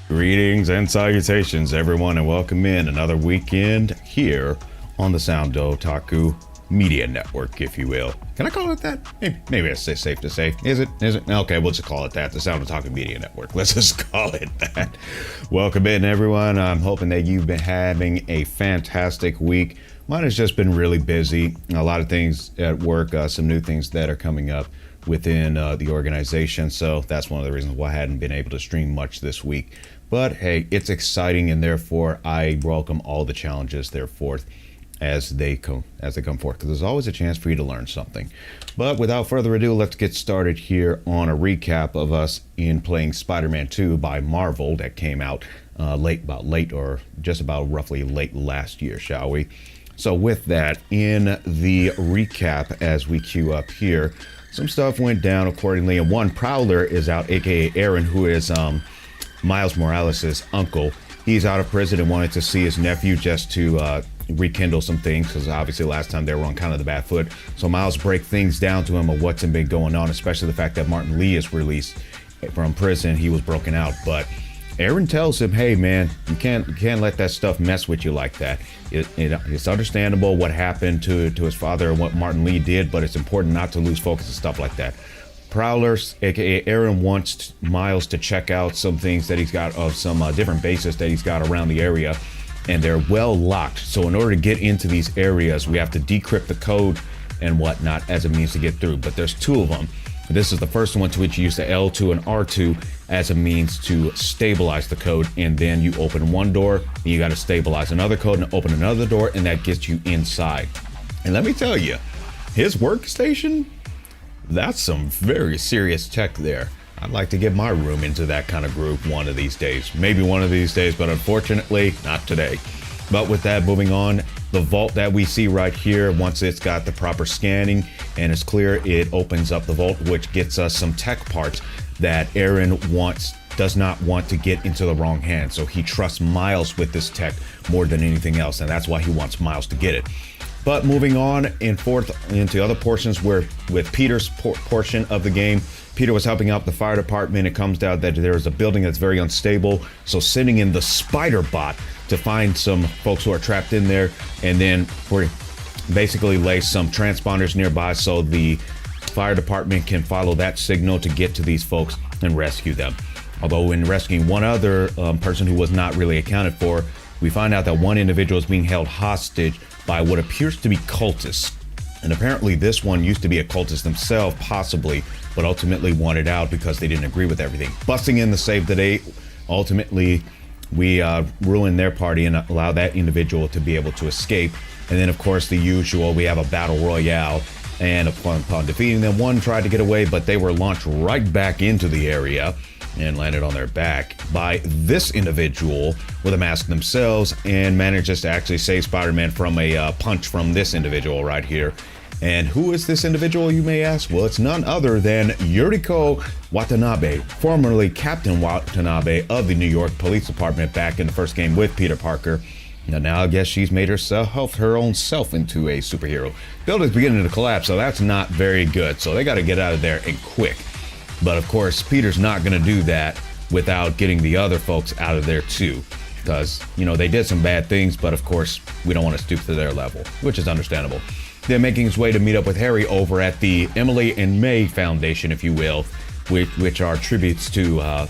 Greetings and salutations, everyone, and welcome in another weekend here on the Sound Otaku Media Network, if you will. Can I call it that? Maybe it's safe to say. Is it? Okay, we'll just call it that. The Sound Otaku Media Network. Let's just call it that. Welcome in, everyone. I'm hoping that you've been having a fantastic week. Mine has just been really busy. A lot of things at work, some new things that are coming up within the organization. So that's one of the reasons why I hadn't been able to stream much this week. But hey, it's exciting, and therefore I welcome all the challenges therefore as they come forth, because there's always a chance for you to learn something. But without further ado, let's get started here on a recap of us in playing Spider-Man 2 by Marvel that came out late last year, shall we? So with that, in the recap as we queue up here, some stuff went down accordingly, and one Prowler is out, aka Aaron, who is Miles Morales' uncle. He's out of prison and wanted to see his nephew just to rekindle some things, because obviously last time they were on kind of the bad foot. So Miles break things down to him of what's been going on, especially the fact that Martin Lee is released from prison. He was broken out, but Aaron tells him, hey man, you can't let that stuff mess with you like that. It's understandable what happened to his father and what Martin Lee did, but it's important not to lose focus and stuff like that. Prowlers, aka Aaron, wants Miles to check out some things that he's got of some different bases that he's got around the area, and they're well locked. So in order to get into these areas, we have to decrypt the code and whatnot as a means to get through. But there's two of them. This is the first one, to which you use the L2 and R2 as a means to stabilize the code, and then you open one door, and you got to stabilize another code and open another door, and that gets you inside. And let me tell you, his workstation, that's some very serious tech there. I'd like to get my room into that kind of group one of these days. Maybe one of these days, but unfortunately, not today. But with that, moving on, the vault that we see right here, once it's got the proper scanning and it's clear, it opens up the vault, which gets us some tech parts that Aaron does not want to get into the wrong hands. So he trusts Miles with this tech more than anything else, and that's why he wants Miles to get it. But moving on and forth into other portions, where with Peter's portion of the game, Peter was helping out the fire department. It comes out that there is a building that's very unstable. So sending in the spider bot to find some folks who are trapped in there, and then basically lay some transponders nearby so the fire department can follow that signal to get to these folks and rescue them. Although in rescuing one other person who was not really accounted for, we find out that one individual is being held hostage by what appears to be cultists. And apparently this one used to be a cultist themselves, possibly, but ultimately wanted out because they didn't agree with everything. Busting in to save the day, ultimately we ruin their party and allow that individual to be able to escape. And then of course the usual, we have a battle royale, and upon defeating them, one tried to get away, but they were launched right back into the area and landed on their back by this individual with a mask themselves, and manages to actually save Spider-Man from a punch from this individual right here. And who is this individual, you may ask? Well, it's none other than Yuriko Watanabe, formerly Captain Watanabe of the New York Police Department back in the first game with Peter Parker. Now I guess she's made her own self into a superhero. Building's beginning to collapse, so that's not very good. So they got to get out of there and quick. But of course, Peter's not going to do that without getting the other folks out of there too. Because, you know, they did some bad things, but of course, we don't want to stoop to their level, which is understandable. Then making his way to meet up with Harry over at the Emily and May Foundation, if you will, which are tributes to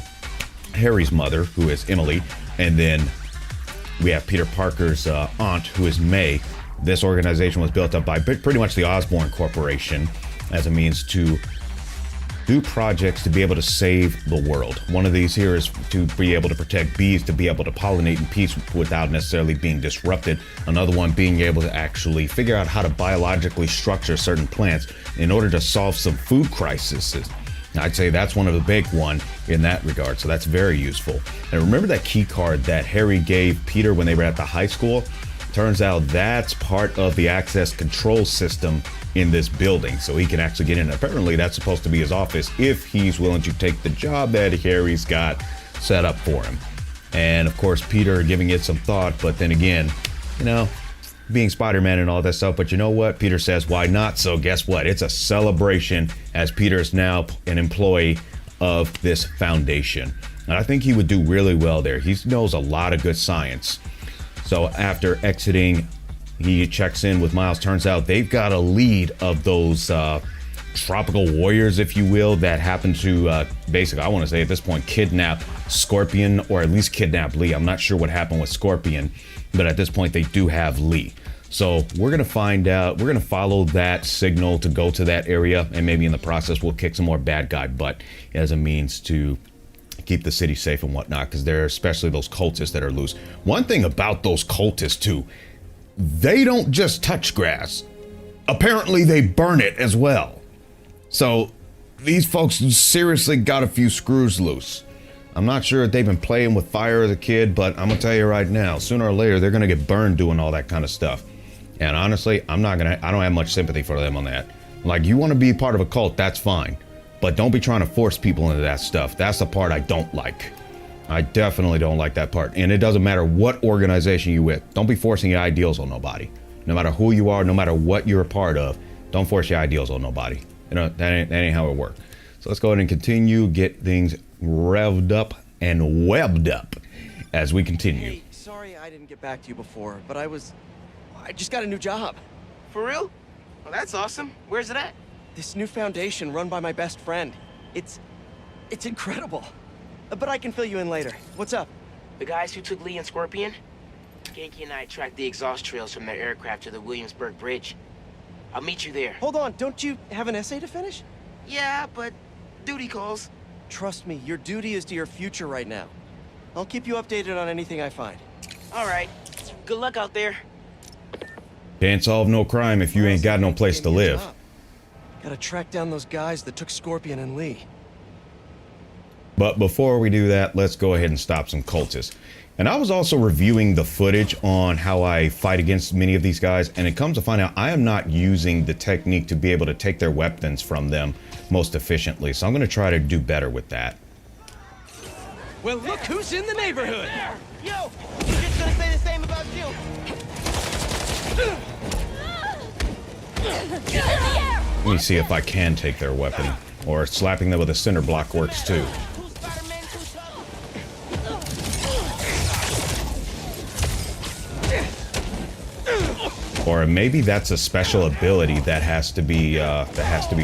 Harry's mother, who is Emily, and then we have Peter Parker's aunt, who is May. This organization was built up by pretty much the Osborn Corporation as a means to do projects to be able to save the world. One of these here is to be able to protect bees, to be able to pollinate in peace without necessarily being disrupted. Another one being able to actually figure out how to biologically structure certain plants in order to solve some food crises. I'd say that's one of the big one in that regard, so that's very useful. And remember that key card that Harry gave Peter when they were at the high school? Turns out that's part of the access control system in this building, so he can actually get in. Apparently that's supposed to be his office if he's willing to take the job that Harry's got set up for him. And of course Peter giving it some thought, but then again, you know, being Spider-Man and all that stuff, but you know what? Peter says, why not? So guess what? It's a celebration as Peter is now an employee of this foundation. And I think he would do really well there. He knows a lot of good science. So after exiting, he checks in with Miles. Turns out they've got a lead of those tropical warriors, if you will, that happen to basically, I want to say at this point, kidnap Scorpion, or at least kidnap Lee. I'm not sure what happened with Scorpion, but at this point they do have Lee. So we're going to find out, we're going to follow that signal to go to that area, and maybe in the process we'll kick some more bad guy butt as a means to keep the city safe and whatnot, because there are especially those cultists that are loose. One thing about those cultists too, they don't just touch grass. Apparently they burn it as well. So these folks seriously got a few screws loose. I'm not sure if they've been playing with fire as a kid, but I'm gonna tell you right now, sooner or later they're gonna get burned doing all that kind of stuff. And honestly, I don't have much sympathy for them on that. Like, you want to be part of a cult, that's fine, but don't be trying to force people into that stuff. That's the part I don't like. I definitely don't like that part. And it doesn't matter what organization you're with. Don't be forcing your ideals on nobody. No matter who you are, no matter what you're a part of, don't force your ideals on nobody. You know, that ain't how it works. So let's go ahead and continue, get things revved up and webbed up as we continue. Hey, sorry I didn't get back to you before, but I just got a new job. For real? Well, that's awesome. Where's it at? This new foundation run by my best friend. It's incredible. But I can fill you in later. What's up? The guys who took Lee and Scorpion? Genki and I tracked the exhaust trails from their aircraft to the Williamsburg Bridge. I'll meet you there. Hold on, don't you have an essay to finish? Yeah, but duty calls. Trust me, your duty is to your future right now. I'll keep you updated on anything I find. All right. Good luck out there. Can't solve no crime if you ain't got no place to live. Gotta track down those guys that took Scorpion and Lee. But before we do that, let's go ahead and stop some cultists. And I was also reviewing the footage on how I fight against many of these guys, and it comes to find out I am not using the technique to be able to take their weapons from them most efficiently. So I'm going to try to do better with that. Well, look who's in the neighborhood! Yo, you just gonna say the same about you? Let me see if I can take their weapon, or slapping them with a cinder block works too. Or maybe that's a special ability that has to be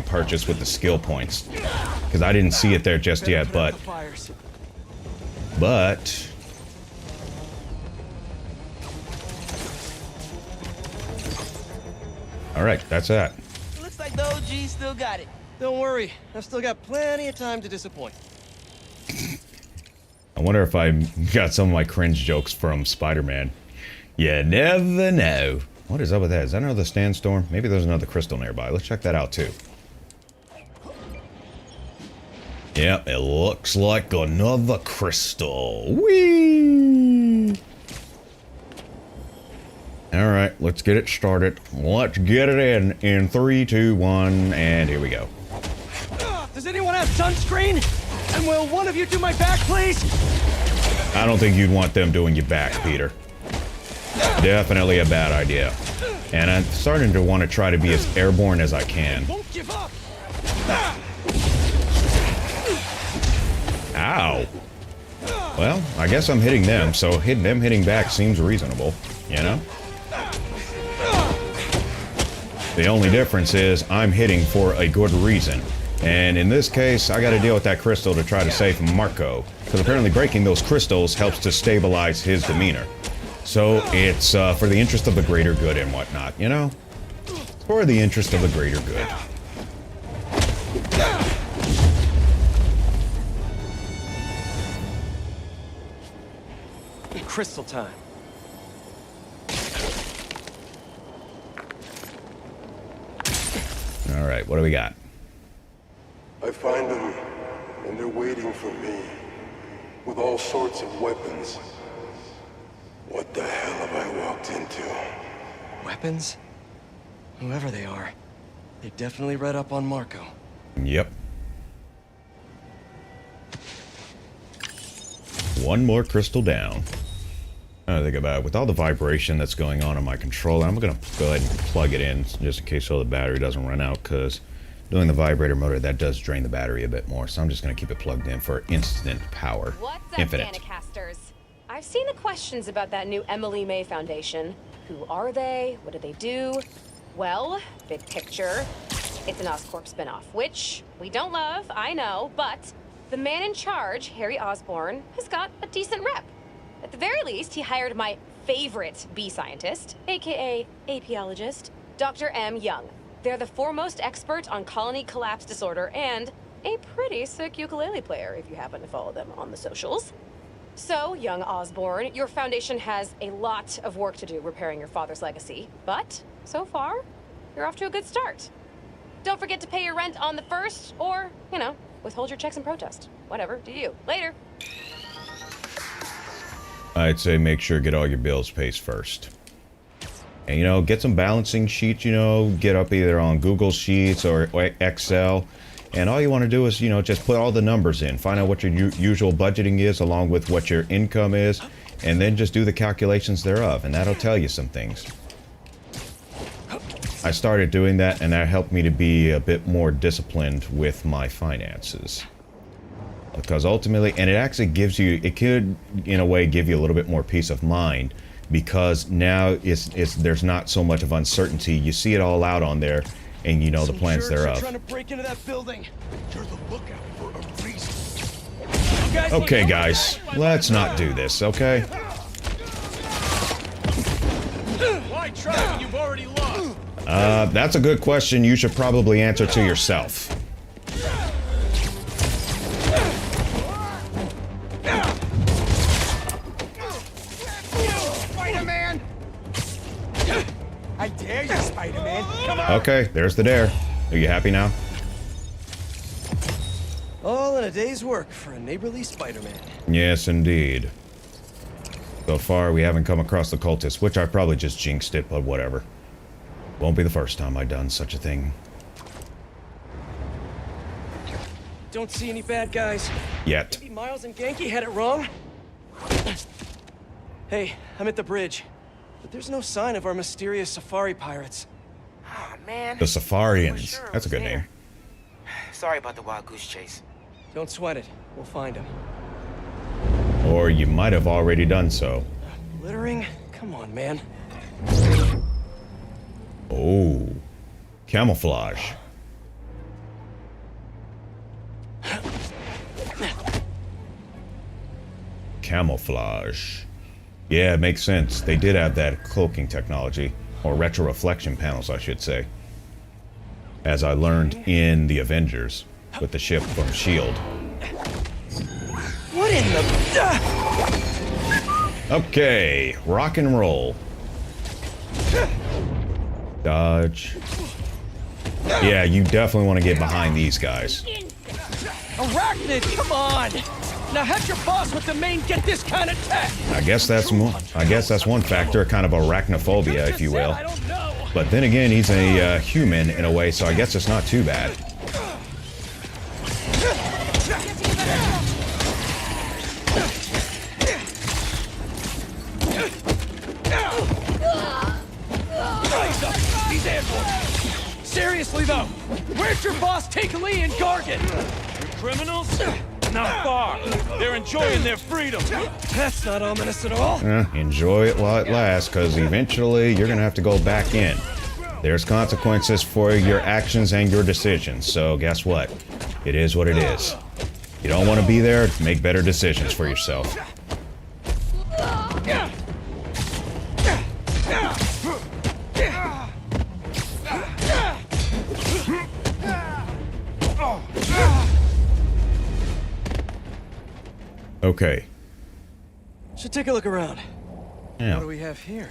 purchased with the skill points, because I didn't see it there just yet. But all right, that's that. Looks like the OG still got it. Don't worry, I've still got plenty of time to disappoint. I wonder if I got some of my cringe jokes from Spider-Man. You never know. What is up with that? Is that another sandstorm? Maybe there's another crystal nearby. Let's check that out too. Yep, it looks like another crystal. Whee! Alright, let's get it started. Let's get it in 3, 2, 1, and here we go. Does anyone have sunscreen? And will one of you do my back, please? I don't think you'd want them doing your back, Peter. Definitely a bad idea. And I'm starting to want to try to be as airborne as I can. Won't give up. Ow. Well, I guess I'm hitting them, so them hitting back seems reasonable, you know? The only difference is I'm hitting for a good reason. And in this case, I gotta deal with that crystal to try to save Marco. Because apparently breaking those crystals helps to stabilize his demeanor. So it's for the interest of the greater good and whatnot, you know? For the interest of the greater good. Crystal time. All right, what do we got? I find them, and they're waiting for me, with all sorts of weapons. What the hell have I walked into? Weapons? Whoever they are, they definitely read up on Marco. Yep. One more crystal down. I think about it. With all the vibration that's going on my controller, I'm going to go ahead and plug it in just in case all the battery doesn't run out, because doing the vibrator motor, that does drain the battery a bit more. So I'm just going to keep it plugged in for instant power. What's up, Infinite. Danicasters? I've seen the questions about that new Emily May Foundation. Who are they? What do they do? Well, big picture, it's an Oscorp spinoff, which we don't love, I know, but the man in charge, Harry Osborn, has got a decent rep. At the very least, he hired my favorite bee scientist, aka apiologist, Dr. M. Young. They're the foremost expert on colony collapse disorder and a pretty sick ukulele player if you happen to follow them on the socials. So, young Osborn, your foundation has a lot of work to do repairing your father's legacy, but so far, you're off to a good start. Don't forget to pay your rent on the 1st, or, you know, withhold your checks in protest. Whatever, do you. Later. I'd say make sure get all your bills paid first. And, you know, get some balancing sheets, you know, get up either on Google Sheets or Excel. And all you want to do is, you know, just put all the numbers in. Find out what your usual budgeting is along with what your income is. And then just do the calculations thereof. And that'll tell you some things. I started doing that, and that helped me to be a bit more disciplined with my finances. Because ultimately, and it actually gives you, it could, in a way, give you a little bit more peace of mind. Because now there's not so much of uncertainty. You see it all out on there, and you know the plans thereof. Trying to break into that building. You're the lookout for a reason. Okay, guys, let's not do this, okay? Why try when you've already lost? That's a good question you should probably answer to yourself. Spider-Man! I dare you, Spider-Man. Come on. Okay, there's the dare. Are you happy now? All in a day's work for a neighborly Spider-Man. Yes, indeed. So far, we haven't come across the cultists, which I probably just jinxed it, but whatever. Won't be the first time I've done such a thing. Don't see any bad guys. Yet. Maybe Miles and Genki had it wrong? Hey, I'm at the bridge. But there's no sign of our mysterious safari pirates. Oh, man. The Safarians. Sure it That's a was good name. there. Sorry about the wild goose chase. Don't sweat it. We'll find them. Or you might have already done so. Littering? Come on, man. Oh. Camouflage. Camouflage. Yeah, it makes sense. They did have that cloaking technology. Or retroreflection panels, I should say. As I learned in the Avengers. With the ship from S.H.I.E.L.D. What in the... Okay, rock and roll. Dodge. Yeah, you definitely want to get behind these guys. Arachnid, come on! Now have your boss with the main get this kind of tech. I guess that's one factor, kind of arachnophobia, if you will. I don't know. But then again, he's a human in a way, so I guess it's not too bad. He's airborne. Seriously though, where'd your boss take Lee and Gargan? Criminals? Not far. They're enjoying their freedom. That's not ominous at all. Enjoy it while it lasts, because eventually you're gonna have to go back in. There's consequences for your actions and your decisions, so guess what? It is what it is. You don't want to be there, make better decisions for yourself. Okay. Should take a look around. Yeah. What do we have here?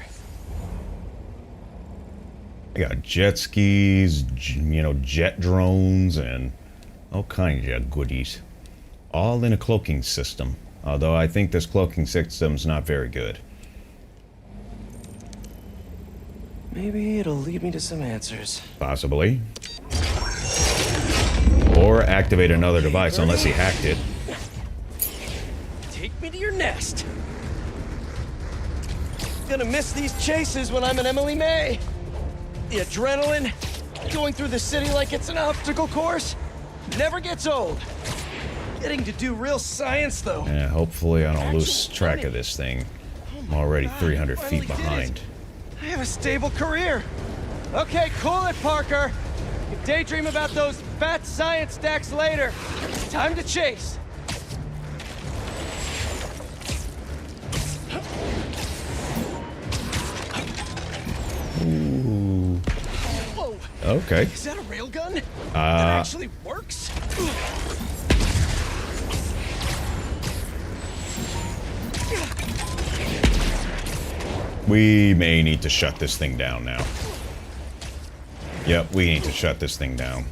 I got jet skis, jet drones, and all kinds of goodies. All in a cloaking system. Although I think this cloaking system's not very good. Maybe it'll lead me to some answers. Possibly. Or activate another device, unless he hacked it. Take me to your nest. Gonna miss these chases when I'm an Emily May. The adrenaline, going through the city like it's an obstacle course, never gets old. Getting to do real science, though. Yeah, hopefully I don't lose track of this thing. I'm already 300 feet behind. I have a stable career. Okay, cool it, Parker. You can daydream about those fat science stacks later. Time to chase. Ooh. Whoa. Okay. Is that a railgun? That actually works? We may need to shut this thing down now. Yep, we need to shut this thing down.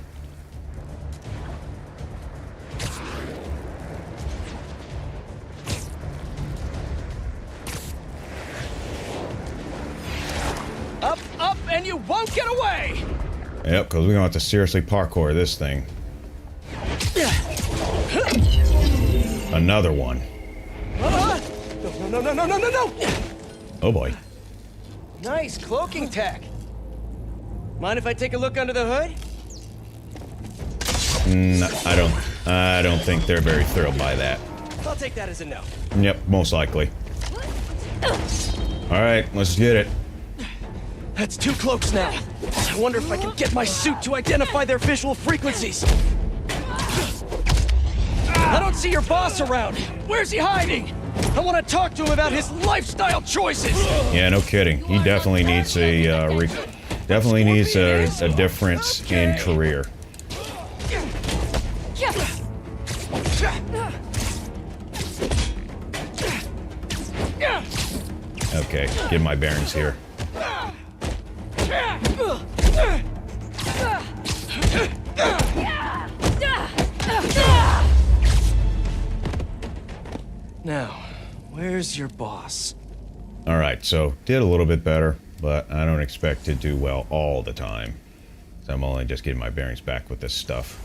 Up, up, and you won't get away! Yep, because we're going to have to seriously parkour this thing. Another one. No. Oh boy. Nice cloaking tech. Mind if I take a look under the hood? No, I don't think they're very thrilled by that. I'll take that as a no. Yep, most likely. Alright, let's get it. That's 2 cloaks now. I wonder if I can get my suit to identify their visual frequencies. I don't see your boss around. Where's he hiding? I want to talk to him about his lifestyle choices. Yeah, no kidding. He definitely needs a difference in career. Okay, get my bearings here. Now, where's your boss? All right, so did a little bit better, but I don't expect to do well all the time. So I'm only just getting my bearings back with this stuff.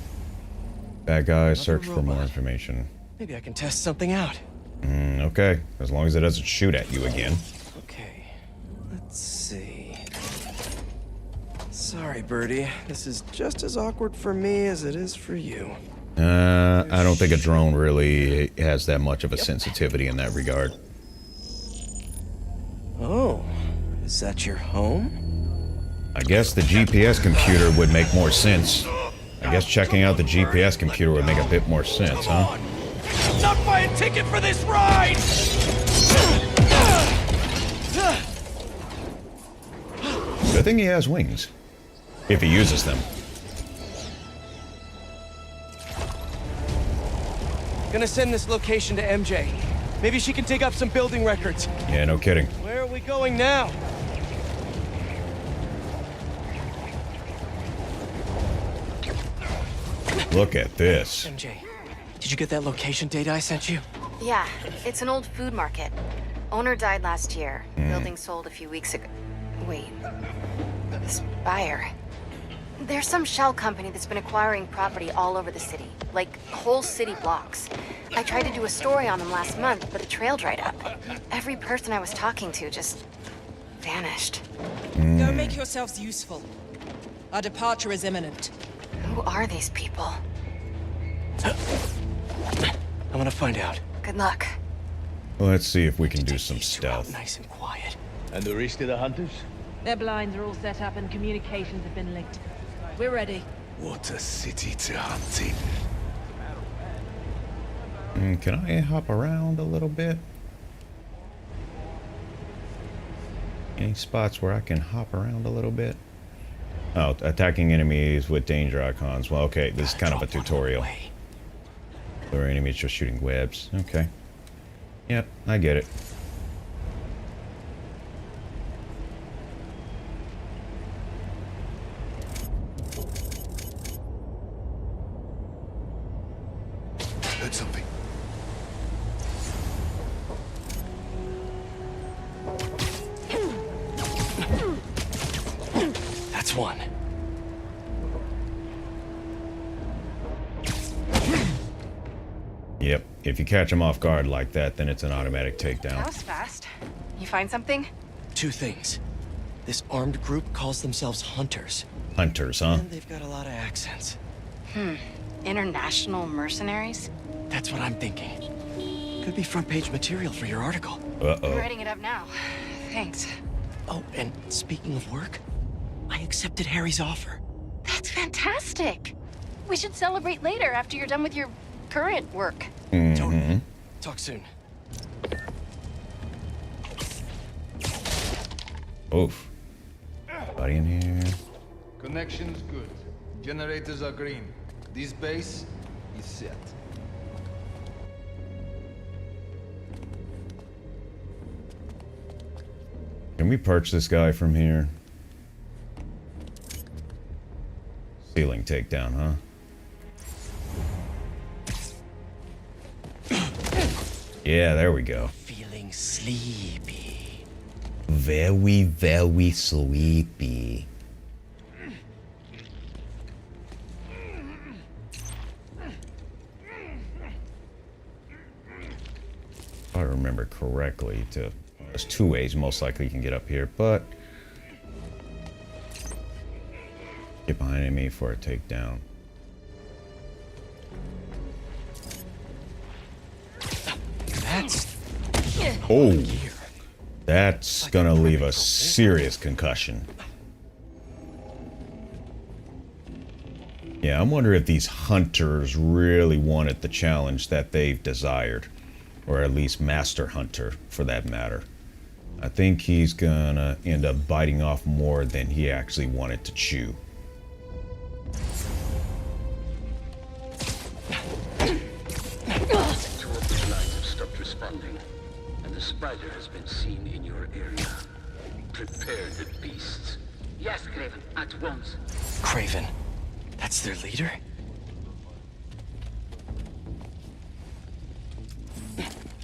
Bad guys, search for more information. Maybe I can test something out. Okay, as long as it doesn't shoot at you again. Okay, let's see. Sorry, Birdie. This is just as awkward for me as it is for you. I don't think a drone really has that much of a sensitivity in that regard. Oh, is that your home? I guess the GPS computer would make more sense. I guess checking out the GPS computer would make a bit more sense, huh? Not buy a ticket for this ride! Good thing he has wings. If he uses them. Gonna send this location to MJ. Maybe she can dig up some building records. Yeah, no kidding. Where are we going now? Look at this. MJ, did you get that location data I sent you? Yeah, it's an old food market. Owner died last year. Building sold a few weeks ago. Wait. Spire. There's some shell company that's been acquiring property all over the city. Like, whole city blocks. I tried to do a story on them last month, but the trail dried up. Every person I was talking to just vanished. Go make yourselves useful. Our departure is imminent. Who are these people? I'm gonna find out. Good luck. Let's see if we can do some These two out stealth. nice and quiet. And the rest of the hunters? Their blinds are all set up and communications have been linked. We're ready. What a city to hunt in. Can I hop around a little bit? Any spots where I can hop around a little bit? Oh, attacking enemies with danger icons. Well, okay, this is kind of a tutorial. Where enemies just shooting webs. Okay. Yep, I get it. Heard something. That's one. Yep, if you catch them off guard like that, then it's an automatic takedown. That was fast. You find something? Two things. This armed group calls themselves hunters. Hunters, huh? And they've got a lot of accents. International mercenaries? That's what I'm thinking. Could be front page material for your article. I'm Uh-oh. writing it up now. Thanks. Oh, and speaking of work, I accepted Harry's offer. That's fantastic. We should celebrate later after you're done with your current work. Totally. Talk soon. Oof. Buddy in here. Connection's good. Generators are green. This base is set. Can we perch this guy from here? Ceiling takedown, huh? Yeah, there we go. Feeling sleepy. Very, very sleepy. If I remember correctly, there's two ways most likely you can get up here, but get behind me for a takedown. That's Oh, that's gonna leave a serious concussion. Yeah, I'm wondering if these hunters really wanted the challenge that they've desired. Or at least Master Hunter, for that matter. I think he's gonna end up biting off more than he actually wanted to chew. Two of the lines have stopped responding, and the spider has been seen in your area. Prepare the beasts. Yes, Craven, at once. Craven. That's their leader?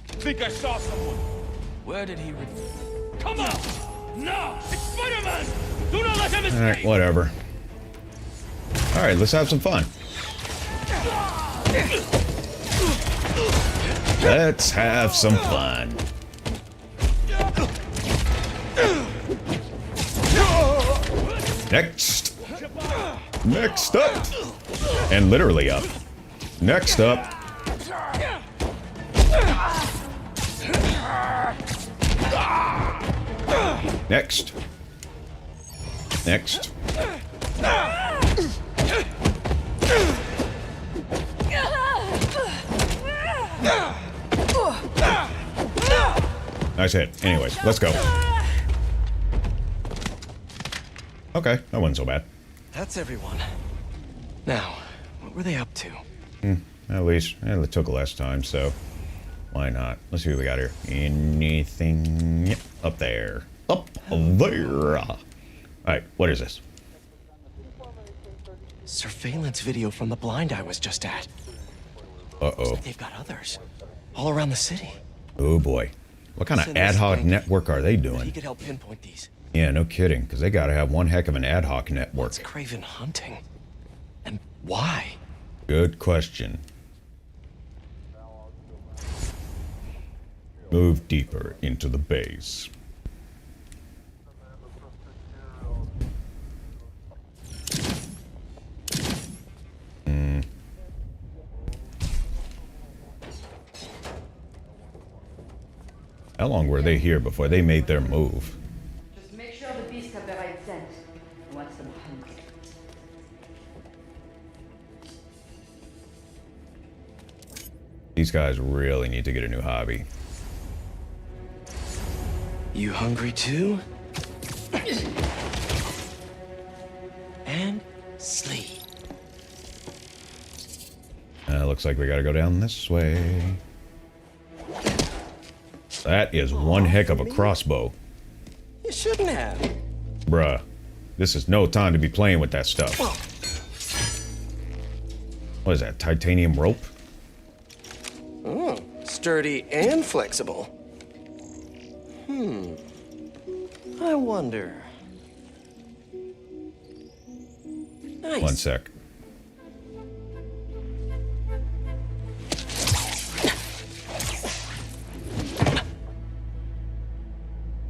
Think I saw someone. Where did he Come on! No! It's Spider-Man! Do not let him escape! Alright, whatever. Alright, let's have some fun. Let's have some fun. Next. Next up. And literally up. Next up. Next. Next. Nice hit. Anyways, let's go. Okay, that wasn't so bad. That's everyone. Now, what were they up to? At least it took less time, so why not? Let's see what we got here. Anything? Yep, up there. Up there. Alright, what is this? Surveillance video from the blind I was just at. Uh-oh. They've got others. all around the city. Oh boy. What kind of Send ad this hoc Frank. network are they He doing? could help pinpoint these. Yeah, no kidding, because they gotta have one heck of an ad hoc network. What's Craven hunting? And why? Good question. Move deeper into the base. How long were they here before they made their move? Just make sure the beasts have the right scent. I want some hunt. These guys really need to get a new hobby. You hungry too? And sleep. Looks like we gotta go down this way. That is one heck of a crossbow. You shouldn't have. Bruh, this is no time to be playing with that stuff. What is that, titanium rope? Oh, sturdy and flexible. I wonder. Nice. One sec.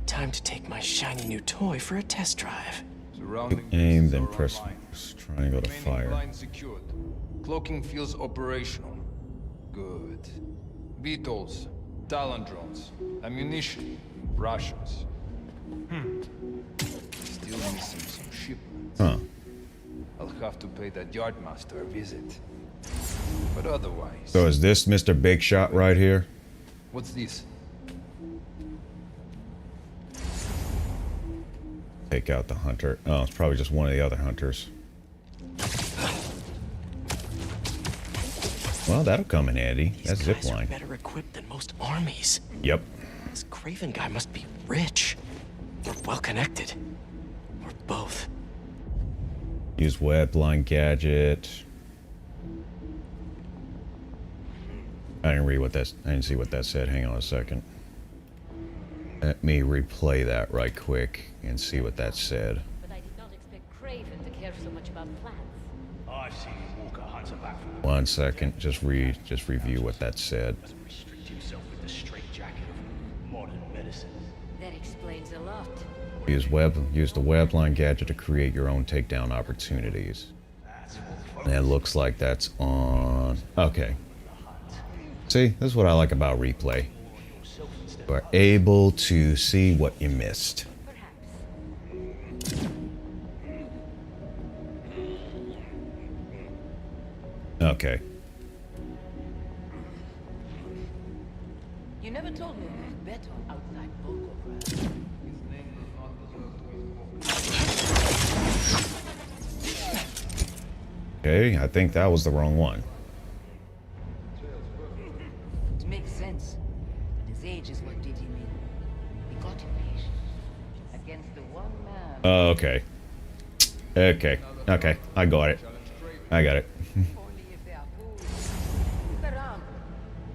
Time to take my shiny new toy for a test drive. Aim, then press triangle to Remaining fire. line secured. Cloaking fields operational. Good. Beetles, Talon drones, ammunition, rations. Still missing some shipments. Huh. I'll have to pay that yardmaster a visit. But otherwise... So is this Mr. Big Shot right here? What's this? Take out the hunter. Oh, it's probably just one of the other hunters. Well, that'll come in handy. That's zip Guys are line. better equipped than most armies. Yep. This Craven guy must be rich. Or well connected. Or both. Use web line gadget. I didn't read what that. I didn't see what that said. Hang on a second. Let me replay that right quick and see what that said. But I did not expect Craven to care so much about plants. I've seen Walker hunter back from One second. Just review what that said. restrict himself with the straitjacket of modern medicine. That explains a lot. Use the web line gadget to create your own takedown opportunities. And it looks like that's on. Okay. See, this is what I like about replay. You are able to see what you missed. Okay. You never told me it was better outside Volgograd. Okay, I think that was the wrong one. It makes sense. But his age is what did him in. He got impatient. Against the one man. Okay. Okay. Okay. I got it. I got it. Only if they are fools. Look around.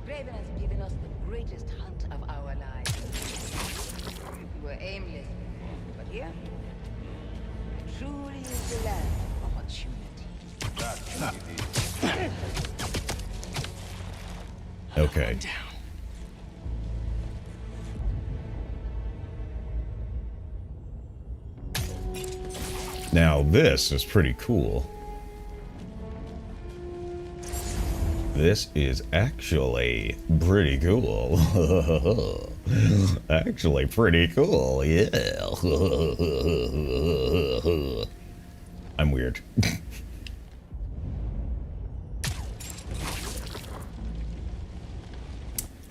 Craven has given us the greatest hunt of our lives. We were aimless. But here, truly is the land of opportunity. Okay. Now this is pretty cool. This is actually pretty cool. Actually pretty cool, yeah. I'm weird.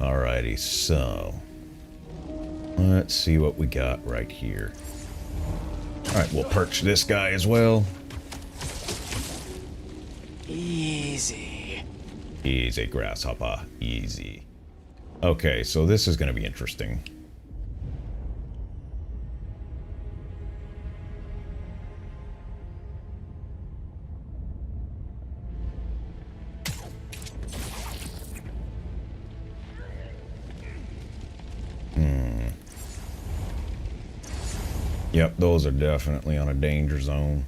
Alrighty, so let's see what we got right here. Alright, we'll perch this guy as well. Easy. Easy, grasshopper. Easy. Okay, so this is going to be interesting. Yep, those are definitely on a danger zone.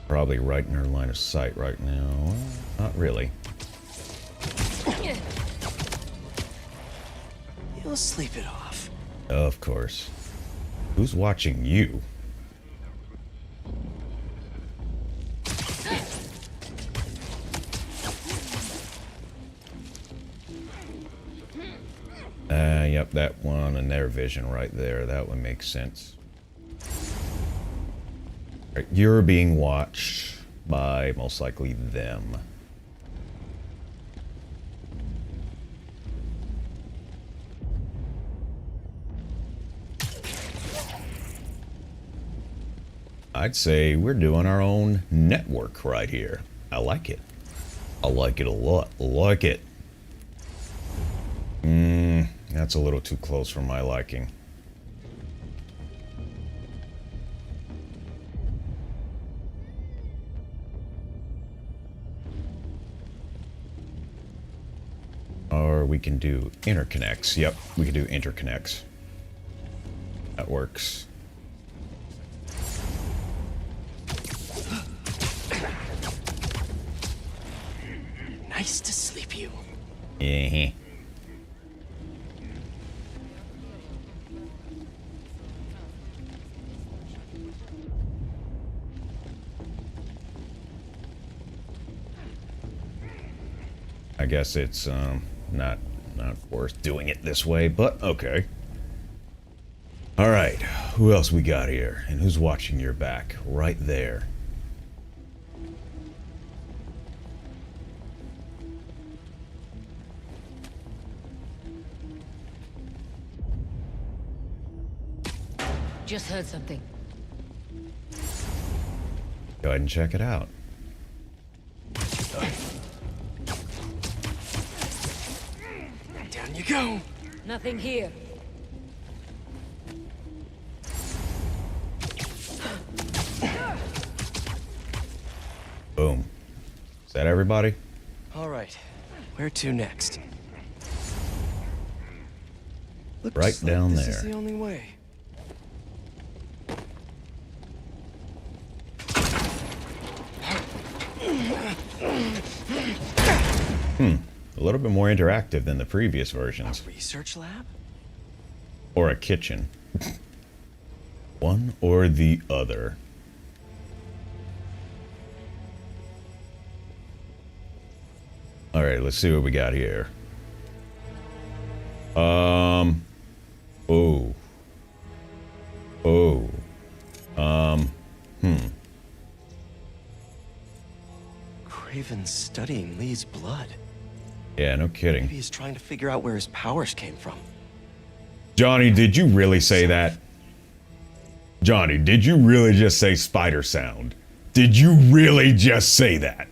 Probably right in her line of sight right now. Not really. You'll sleep it off. Of course. Who's watching you? Yep, that one and their vision right there. That one makes sense. Right, you're being watched by most likely them. I'd say we're doing our own network right here. I like it. I like it a lot. Like it. That's a little too close for my liking. Or we can do interconnects. Yep, we can do interconnects. That works. Nice to sleep you. Yeah. I guess it's not worth doing it this way, but okay. All right, who else we got here? And who's watching your back? Right there. Just heard something. Go ahead and check it out. Down you go. Nothing here. Boom. Is that everybody? All right. Where to next? Looks Right down this there. is the only way. A little bit more interactive than the previous versions. A research lab? Or a kitchen. One or the other. Alright, let's see what we got here. Oh. Craven's studying Lee's blood. Yeah, no kidding. Maybe he's trying to figure out where his powers came from. Johnny, did you really say that? Johnny, did you really just say spider sound? Did you really just say that?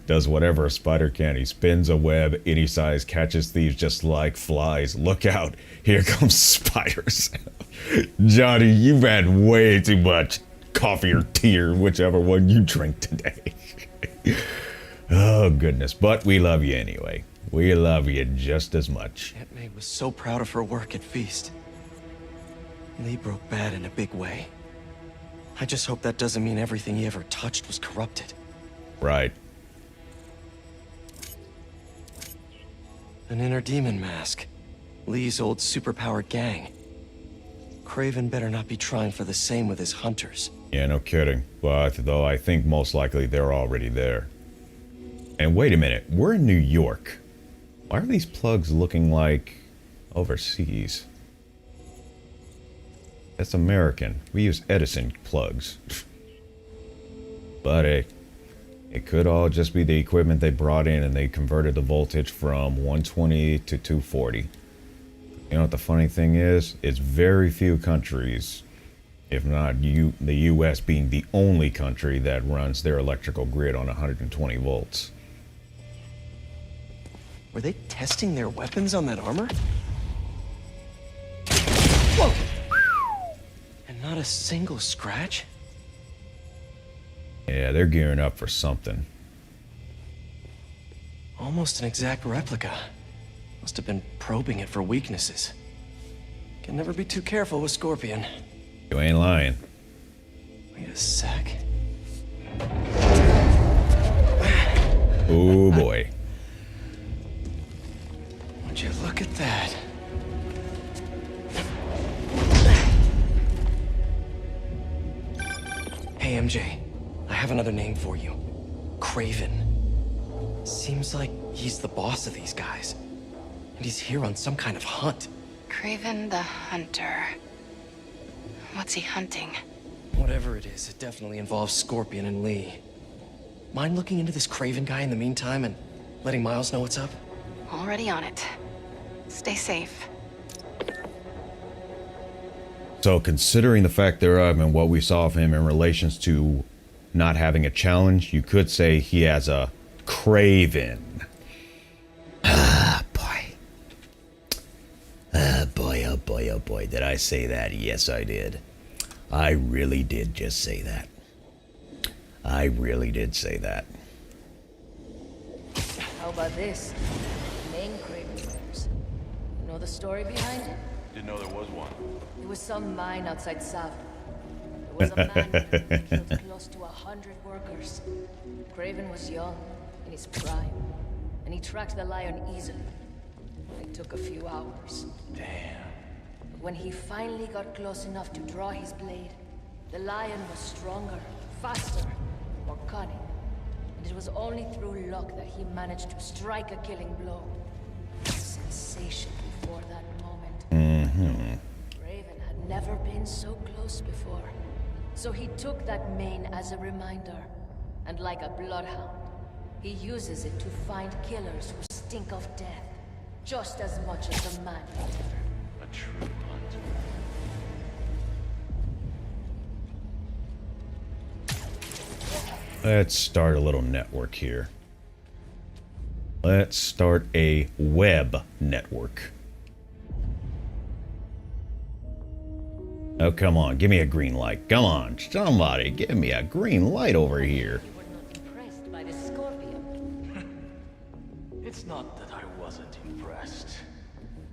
Does whatever a spider can. He spins a web any size, catches thieves just like flies. Look out, here comes spiders. Johnny, you've had way too much coffee or tea or whichever one you drink today. Oh, goodness. But we love you anyway. We love you just as much. Aunt May was so proud of her work at Feast. Lee broke bad in a big way. I just hope that doesn't mean everything he ever touched was corrupted. Right. An inner demon mask. Lee's old superpowered gang. Craven better not be trying for the same with his hunters. Yeah, no kidding. But though I think most likely they're already there. And wait a minute, we're in New York. Why are these plugs looking like overseas? That's American. We use Edison plugs. But it could all just be the equipment they brought in and they converted the voltage from 120 to 240. You know what the funny thing is? It's very few countries, if not the US being the only country that runs their electrical grid on 120 volts. Were they testing their weapons on that armor? Whoa! And not a single scratch? Yeah, they're gearing up for something. Almost an exact replica. Must have been probing it for weaknesses. Can never be too careful with Scorpion. You ain't lying. Wait a sec. Oh boy. Would you look at that? Hey, MJ. I have another name for you. Craven. Seems like he's the boss of these guys. And he's here on some kind of hunt. Craven the Hunter. What's he hunting? Whatever it is, it definitely involves Scorpion and Lee. Mind looking into this Craven guy in the meantime and letting Miles know what's up? Already on it. Stay safe. So considering the fact thereof and what we saw of him in relations to not having a challenge, you could say he has a Craven. Ah, boy. Ah, boy, oh boy, oh boy. Did I say that? Yes, I did. I really did just say that. I really did say that. How about this? Main Craven Brothers. You know the story behind it? Didn't know there was one. It was some mine outside Savin. There was a man who killed close to 100 workers. Craven was young, in his prime, and he tracked the lion easily. It took a few hours. Damn. But when he finally got close enough to draw his blade, the lion was stronger, faster, more cunning. And it was only through luck that he managed to strike a killing blow. Sensation before that moment. Raven had never been so close before. So he took that mane as a reminder. And like a bloodhound, he uses it to find killers who stink of death. Just as much as the man-eater. A true hunter. Let's start a little network here. Let's start a web network. Oh, come on. Give me a green light. Come on. Somebody give me a green light over here. You were not impressed by the scorpion. It's not that I wasn't impressed.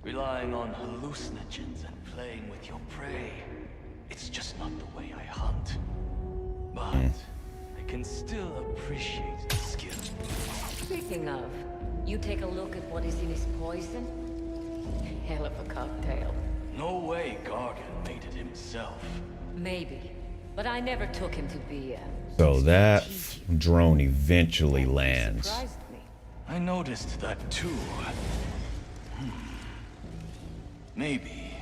Relying on hallucinogens and playing with your prey. It's just not the way I hunt. But I can still appreciate the skill. Speaking of, you take a look at what is in his poison? Hell of a cocktail. No way Gargan made it himself. Maybe, but I never took him to be So that drone eventually lands. surprised me. I noticed that too. Maybe.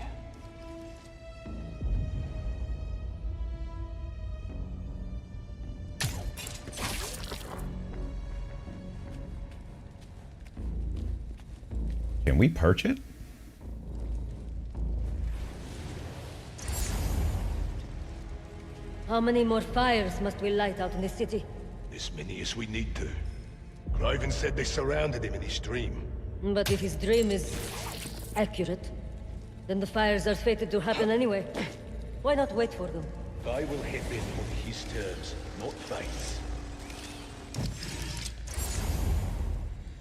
Can we perch it? How many more fires must we light out in the city? As many as we need to. Craven said they surrounded him in his dream. But if his dream is accurate, then the fires are fated to happen anyway. Why not wait for them? I will hit him on his terms, not Faith's.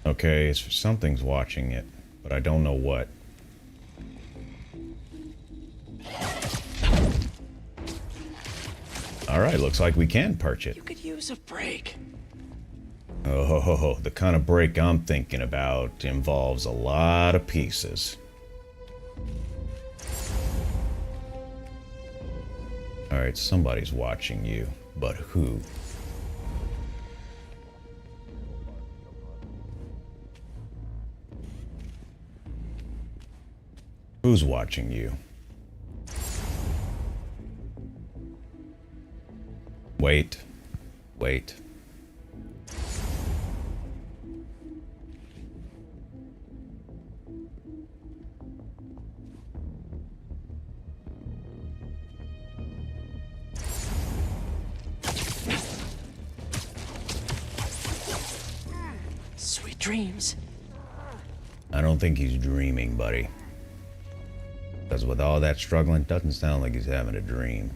Okay, something's watching it, but I don't know what. Alright, looks like we can perch it. You could use a break. Oh, the kind of break I'm thinking about involves a lot of pieces. Alright, somebody's watching you, but who? Who's watching you? Wait. Wait. Sweet dreams. I don't think he's dreaming, buddy. Because with all that struggling, doesn't sound like he's having a dream.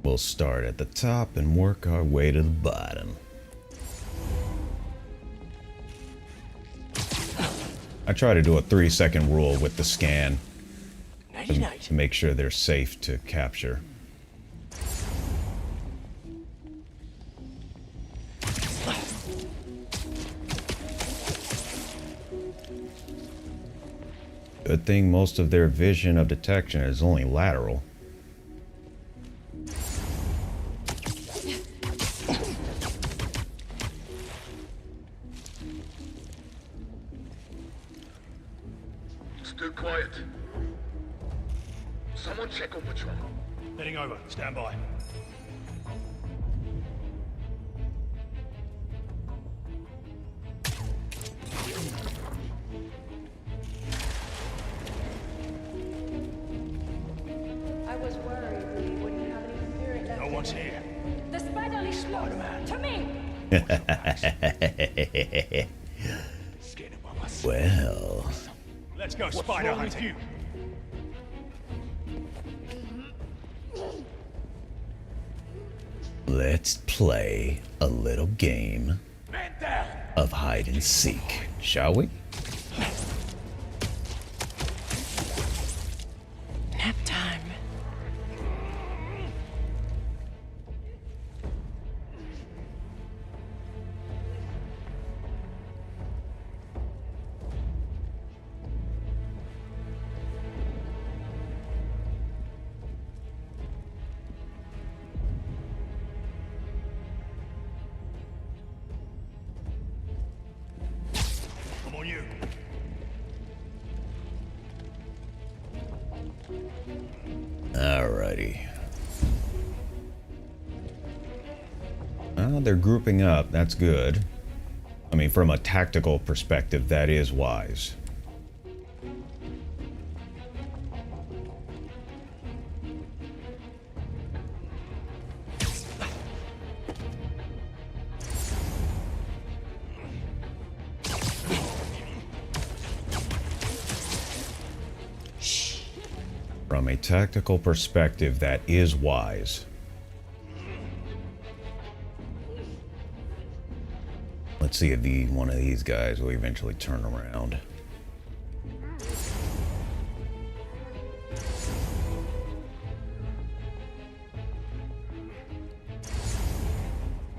We'll start at the top and work our way to the bottom. I try to do a 3-second rule with the scan to make sure they're safe to capture. Good thing most of their vision of detection is only lateral. Still quiet. Someone check on patrol. Heading over. Stand by. I was worried we wouldn't have any spirit left. No one's here. The spider is Spider-Man. To me. Well, Let's go spider hunting. let's play a little game of hide and seek, shall we? Nap time. Come on, you. Alrighty. Well, they're grouping up. That's good. I mean, from a tactical perspective, that is wise. From a tactical perspective, that is wise. Let's see if one of these guys will eventually turn around.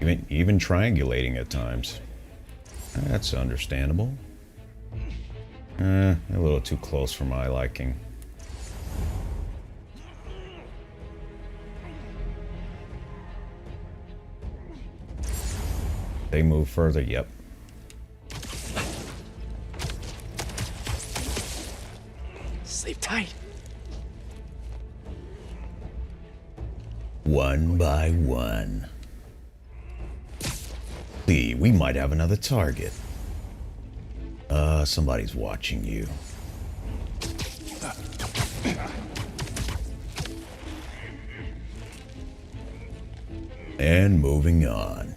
Even triangulating at times. That's understandable. A little too close for my liking. They move further, yep. Sleep tight. One by one. See, we might have another target. Somebody's watching you. And moving on.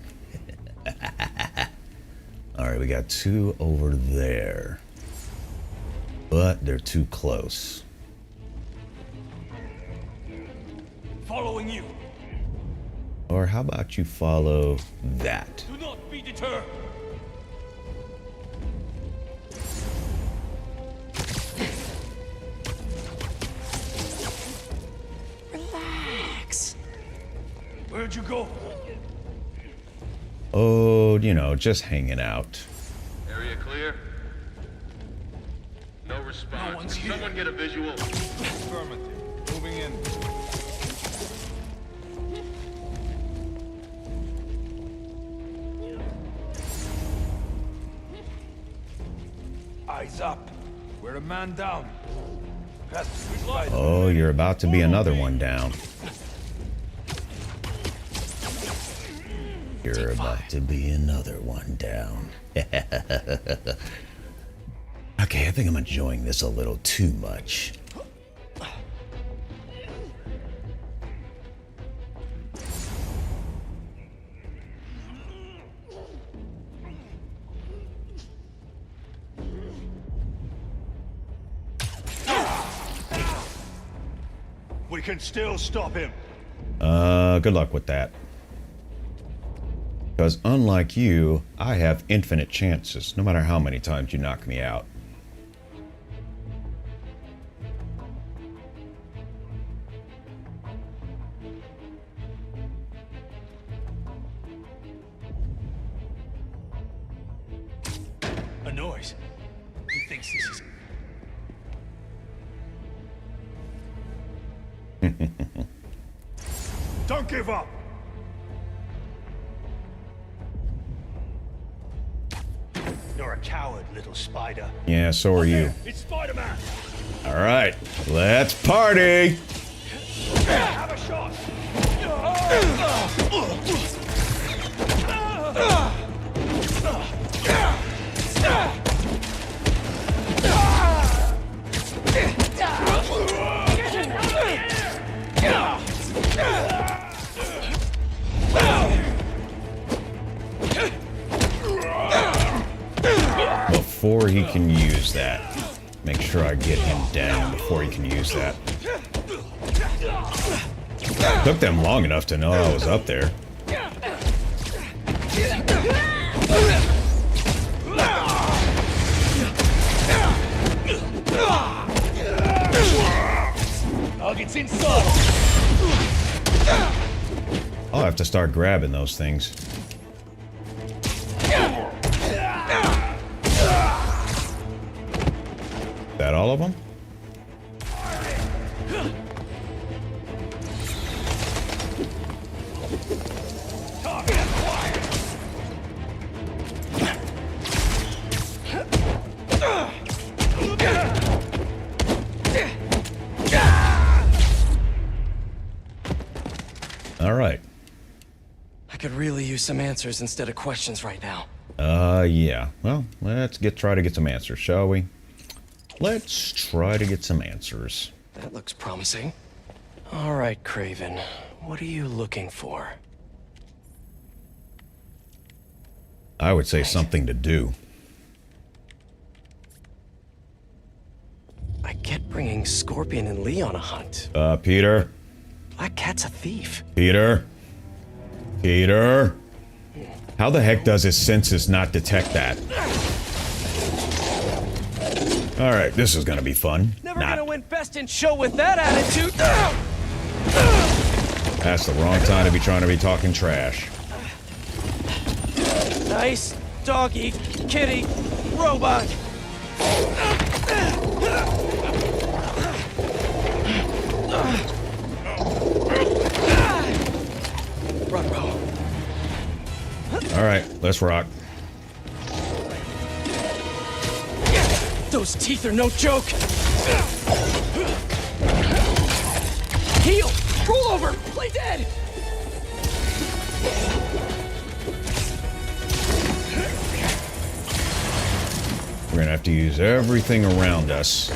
Alright, we got 2 over there. But they're too close. Following you. Or how about you follow that? Do not be deterred. Relax. Where'd you go? Oh, you know, just hanging out. Area clear? No response. No one's here. Someone get a visual. Affirmative. Moving in. Eyes up. We're a man down. Has to be light. Oh, you're about to be another one down. You're about to be another one down. Okay, I think I'm enjoying this a little too much. We can still stop him. Good luck with that. Because unlike you, I have infinite chances, no matter how many times you knock me out. A noise. He thinks this is... Don't give up! You're a coward, little spider. Yeah, so are you. It's Spider-Man! Alright, let's party! Have a shot! Before he can use that. Make sure I get him down before he can use that. Took them long enough to know I was up there. Target's inside. I'll have to start grabbing those things. That all of them? All right. I could really use some answers instead of questions right now. Yeah. Well, let's try to get some answers, shall we? Let's try to get some answers. That looks promising. All right, Craven. What are you looking for? I would say something to do. I get bringing Scorpion and Lee on a hunt. Peter? Black Cat's a thief. Peter? Peter? How the heck does his senses not detect that? Alright, this is gonna be fun. Never gonna win best in show with that attitude. That's the wrong time to be trying to be talking trash. Nice doggy, kitty, robot. Run, bro. Alright, let's rock. Those teeth are no joke. Heal! Roll over! Play dead! We're gonna have to use everything around us.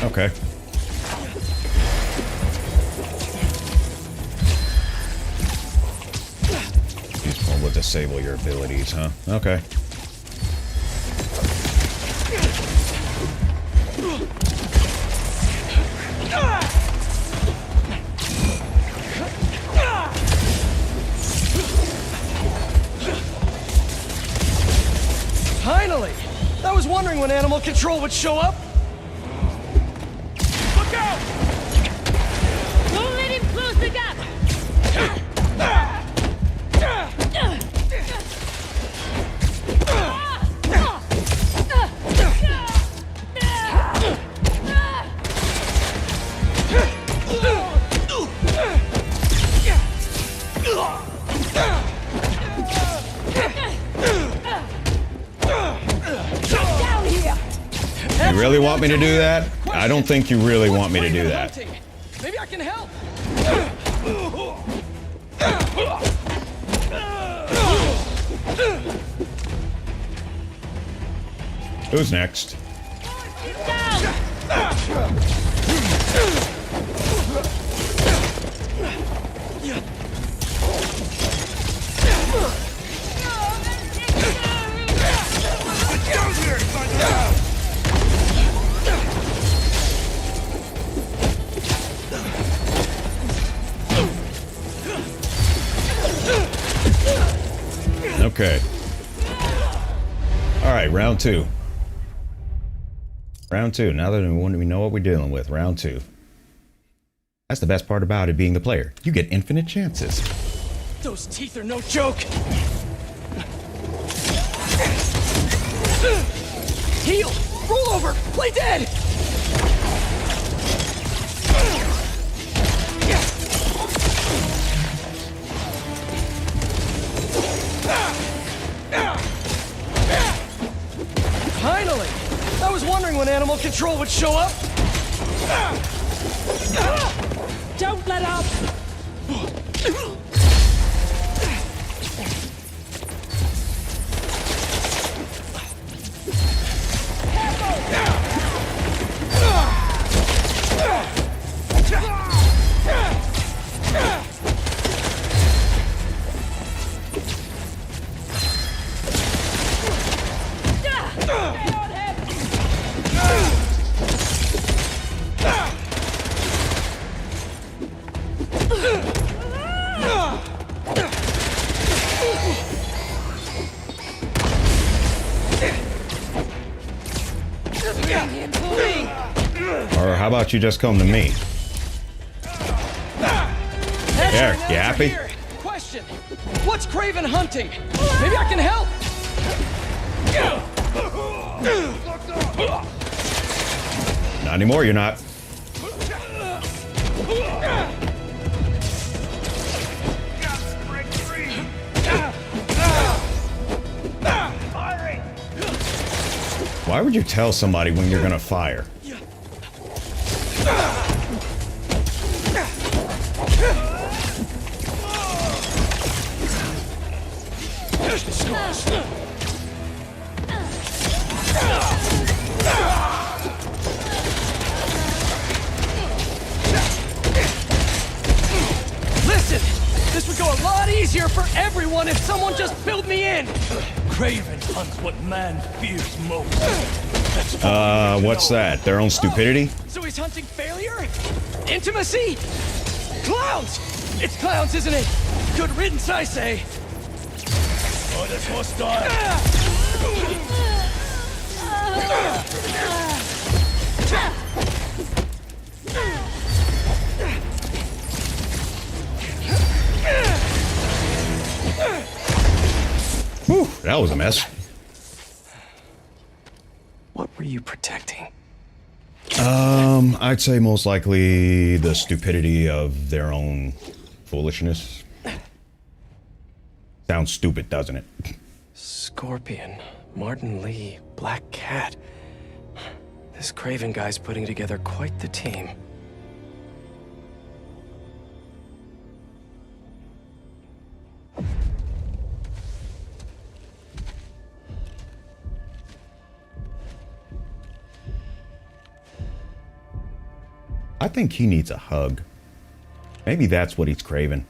Okay. These one will disable your abilities, huh? Okay. Finally! I was wondering when animal control would show up. Look out! Don't let him close the gap! You really want me to do that? I don't think you really want me to do that. Maybe I can help. Who's next? Okay. Alright, round two. Round two. Now that we know what we're dealing with, round two. That's the best part about it being the player. You get infinite chances. Those teeth are no joke. Heal! Roll over! Play dead! Finally! I was wondering when animal control would show up. Don't let up! Or how about you just come to me? There, you happy? Question: what's Craven hunting? Maybe I can help. Not anymore, you're not. Why would you tell somebody when you're gonna fire? Listen, this would go a lot easier for everyone if someone just filled me in. Craven hunts what man fears most. What's that? Their own stupidity? So he's hunting failure? Intimacy? Clowns! It's clowns, isn't it? Good riddance, I say. Oh, that's hostile. Whew, that was a mess. What were you protecting? I'd say most likely the stupidity of their own foolishness. Sounds stupid, doesn't it? Scorpion, Martin Lee, Black Cat. This Craven guy's putting together quite the team. I think he needs a hug. Maybe that's what he's craving.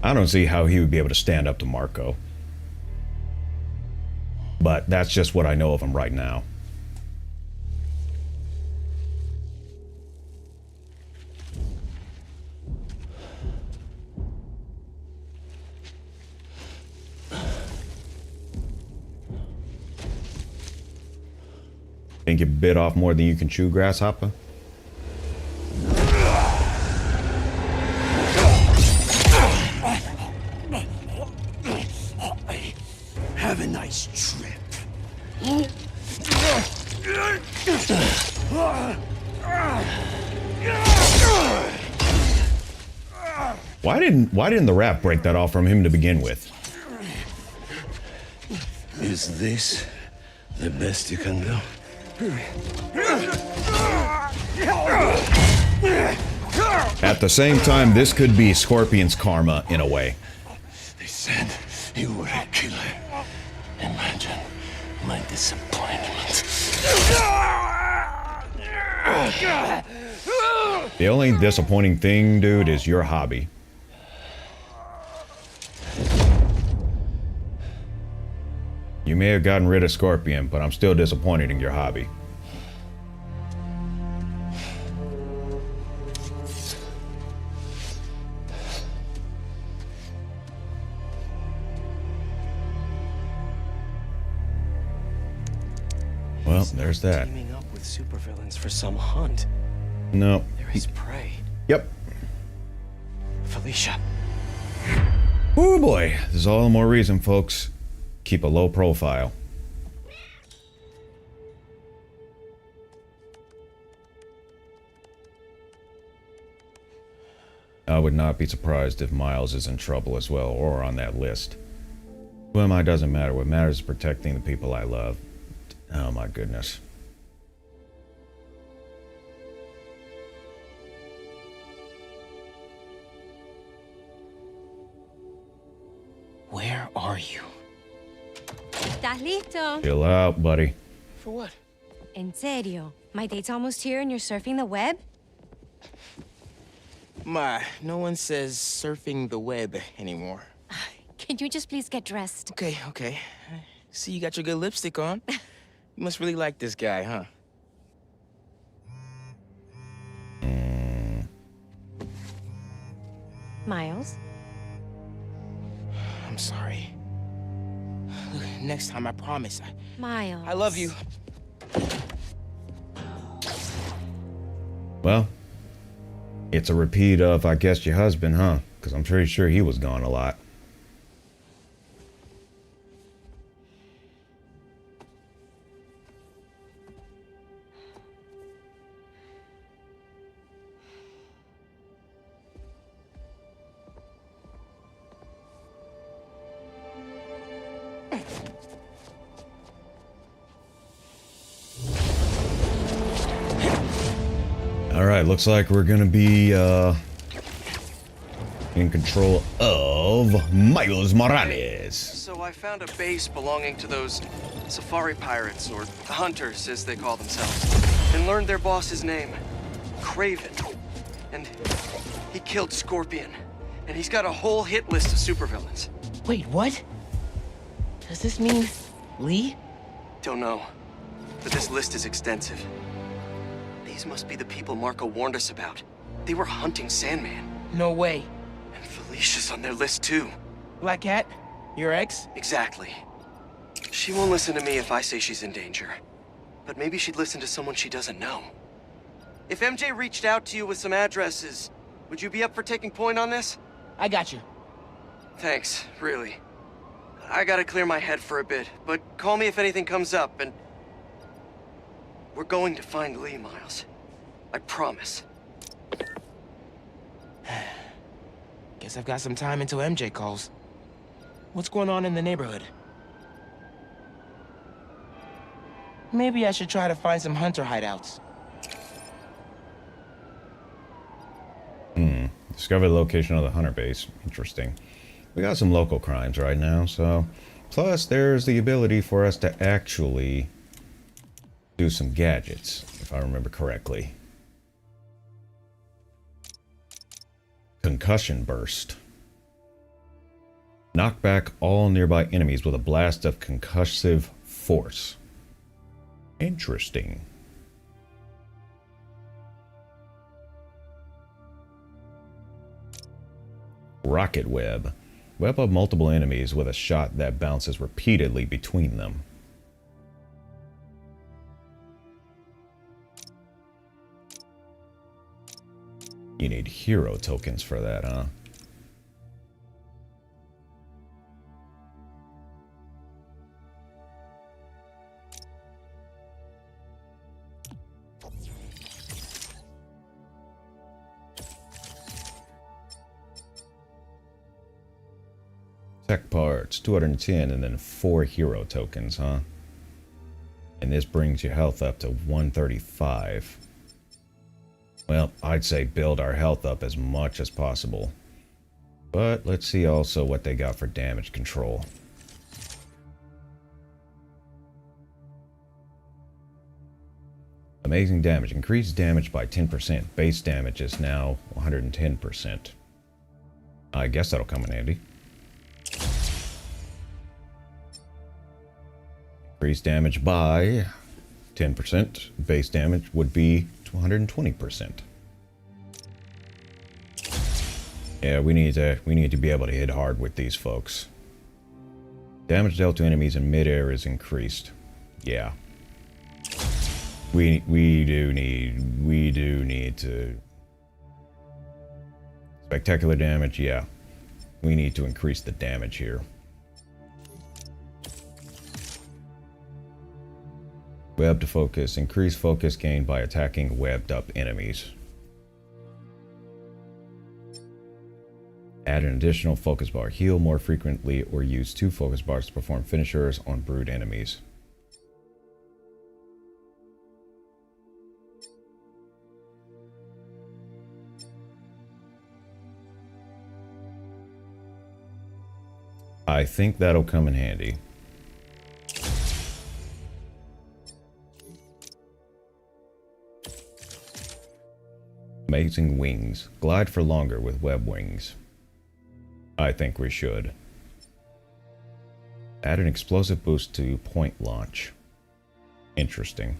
I don't see how he would be able to stand up to Marco. But that's just what I know of him right now. Think you bit off more than you can chew, grasshopper? Have a nice trip. Why didn't the rap break that off from him to begin with? Is this the best you can do? At the same time, this could be Scorpion's karma in a way. They said you were a killer. Imagine my disappointment. The only disappointing thing, dude, is your hobby. You may have gotten rid of Scorpion, but I'm still disappointed in your hobby. Well, there's that. Teaming up with supervillains for some hunt. No. There is prey. Yep. Felicia. Oh boy, this is all the more reason, folks. Keep a low profile. I would not be surprised if Miles is in trouble as well, or on that list. Who am I doesn't matter. What matters is protecting the people I love. Oh my goodness. Where are you? ¿Estás listo? Chill out, buddy. For what? En serio? My date's almost here and you're surfing the web? Ma, no one says surfing the web anymore. Can you just please get dressed? Okay, okay. See, you got your good lipstick on. You must really like this guy, huh? Miles? I'm sorry. Look, next time, I promise. Miles. I love you. Well, it's a repeat of, I guess, your husband, huh? Because I'm pretty sure he was gone a lot. Alright, looks like we're gonna be in control of Miles Morales. So I found a base belonging to those safari pirates, or hunters as they call themselves, and learned their boss's name, Craven. And he killed Scorpion, and he's got a whole hit list of supervillains. Wait, what? Does this mean Lee? Don't know, but this list is extensive. These must be the people Marco warned us about. They were hunting Sandman. No way. And Felicia's on their list too. Black Cat? Your ex? Exactly. She won't listen to me if I say she's in danger. But maybe she'd listen to someone she doesn't know. If MJ reached out to you with some addresses, would you be up for taking point on this? I got you. Thanks, really. I gotta clear my head for a bit, but call me if anything comes up, and... we're going to find Lee, Miles. I promise. Guess I've got some time until MJ calls. What's going on in the neighborhood? Maybe I should try to find some hunter hideouts. Discover the location of the hunter base. Interesting. We got some local crimes right now, so... Plus, there's the ability for us to actually do some gadgets, if I remember correctly. Concussion burst. Knock back all nearby enemies with a blast of concussive force. Interesting. Rocket web. Web up multiple enemies with a shot that bounces repeatedly between them. You need hero tokens for that, huh? Tech parts, 210, and then 4 hero tokens, huh? And this brings your health up to 135. Well, I'd say build our health up as much as possible. But let's see also what they got for damage control. Amazing damage. Increased damage by 10%. Base damage is now 110%. I guess that'll come in handy. Increased damage by 10%. Base damage would be 120%. Yeah, we need to be able to hit hard with these folks. Damage dealt to enemies in midair is increased. Yeah. We do need to... Spectacular damage, yeah. We need to increase the damage here. Web to focus. Increase focus gain by attacking webbed up enemies. Add an additional focus bar. Heal more frequently or use 2 focus bars to perform finishers on brood enemies. I think that'll come in handy. Amazing wings. Glide for longer with web wings. I think we should. Add an explosive boost to point launch. Interesting.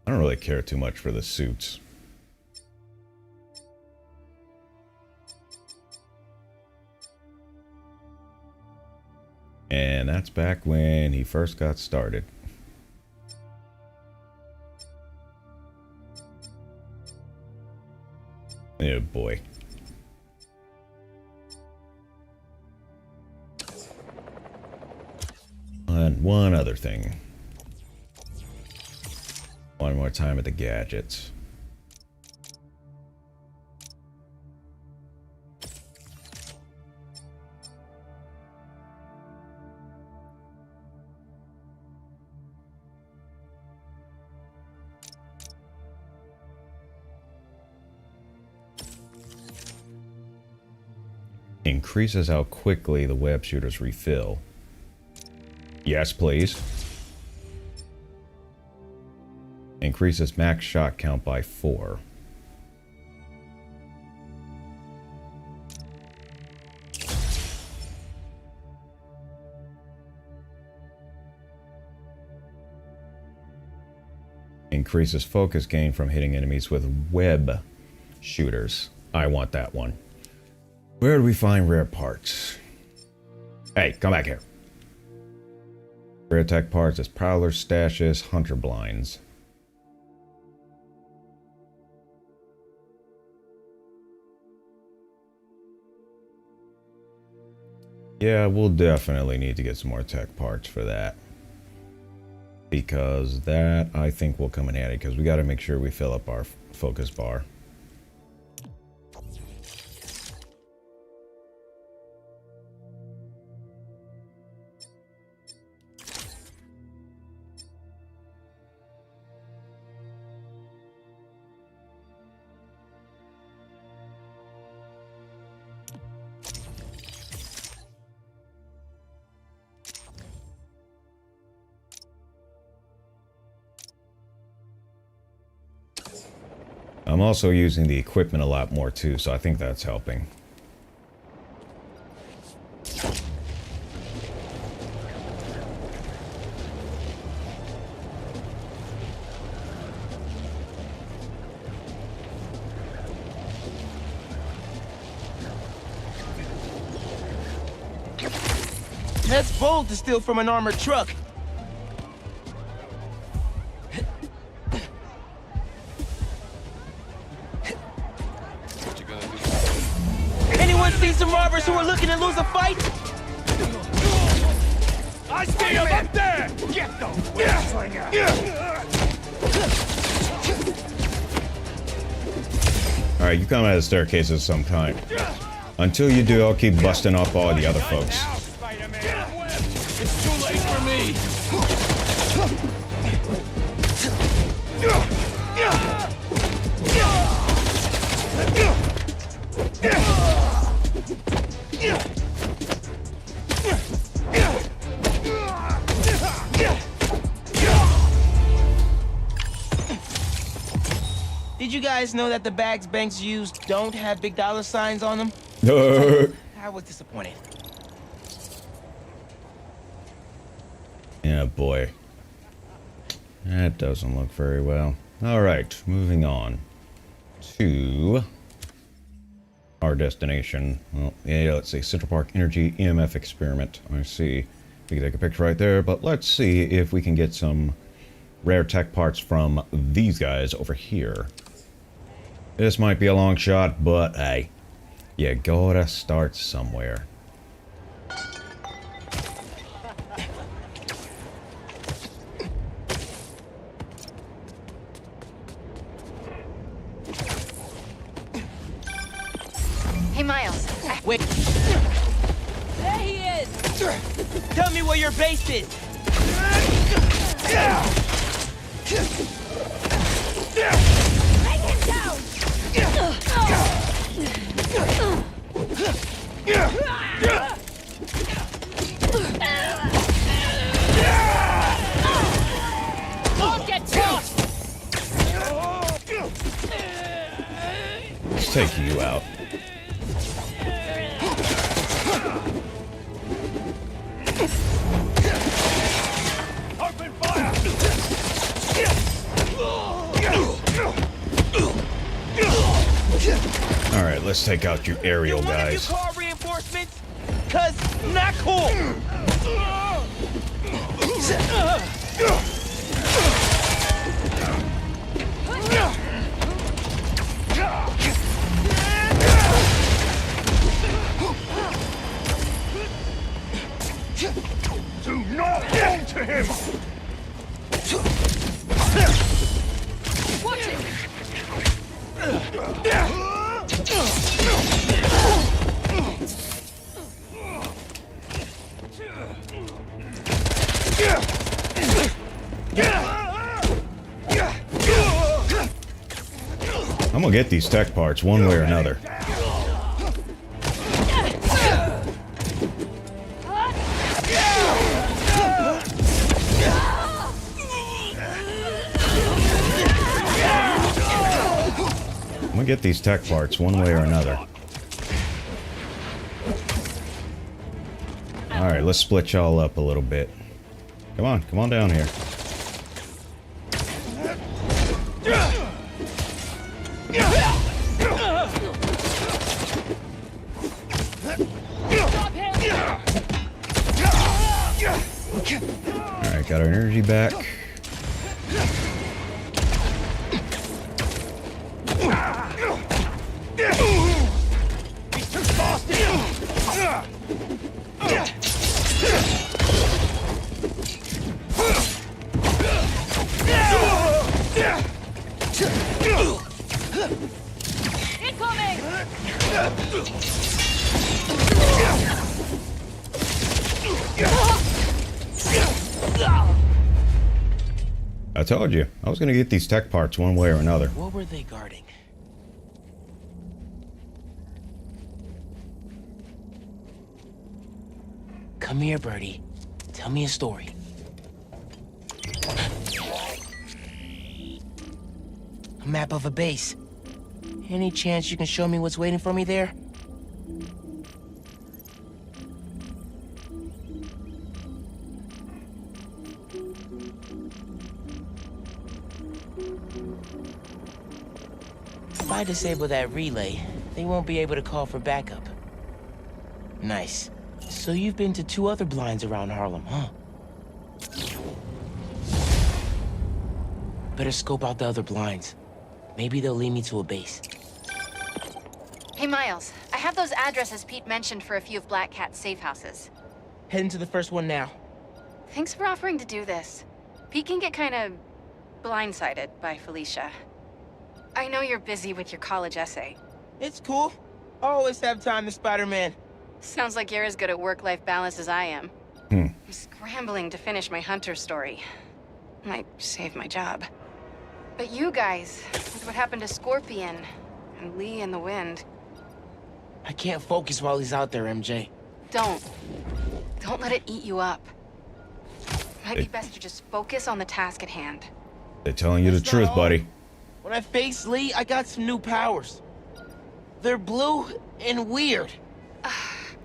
I don't really care too much for the suits. And that's back when he first got started. Oh boy. And one other thing. One more time at the gadgets. Increases how quickly the web shooters refill. Yes, please. Increases max shot count by 4. Increases focus gain from hitting enemies with web shooters. I want that one. Where do we find rare parts? Hey, come back here. Rare attack parts is prowler stashes, hunter blinds. Yeah, we'll definitely need to get some more tech parts for that. Because that, I think, will come in handy, because we got to make sure we fill up our focus bar. I'm also using the equipment a lot more too, so I think that's helping. That's bold to steal from an armored truck. Anyone see some robbers who are looking to lose a fight? I see him up there! Get them! Alright, you come out of the staircases sometime. Until you do, I'll keep busting up all the other folks. It's too late for me! Did you guys know that the bags banks use don't have big dollar signs on them? I was disappointed. Yeah, boy. That doesn't look very well. Alright, moving on to our destination. Well, yeah, let's see. Central Park Energy EMF experiment. I see. We can take a picture right there, but let's see if we can get some rare tech parts from these guys over here. This might be a long shot, but hey, you gotta start somewhere. Hey, Miles. Wait. There he is! Tell me where your base is. Bring him down! Don't get caught! Let's take you out. Open fire! Alright, let's take out you aerial guys. You call reinforcements? Cause not cool. Do not fall to him! Watch it! I'm gonna get these tech parts one way or another. I'm gonna get these tech parts one way or another. Alright, let's split y'all up a little bit. Come on down here. Alright, got our energy back. I told you, I was gonna get these tech parts one way or another. What were they guarding? Come here, Birdie. Tell me a story. A map of a base. Any chance you can show me what's waiting for me there? If I disable that relay, they won't be able to call for backup. Nice. So you've been to 2 other blinds around Harlem, huh? Better scope out the other blinds. Maybe they'll lead me to a base. Hey, Miles. I have those addresses Pete mentioned for a few of Black Cat's safe houses. Heading to the first one now. Thanks for offering to do this. Pete can get kind of blindsided by Felicia. I know you're busy with your college essay. It's cool. I always have time to Spider-Man. Sounds like you're as good at work-life balance as I am. I'm scrambling to finish my Hunter story. Might save my job. But you guys, with what happened to Scorpion and Lee in the Wind. I can't focus while he's out there, MJ. Don't let it eat you up. Might be best to just focus on the task at hand. They're telling you the truth, buddy. When I face Lee, I got some new powers. They're blue and weird.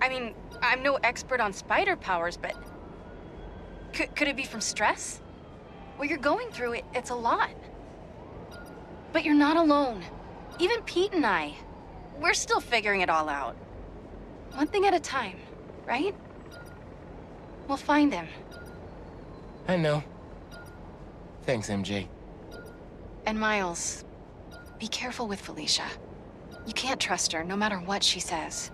I mean, I'm no expert on spider powers, but... Could it be from stress? What you're going through, it's a lot. But you're not alone. Even Pete and I. We're still figuring it all out. One thing at a time, right? We'll find him. I know. Thanks, MJ. And Miles, be careful with Felicia. You can't trust her, no matter what she says.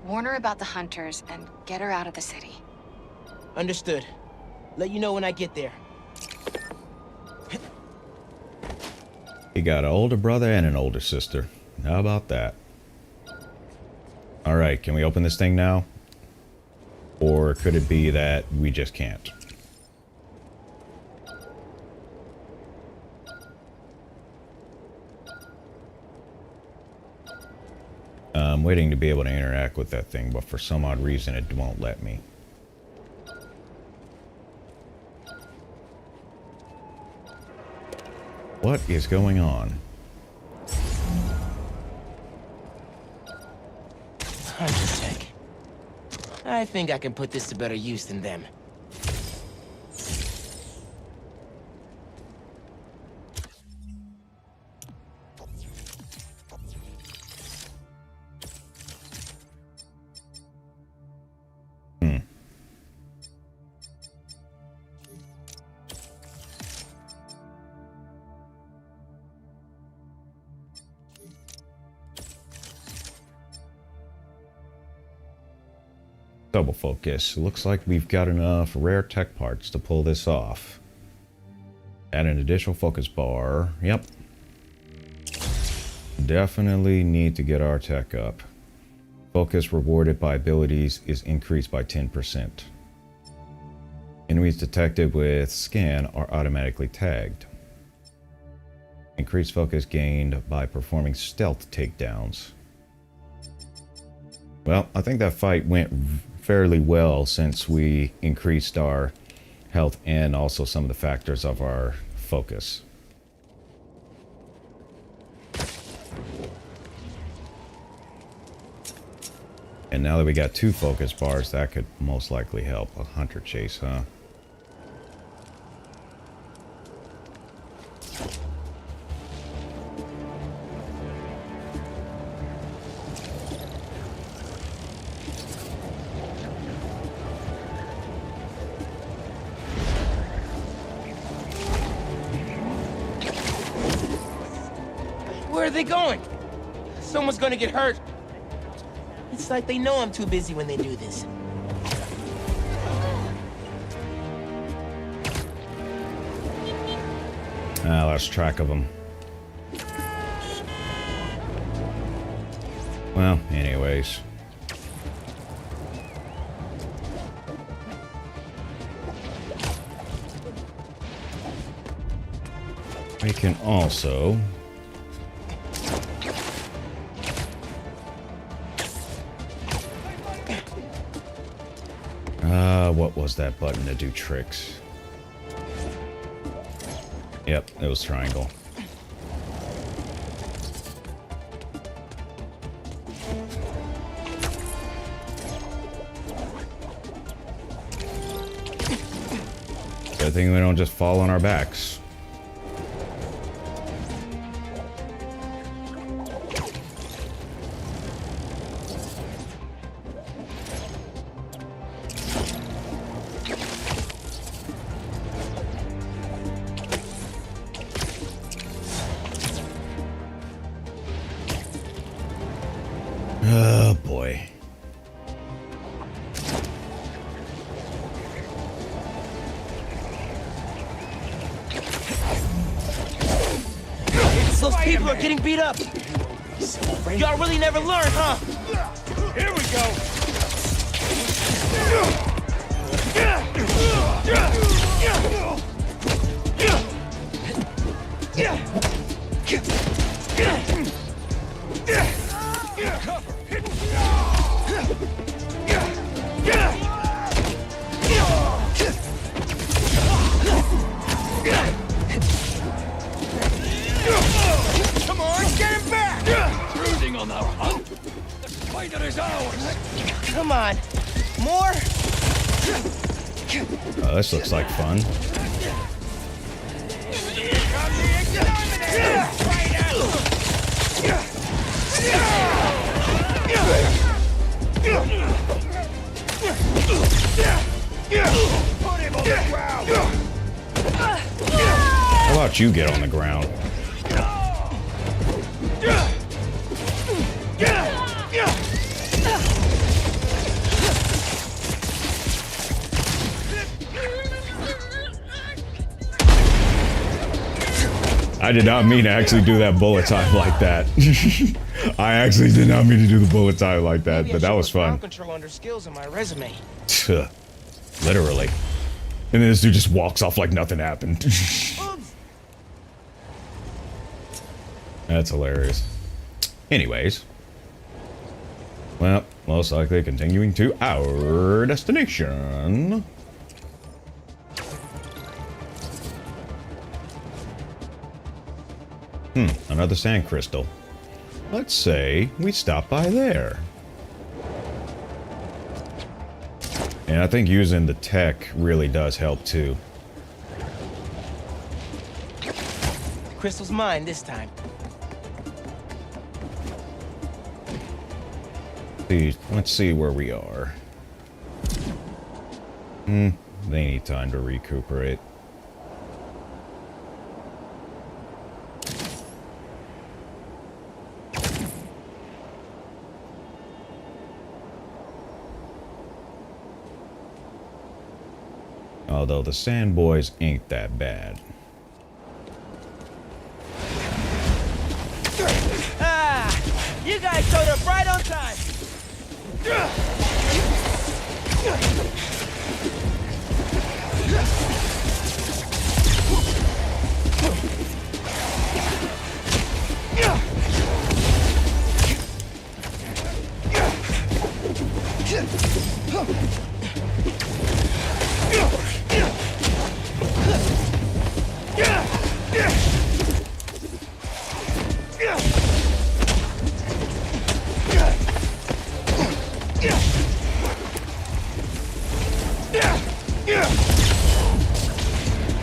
Warn her about the hunters and get her out of the city. Understood. Let you know when I get there. He got an older brother and an older sister. How about that? Alright, can we open this thing now? Or could it be that we just can't? I'm waiting to be able to interact with that thing, but for some odd reason it won't let me. What is going on? Hunter tech. I think I can put this to better use than them. Double focus. Looks like we've got enough rare tech parts to pull this off. Add an additional focus bar. Yep. Definitely need to get our tech up. Focus rewarded by abilities is increased by 10%. Enemies detected with scan are automatically tagged. Increased focus gained by performing stealth takedowns. Well, I think that fight went fairly well since we increased our health and also some of the factors of our focus. And now that we got 2 focus bars, that could most likely help. A hunter chase, huh? Where are they going? Someone's gonna get hurt. It's like they know I'm too busy when they do this. Ah, lost track of them. Well, anyways. We can also... what was that button to do tricks? Yep, it was triangle. Good thing we don't just fall on our backs. Oh boy. Those people are getting beat up. Y'all really never learn, huh? Here we go. Come on, get him back! Intruding on our hunt. The spider is ours. Come on. More? Oh, this looks like fun. let you get on the ground. I did not mean to actually do that bullet time like that. I actually did not mean to do the bullet time like that, but that was fun. Control under skills on my resume. Literally. And then this dude just walks off like nothing happened. That's hilarious. Anyways. Well, most likely continuing to our destination. Another sand crystal. Let's say we stop by there. And I think using the tech really does help too. The crystal's mine this time. Let's see where we are. They need time to recuperate. Although the sand boys ain't that bad. Ah! You guys showed up right on time!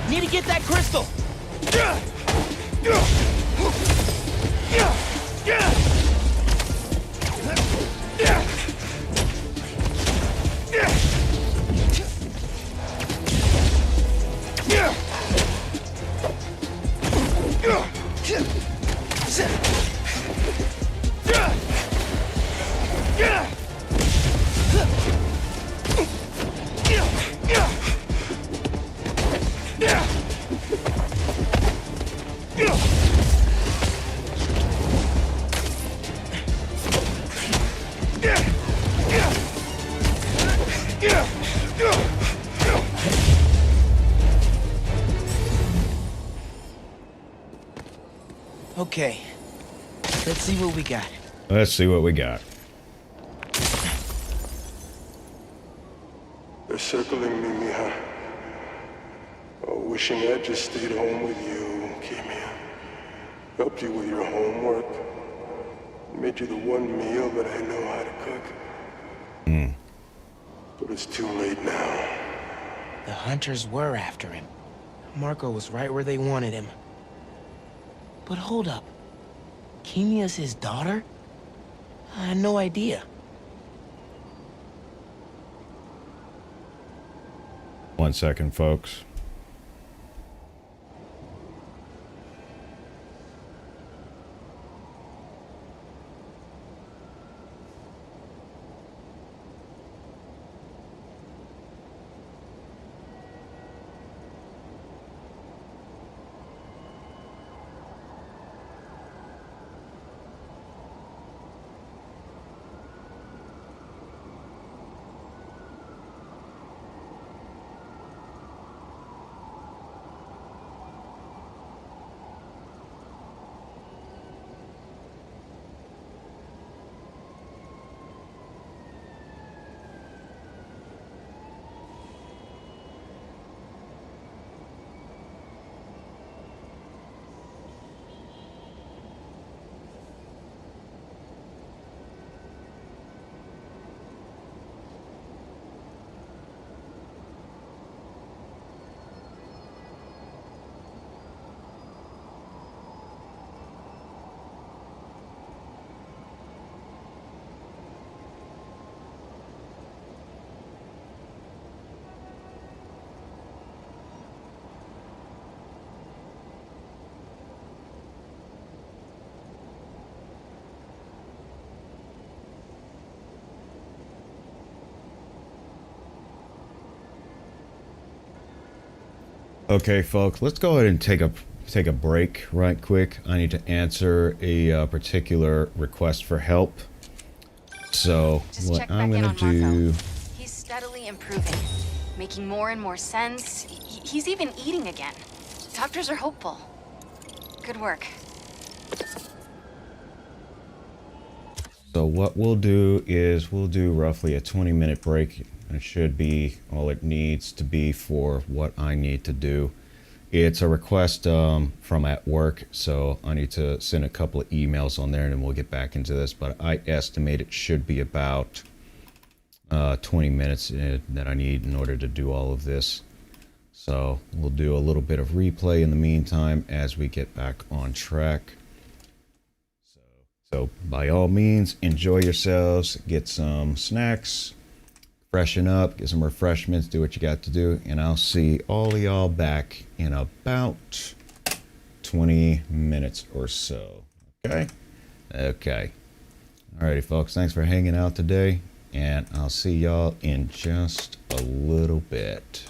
Need to get that crystal! Okay, let's see what we got. Let's see what we got. They're circling me, Mija. Oh, wishing I'd just stayed home with you, Kimia. Helped you with your homework. Made you the one meal that I know how to cook. But it's too late now. The hunters were after him. Marco was right where they wanted him. But hold up. Kimia's his daughter? I had no idea. One second, folks. Okay, folks, let's go ahead and take a break right quick. I need to answer a particular request for help. So Just what check I'm back in gonna on do? Marco. He's steadily improving, making more and more sense. He's even eating again. Doctors are hopeful. Good work. So what we'll do is we'll do roughly a 20-minute break. It should be all it needs to be for what I need to do. It's a request from at work, so I need to send a couple of emails on there and then we'll get back into this. But I estimate it should be about 20 minutes that I need in order to do all of this. So we'll do a little bit of replay in the meantime as we get back on track. So by all means, enjoy yourselves, get some snacks, freshen up, get some refreshments, do what you got to do, and I'll see all of y'all back in about 20 minutes or so. Okay? Okay. Alrighty, folks, thanks for hanging out today, and I'll see y'all in just a little bit.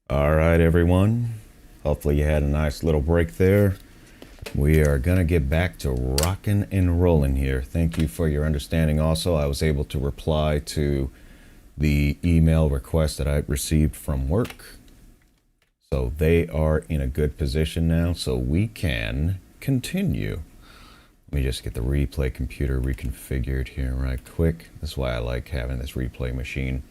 All right, everyone. Hopefully you had a nice little break there. We are going to get back to rocking and rolling here. Thank you for your understanding. Also, I was able to reply to the email request that I received from work. So they are in a good position now, so we can continue. Let me just get the replay computer reconfigured here right quick. That's why I like having this replay machine.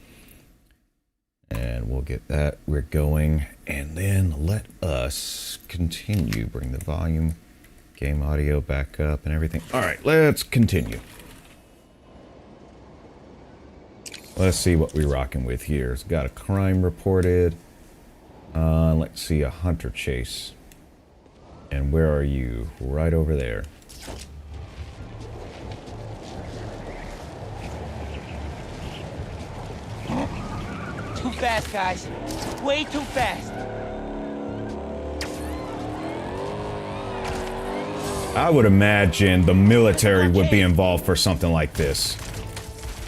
And we'll get that. We're going. And then let us continue. Bring the volume, game audio back up and everything. All right, let's continue. Let's see what we're rocking with here. It's got a crime reported. Let's see, a hunter chase. And where are you? Right over there. Too fast, guys. Way too fast. I would imagine the military would be involved for something like this.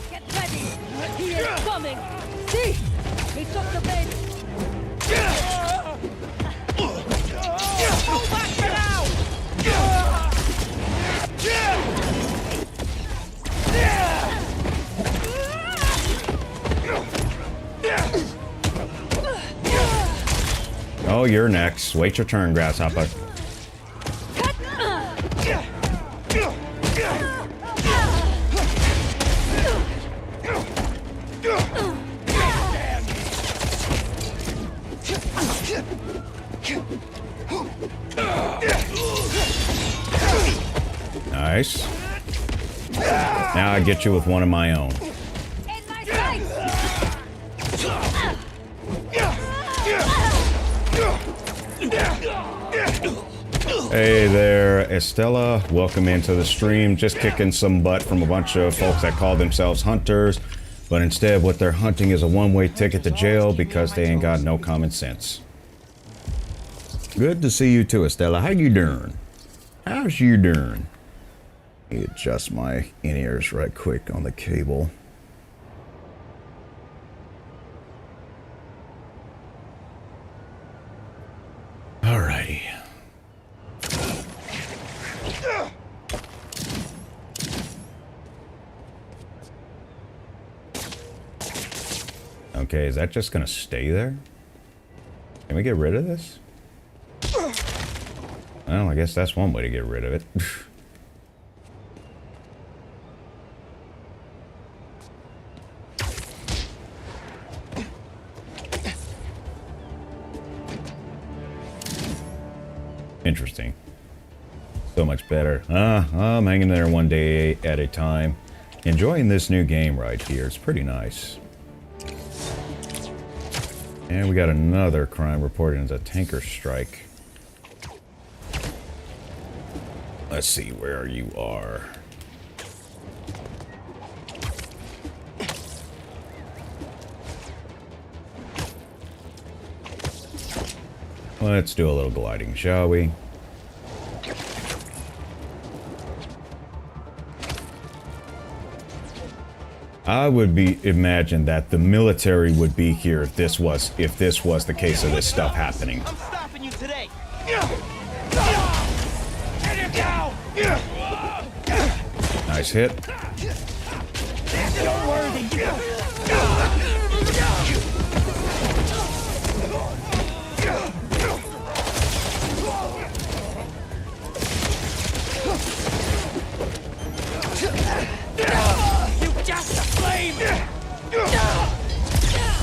Get ready! He is coming! See? He took the bait! Move back for now! Oh, you're next. Wait your turn, grasshopper. Nice. Now I get you with one of my own. Hey there, Estella. Welcome into the stream. Just kicking some butt from a bunch of folks that call themselves hunters, but instead what they're hunting is a one-way ticket to jail because they ain't got no common sense. Good to see you too, Estella. How you doing? How's you doing? Let me adjust my in-ears right quick on the cable. Alrighty. Okay, is that just gonna stay there? Can we get rid of this? Well, I guess that's one way to get rid of it. Interesting. So much better. I'm hanging there one day at a time. Enjoying this new game right here. It's pretty nice. And we got another crime reported as a tanker strike. Let's see where you are. Let's do a little gliding, shall we? I would imagine that the military would be here if this was the case of this stuff happening. I'm stopping you today. Nice hit. Don't worry.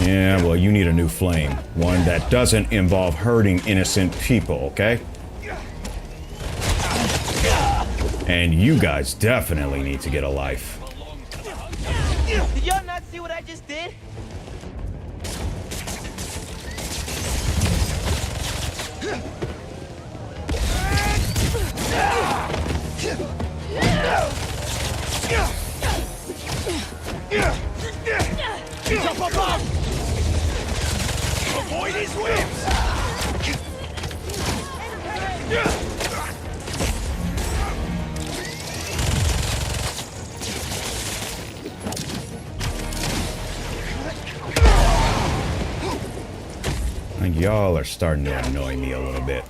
Yeah, well, you need a new flame. One that doesn't involve hurting innocent people, okay? And you guys definitely need to get a life. Did y'all not see what I just did? Jump above! Avoid his whips! Y'all are starting to annoy me a little bit.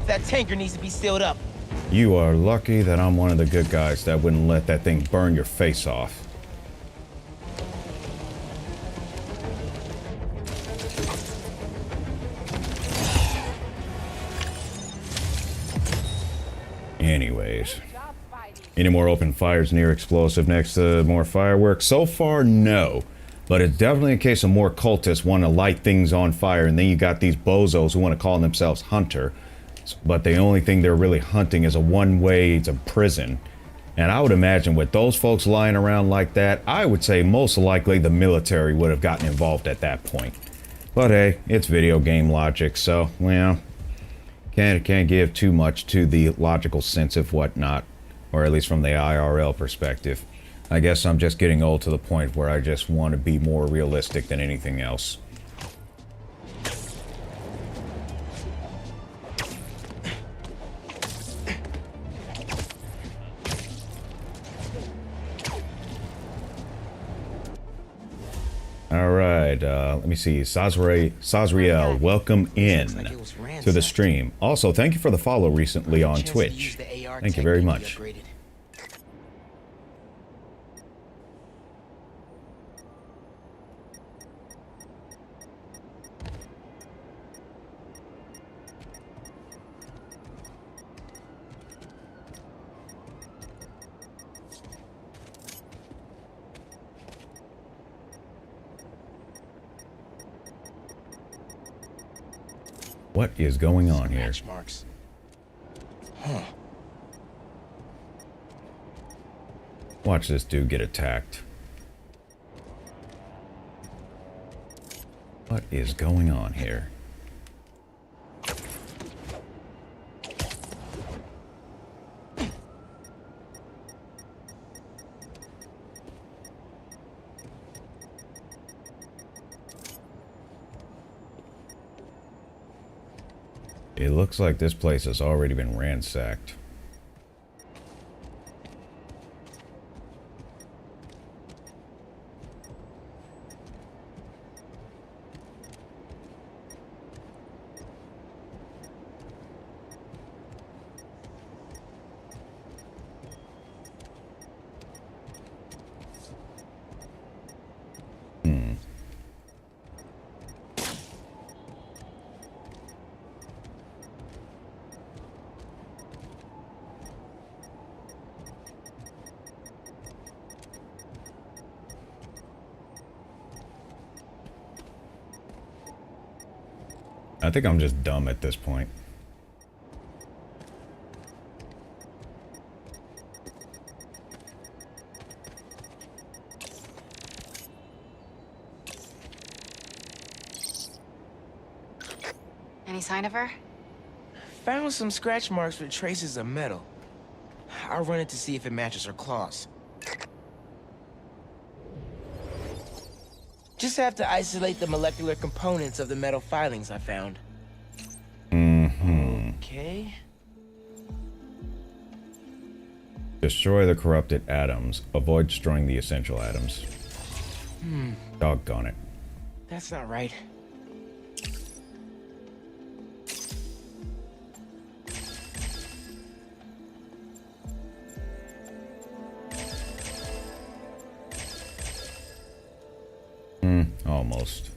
That tanker needs to be sealed up. You are lucky that I'm one of the good guys that wouldn't let that thing burn your face off. Anyways, any more open fires near explosive next to more fireworks? So far, no. But it's definitely a case of more cultists want to light things on fire, and then you got these bozos who want to call themselves hunter. But the only thing they're really hunting is a one-way to prison. And I would imagine with those folks lying around like that, I would say most likely the military would have gotten involved at that point. But hey, it's video game logic, so, well, can't give too much to the logical sense of whatnot, or at least from the IRL perspective. I guess I'm just getting old to the point where I just want to be more realistic than anything else. Alright, let me see. Sazriel, welcome in to the stream. Also, thank you for the follow recently on Twitch. Thank you very much. What is going on here? Marks. Huh. Watch this dude get attacked. What is going on here? It looks like this place has already been ransacked. I think I'm just dumb at this point. Any sign of her? Found some scratch marks with traces of metal. I'll run it to see if it matches her claws. Just have to isolate the molecular components of the metal filings I found. Okay. Destroy the corrupted atoms. Avoid destroying the essential atoms. Doggone it. That's not right. Almost.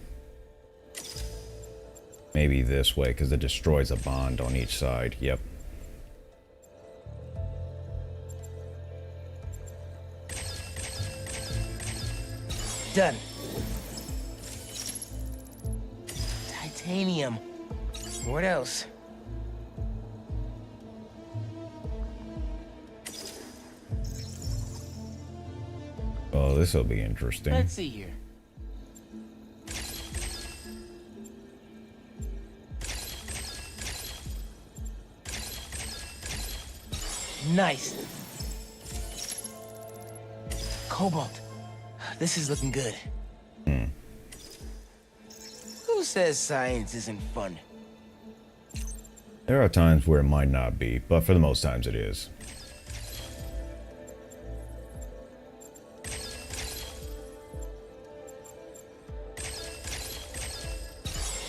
Maybe this way, because it destroys a bond on each side. Yep. Done. Titanium. What else? Oh, this will be interesting. Let's see here. Nice. Cobalt. This is looking good. Who says science isn't fun? There are times where it might not be, but for the most times it is.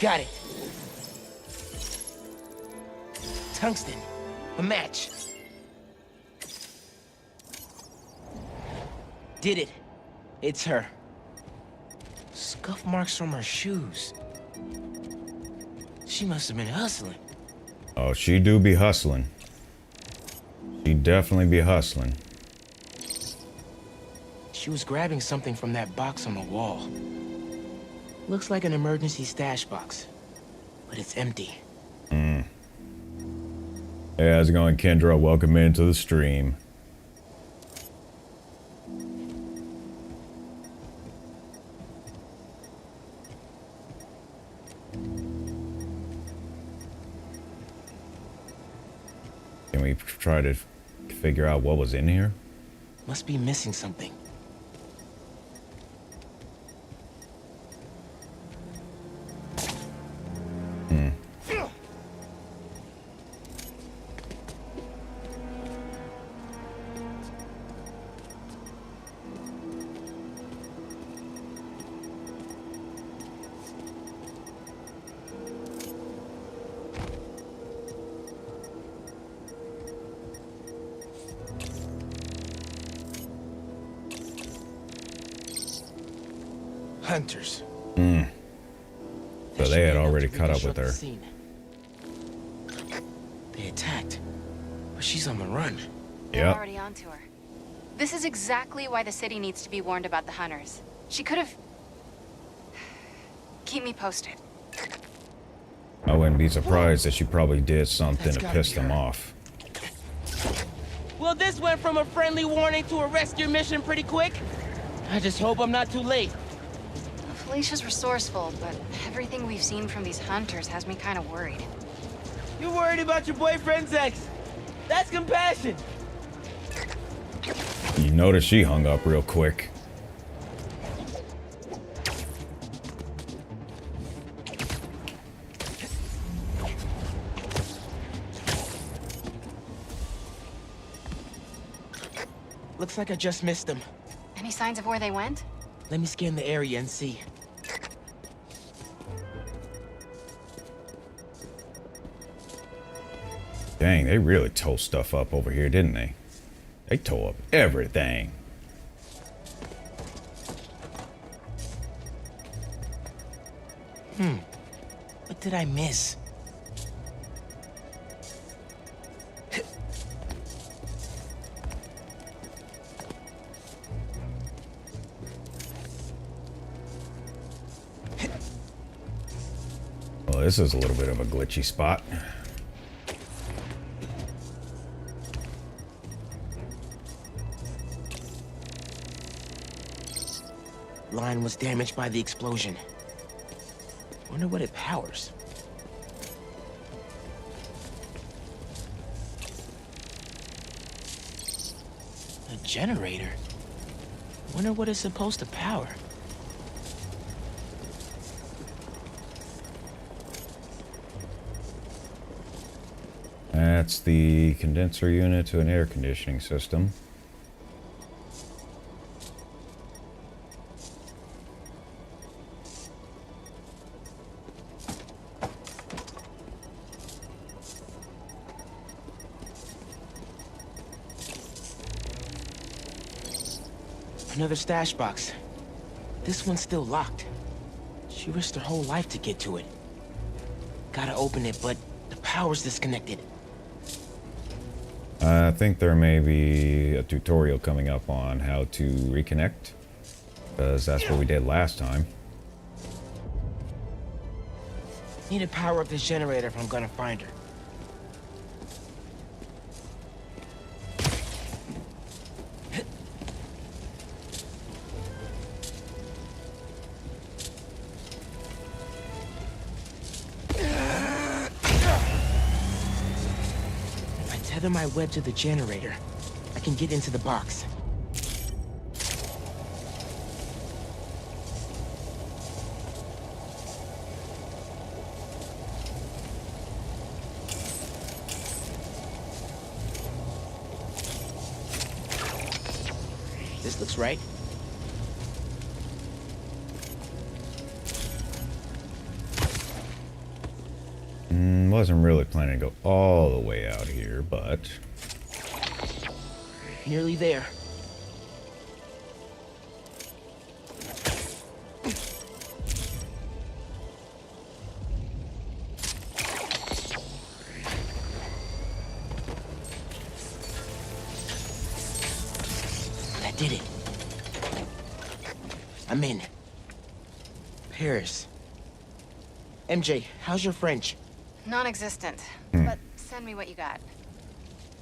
Got it. Tungsten. A match. Did it. It's her. Scuff marks from her shoes. She must have been hustling. Oh, she do be hustling. She definitely be hustling. She was grabbing something from that box on the wall. Looks like an emergency stash box, but it's empty. Hey, how's it going, Kendra? Welcome into the stream. Can we try to figure out what was in here? Must be missing something. Hunters. So they had already caught up with her. They attacked, but she's on the run. They're already onto her. This is exactly why the city needs to be warned about the hunters. She could have... Keep me posted. I wouldn't be surprised that she probably did something to piss them off. Well, this went from a friendly warning to a rescue mission pretty quick. I just hope I'm not too late. Felicia's resourceful, but everything we've seen from these hunters has me kind of worried. You're worried about your boyfriend's ex. That's compassion. You notice she hung up real quick. Looks like I just missed them. Any signs of where they went? Let me scan the area and see. Dang, they really tore stuff up over here, didn't they? They tore up everything. What did I miss? Well, this is a little bit of a glitchy spot. Line was damaged by the explosion. Wonder what it powers. A generator? Wonder what it's supposed to power. That's the condenser unit to an air conditioning system. Another stash box. This one's still locked. She risked her whole life to get to it. Gotta open it, but the power's disconnected. I think there may be a tutorial coming up on how to reconnect, because that's what we did last time. Need to power up this generator if I'm gonna find her. Tether my web to the generator. I can get into the box. This looks right. Wasn't really planning to go all the way out here, but... Nearly there. I did it. I'm in. Paris. MJ, how's your French? Non-existent. But send me what you got.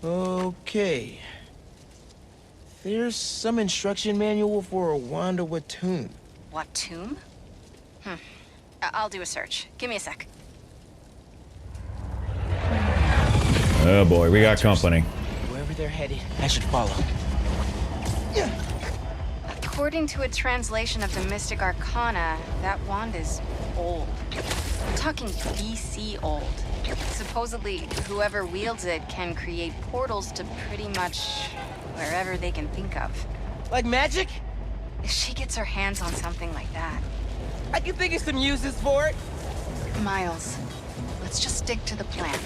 Okay. There's some instruction manual for a Wanda Watoon. What tomb? I'll do a search. Give me a sec. Oh boy, we got company. Wherever they're headed, I should follow. According to a translation of the Mystic Arcana, that wand is old. I'm talking BC old. Supposedly, whoever wields it can create portals to pretty much wherever they can think of. Like magic? If she gets her hands on something like that. I can think of some uses for it. Miles, let's just stick to the plan.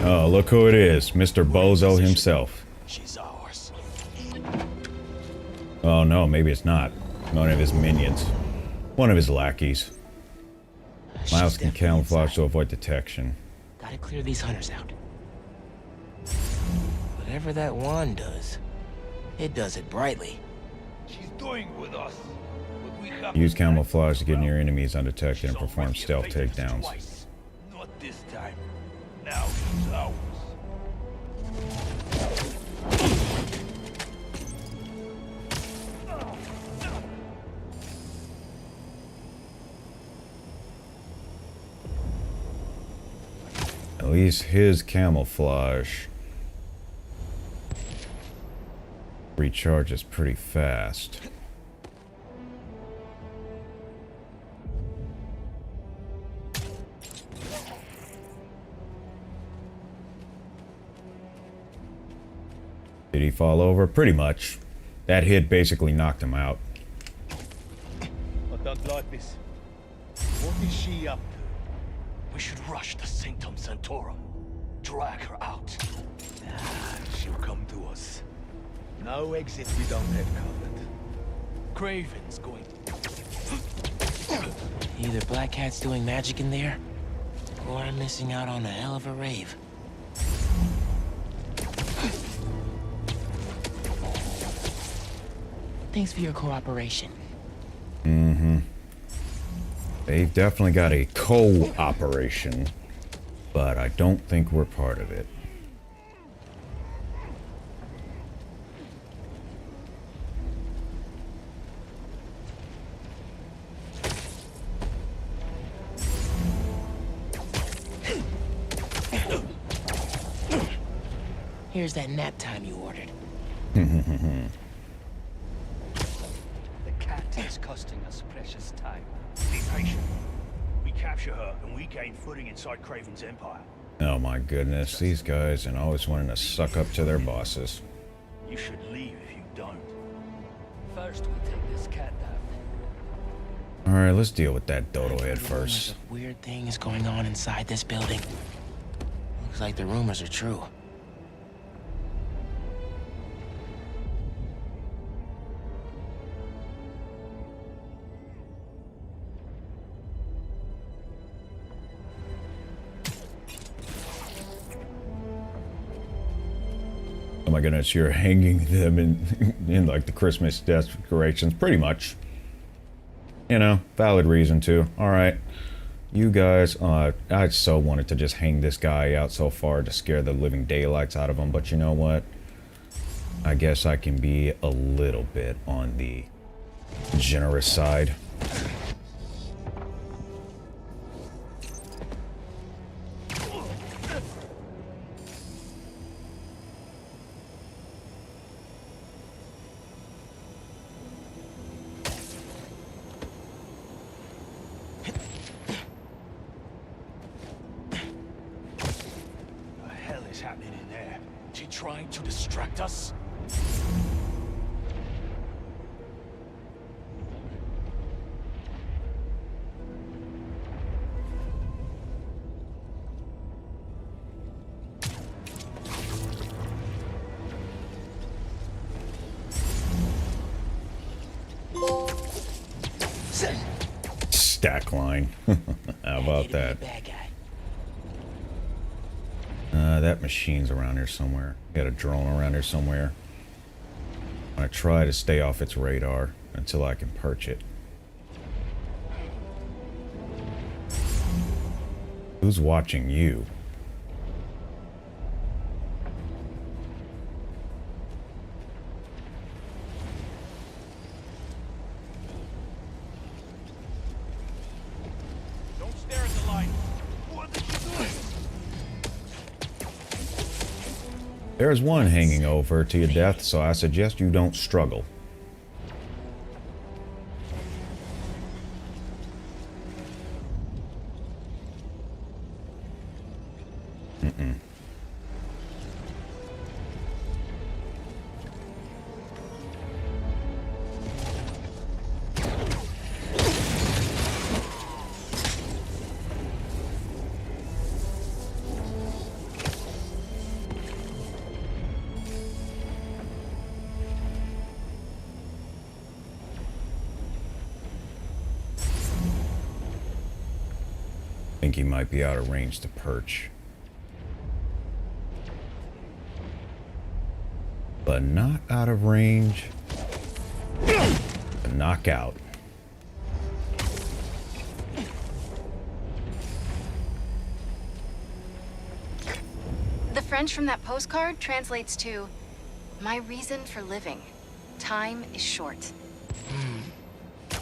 Oh, look who it is, Mr. Bozo himself. She's ours. Oh no, maybe it's not. One of his minions. One of his lackeys. Miles can camouflage to avoid detection. Gotta clear these hunters out. Whatever that wand does, it does it brightly. She's doing with us. But we have Use camouflage to get near enemies undetected and perform stealth takedowns. twice. Not this time. Now she's ours. At least his camouflage recharges pretty fast. Did he fall over? Pretty much. That hit basically knocked him out. I don't like this. What is she up to? We should rush the Sanctum Sanctorum. Drag her out. She'll come to us. No exit we don't have covered. Craven's going. Either Black Cat's doing magic in there, or I'm missing out on a hell of a rave. Thanks for your cooperation. Mm-hmm. They've definitely got a cooperation, but I don't think we're part of it. Here's that nap time you ordered. The cat is costing us precious time. Be patient. We capture her and we gain footing inside Craven's empire. Oh my goodness, these guys and always wanting to suck up to their bosses. You should leave if you don't. First, we take this cat down. Alright, let's deal with that dodo head Rumors first. of weird things going on inside this building. Looks like the rumors are true. Oh my goodness, you're hanging them in like the Christmas decorations, pretty much. You know, valid reason to. Alright. You guys, I so wanted to just hang this guy out so far to scare the living daylights out of him, but you know what? I guess I can be a little bit on the generous side. distract us? Stack line. How about that? That machine's around here somewhere. Got a drone around here somewhere. I'm gonna try to stay off its radar until I can perch it. Who's watching you? Don't stare at the light. What are you doing? There's one hanging over to your death, so I suggest you don't struggle. Think he might be out of range to perch. But not out of range to knock out. The French from that postcard translates to, "My reason for living. Time is short."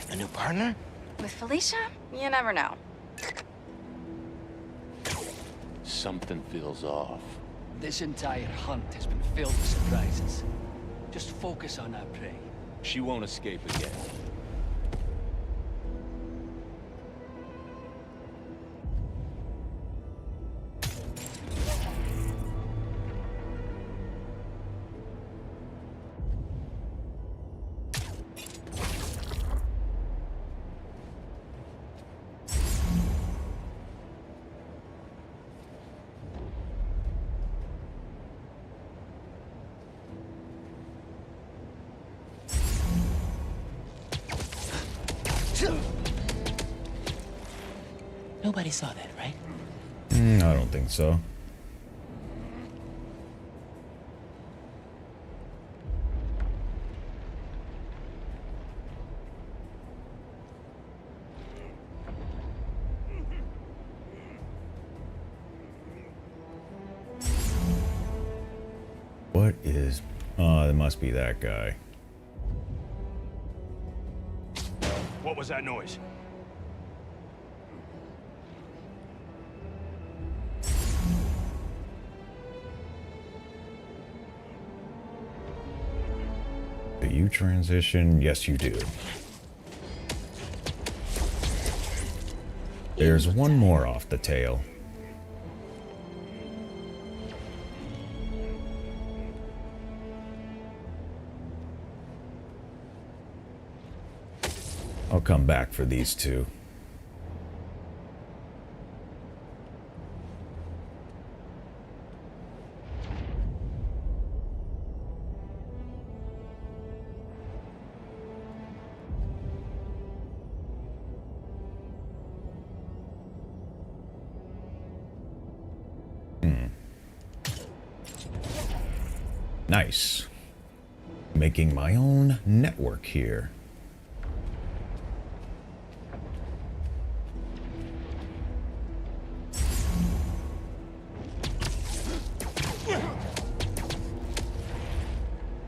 A new partner? With Felicia, you never know. Something feels off. This entire hunt has been filled with surprises. Just focus on our prey. She won't escape again. Nobody saw that, right? I don't think so. What is... Oh, it must be that guy. What was that noise? Do you transition? Yes, you do. There's one more off the tail. I'll come back for these two. Nice. Making my own network here.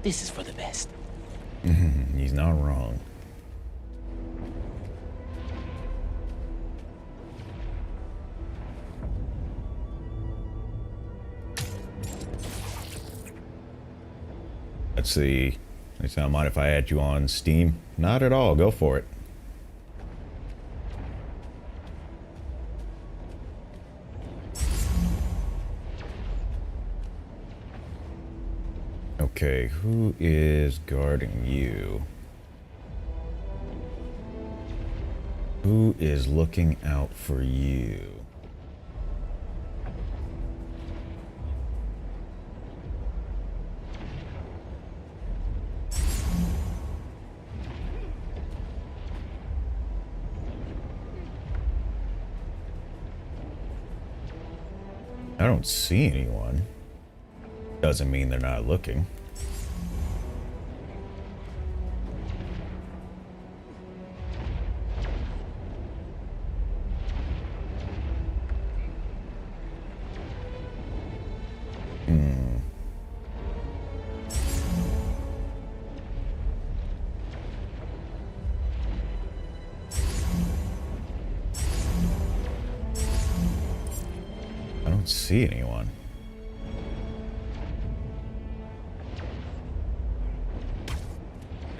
This is for the best. He's not wrong. Let's see. Does it mind if I add you on Steam? Not at all. Go for it. Okay, who is guarding you? Who is looking out for you? I don't see anyone. Doesn't mean they're not looking. I don't see anyone.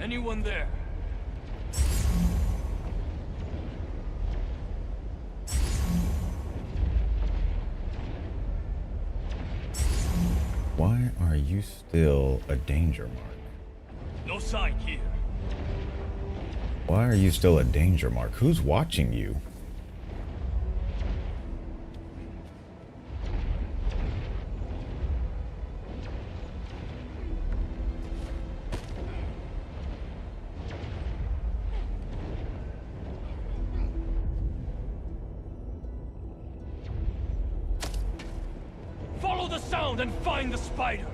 Anyone there? Why are you still a danger mark? No sign here. Why are you still a danger mark? Who's watching you? Follow the sound and find the spider.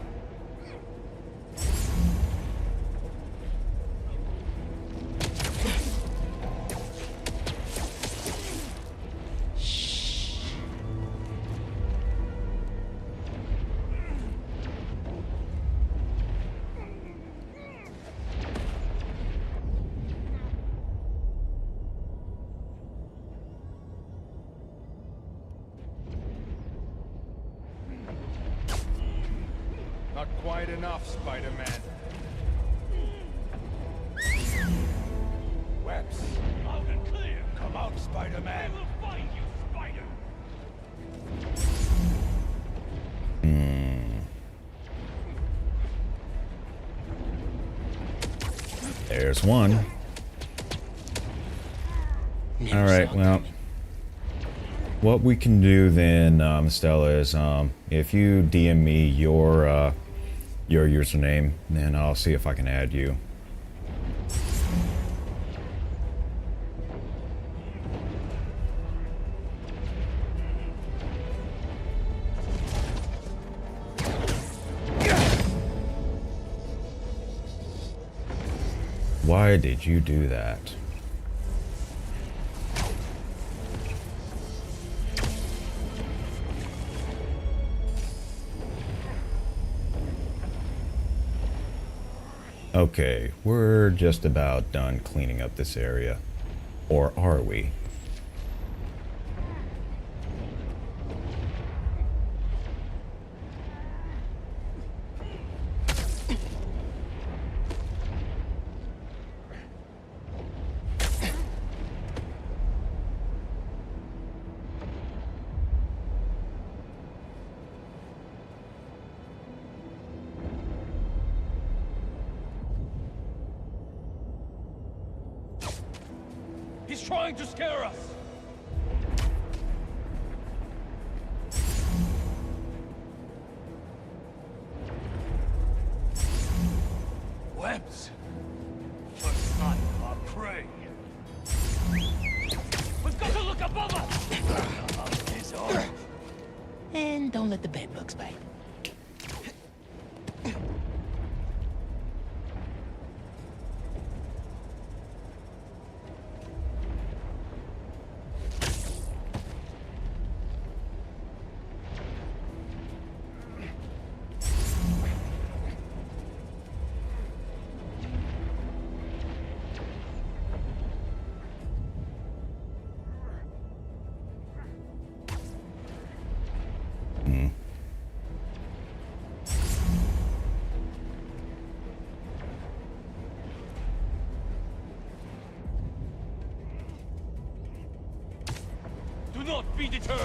Not quite enough, Spider-Man. Webs. Loud and clear. Come out, Spider-Man. We will find you, spider. There's one. All right, well, what we can do then, Stella, is if you DM me your username, then I'll see if I can add you. Why did you do that? Okay, we're just about done cleaning up this area. Or are we? He's trying to scare us. Webs. First sight of our prey. We've got to look above us. And don't let the bedbugs bite. Do not be deterred.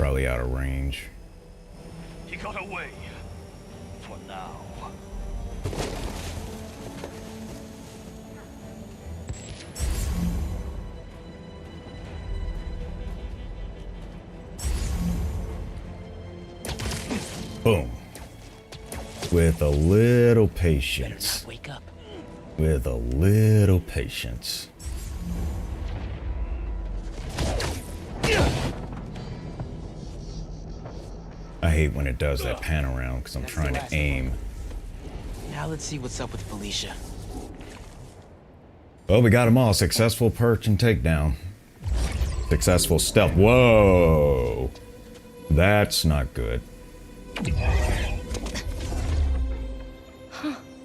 Probably out of range. He got away. For now. Boom. With a little patience. Wake up. With a little patience. I hate when it does that pan around because I'm trying to aim. Now let's see what's up with Felicia. Well, we got them all. Successful perch and takedown. Successful stealth. Whoa. That's not good.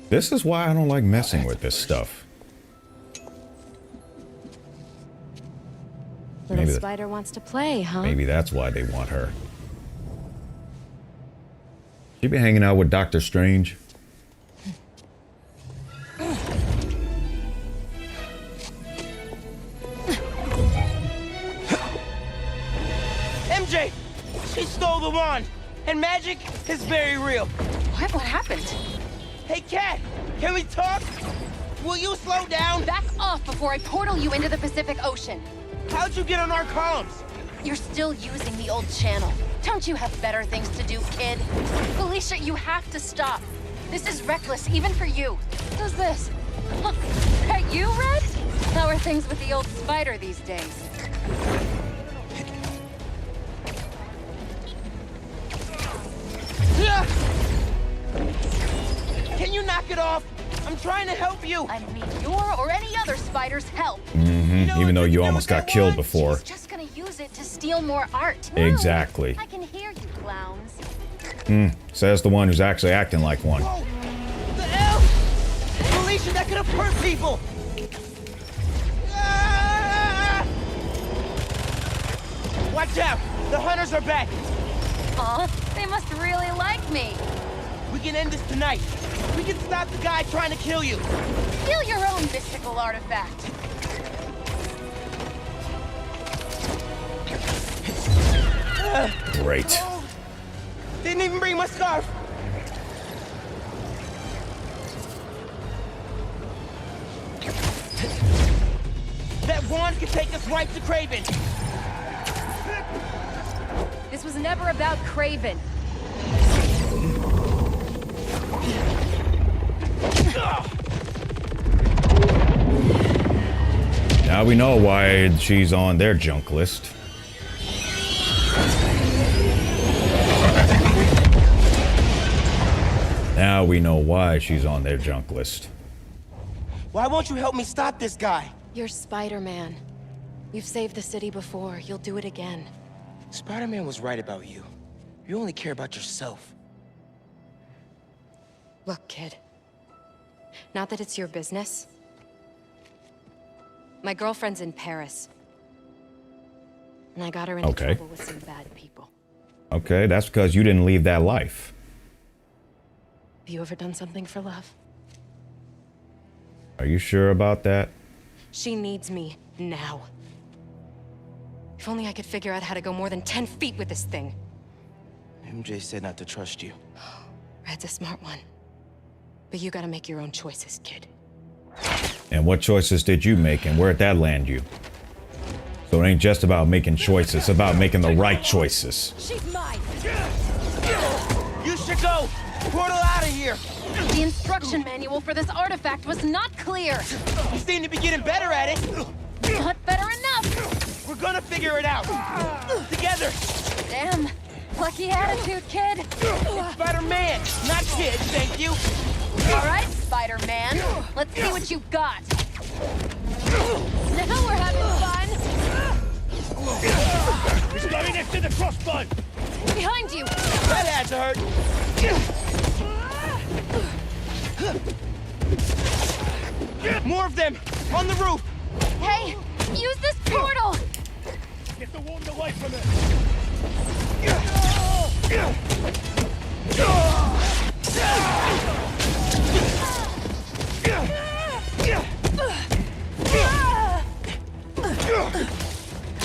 This is why I don't like messing with this stuff. Little spider wants to play, huh? Maybe that's why they want her. She be hanging out with Doctor Strange. MJ! She stole the wand! And magic is very real. What? What happened? Hey, Cat! Can we talk? Will you slow down? Back off before I portal you into the Pacific Ocean. How'd you get on our comms? You're still using the old channel. Don't you have better things to do, kid? Felicia, you have to stop. This is reckless, even for you. Who's this? Are you Red? How are things with the old spider these days? Can you knock it off? I'm trying to help you. I need your or any other spider's help. Even though you almost got killed before. She's just gonna use it to steal more art. Exactly. I can hear you, clowns. Says the one who's actually acting like one. Whoa. The hell? Felicia, that could have hurt people. Ah! Watch out! The hunters are back. Aw, they must really like me. We can end this tonight. We can stop the guy trying to kill you. Steal your own mystical artifact. Great. Didn't even bring my scarf. That wand can take us right to Kraven. This was never about Kraven. Now we know why she's on their junk list. Now we know why she's on their junk list. Why won't you help me stop this guy? You're Spider-Man. You've saved the city before. You'll do it again. Spider-Man was right about you. You only care about yourself. Look, kid. Not that it's your business. My girlfriend's in Paris. And I got her into trouble with some bad people. Okay, that's because you didn't leave that life. Have you ever done something for love? Are you sure about that? She needs me now. If only I could figure out how to go more than 10 feet with this thing. MJ said not to trust you. Red's a smart one. But you gotta make your own choices, kid. And what choices did you make, and where'd that land you? So it ain't just about making choices, it's about making the right choices. She's mine! You should go! Portal out of here! The instruction manual for this artifact was not clear. You seem to be getting better at it. Not better enough. We're gonna figure it out. Together. Damn. Lucky attitude, kid. It's Spider-Man, not kid, thank you. All right, Spider-Man. Let's see what you got. Now we're having fun. He's going next to the crossbow. Behind you. That had to hurt. More of them on the roof. Hey, use this portal. Get the wand away from it.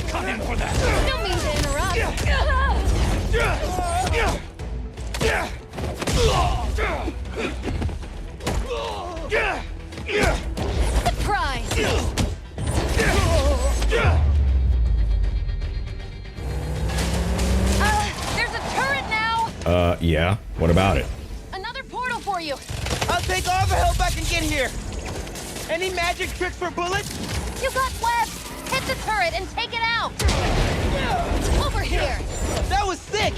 Come in for that. Don't mean to interrupt. Surprise! There's a turret now! Yeah. What about it? Another portal for you! I'll take all the help I can get here. Any magic tricks for bullets? You got webs! Hit the turret and take it out! Over here! That was sick!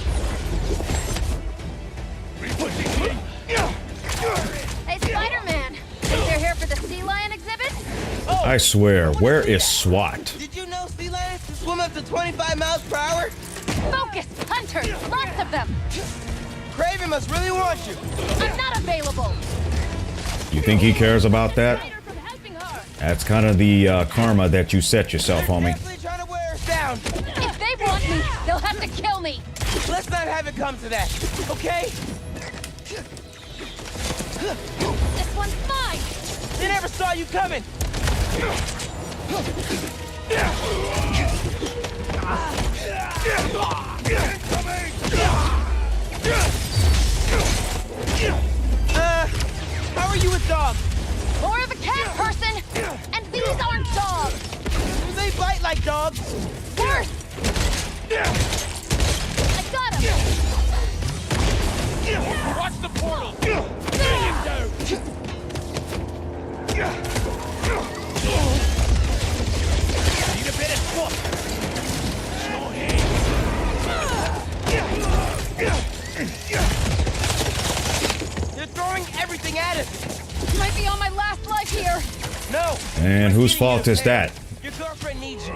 Hey, Spider-Man! Think they're here for the sea lion exhibit? I swear, where is SWAT? Did you know sea lions can swim up to 25 miles per hour? Focus! Hunters! Lots of them! Kraven must really want you. I'm not available! You think he cares about that? That's kind of the karma that you set yourself, homie. Definitely trying to wear us down. If they want me, they'll have to kill me! Let's not have it come to that, okay? This one's mine! They never saw you coming. How are you with dogs? More of a cat person! And these aren't dogs! They bite like dogs. Worse! I got him! Watch the portal! Need a bit of swamp. They're throwing everything at us. You might be on my last life here! No. And whose fault is that? Your girlfriend needs you.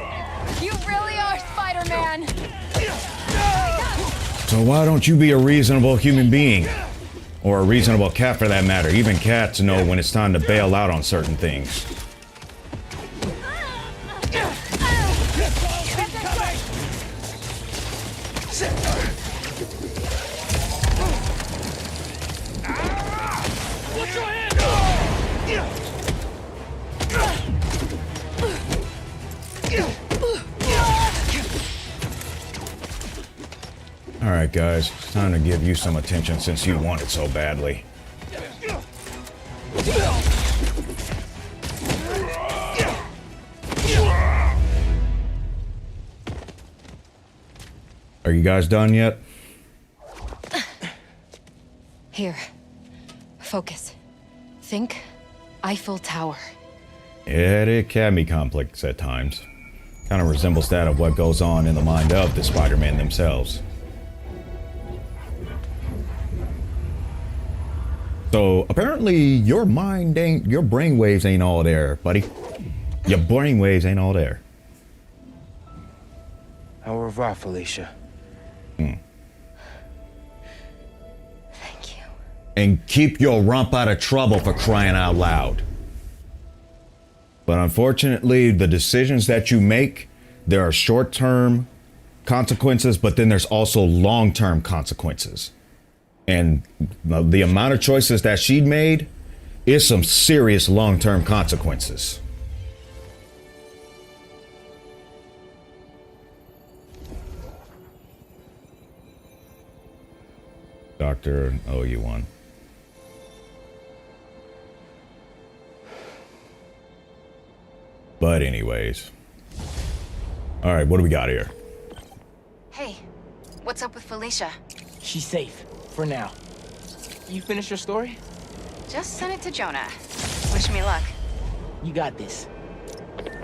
You really are Spider-Man! So why don't you be a reasonable human being? Or a reasonable cat for that matter. Even cats know when it's time to bail out on certain things. Alright guys, it's time to give you some attention since you want it so badly. Are you guys done yet? Here. Focus. Think Eiffel Tower. Yeah, it can be complex at times. Kind of resembles that of what goes on in the mind of the Spider-Man themselves. So apparently your brainwaves ain't all there, buddy. Your brainwaves ain't all there. Au revoir, Felicia. Thank you. And keep your rump out of trouble, for crying out loud. But unfortunately, the decisions that you make, there are short-term consequences, but then there's also long-term consequences. And the amount of choices that she made is some serious long-term consequences. Doctor, owe you one. But anyways. Alright, what do we got here? Hey, what's up with Felicia? She's safe. For now. You finished your story? Just send it to Jonah. Wish me luck. You got this.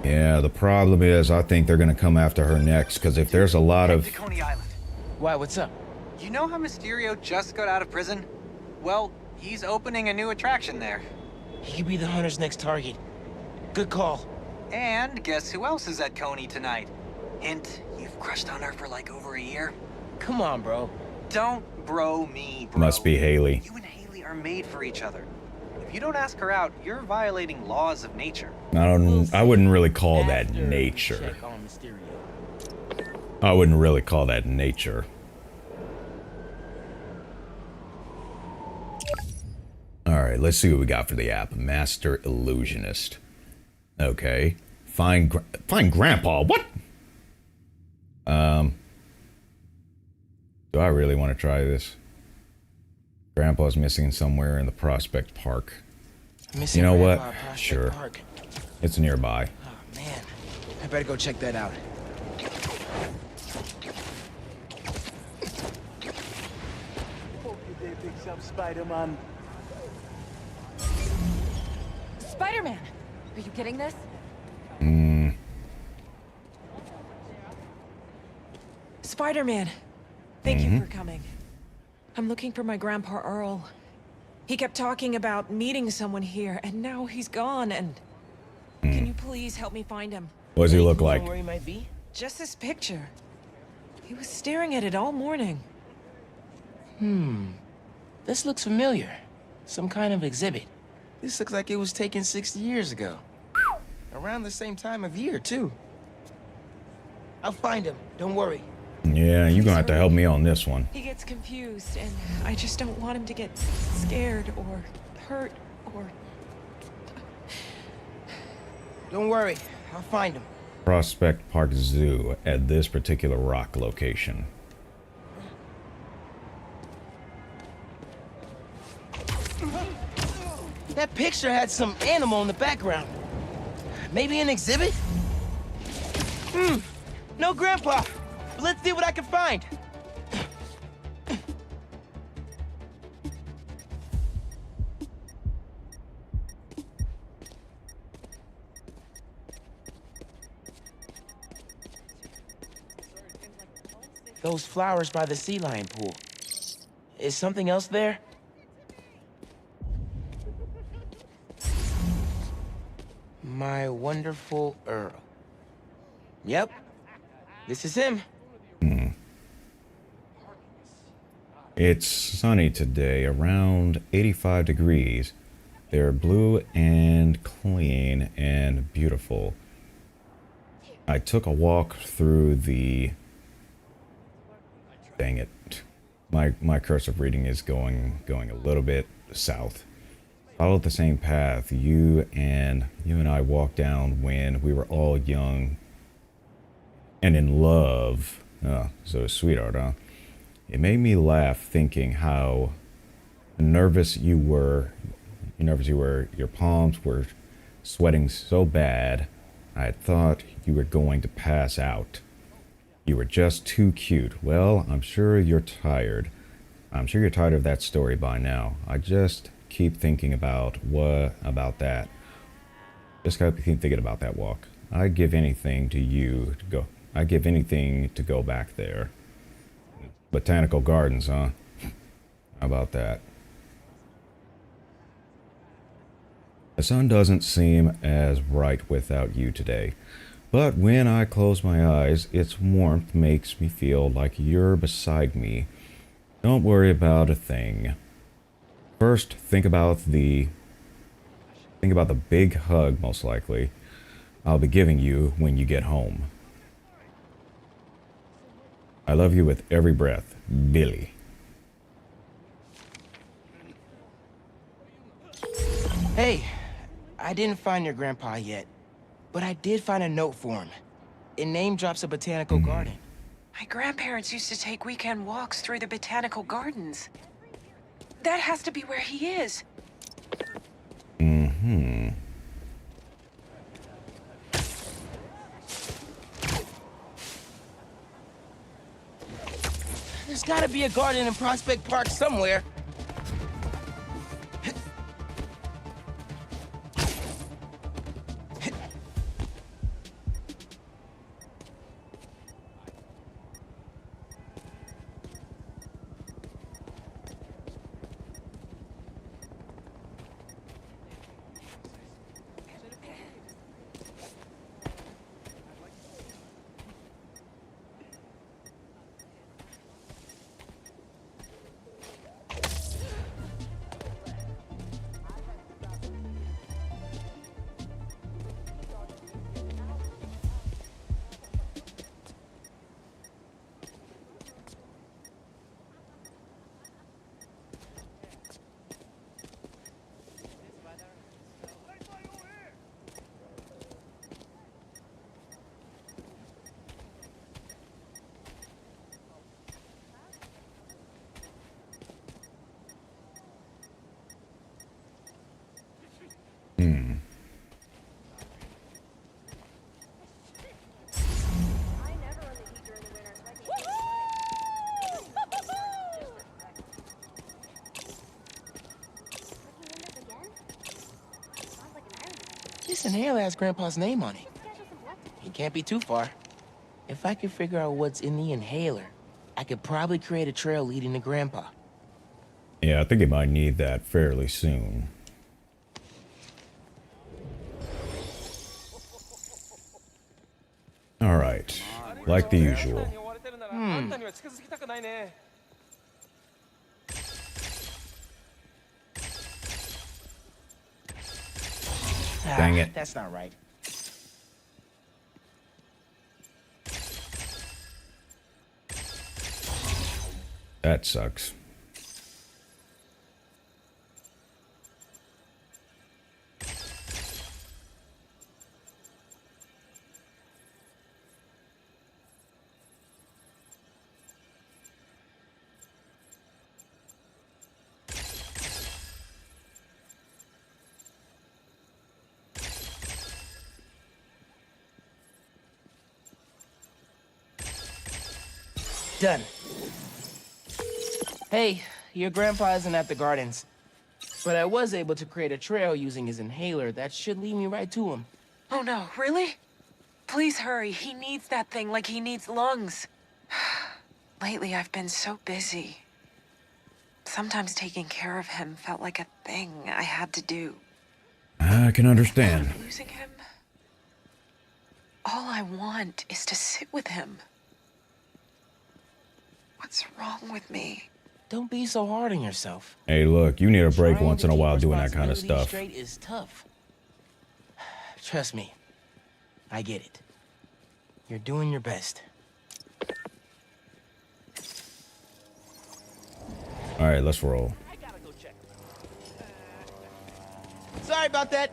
Yeah, the problem is I think they're gonna come after her next, because if there's a lot of... Coney Island. Why, what's up? You know how Mysterio just got out of prison? Well, he's opening a new attraction there. He could be the hunter's next target. Good call. And guess who else is at Coney tonight? Hint, you've crushed on her for like over a year. Come on, bro. Don't bro me, bro. Must be Haley. You and Haley are made for each other. If you don't ask her out, you're violating laws of nature. I wouldn't really call that nature. I wouldn't really call that nature. Alright, let's see what we got for the app. Master Illusionist. Okay. Find Grandpa. What? Do I really want to try this? Grandpa's missing somewhere in the Prospect Park. Missing You know what? Grandpa, Prospect Sure. Park. It's nearby. Oh, man. I better go check that out. Hope your day picks up, Spider-Man. Spider-Man! Are you getting this? Spider-Man, thank you for coming. I'm looking for my grandpa Earl. He kept talking about meeting someone here, and now he's gone, and... Can you please help me find him? What does he look like? Where he might be? Just this picture. He was staring at it all morning. This looks familiar. Some kind of exhibit. This looks like it was taken 60 years ago. Around the same time of year, too. I'll find him. Don't worry. Yeah, you're gonna have to help me on this one. He gets confused, and I just don't want him to get scared or hurt or... Don't worry. I'll find him. Prospect Park Zoo at this particular rock location. That picture had some animal in the background. Maybe an exhibit? No Grandpa. But let's see what I can find. Those flowers by the sea lion pool. Is something else there? My wonderful Earl. Yep. This is him. It's sunny today, around 85 degrees. They're blue and clean and beautiful. I took a walk through the... Dang it. My cursive reading is going a little bit south. Followed the same path you and I walked down when we were all young and in love. Oh, so sweetheart, huh? It made me laugh thinking how nervous you were. Your palms were sweating so bad. I thought you were going to pass out. You were just too cute. Well, I'm sure you're tired. I'm sure you're tired of that story by now. I just keep thinking about that. Just gotta keep thinking about that walk. I'd give anything to go back there. Botanical gardens, huh? How about that? The sun doesn't seem as bright without you today. But when I close my eyes, its warmth makes me feel like you're beside me. Don't worry about a thing. First, think about the big hug, most likely, I'll be giving you when you get home. I love you with every breath, Billy. Hey, I didn't find your grandpa yet, but I did find a note for him. It name drops a botanical garden. My grandparents used to take weekend walks through the botanical gardens. That has to be where he is. There's gotta be a garden in Prospect Park somewhere. This inhaler has Grandpa's name on it. He can't be too far. If I could figure out what's in the inhaler, I could probably create a trail leading to Grandpa. Yeah, I think he might need that fairly soon. All right, like the usual. Dang it. That's not right. That sucks. Done. Hey, your grandpa isn't at the gardens. But I was able to create a trail using his inhaler that should lead me right to him. Oh no, really? Please hurry. He needs that thing like he needs lungs. Lately, I've been so busy. Sometimes taking care of him felt like a thing I had to do. I can understand. Losing him? All I want is to sit with him. What's wrong with me? Don't be so hard on yourself. Hey, look, you need a break Trying once to in a keep while doing that kind of responsibility stuff. Straight is tough. Trust me, I get it. You're doing your best. All right, let's roll. Sorry about that.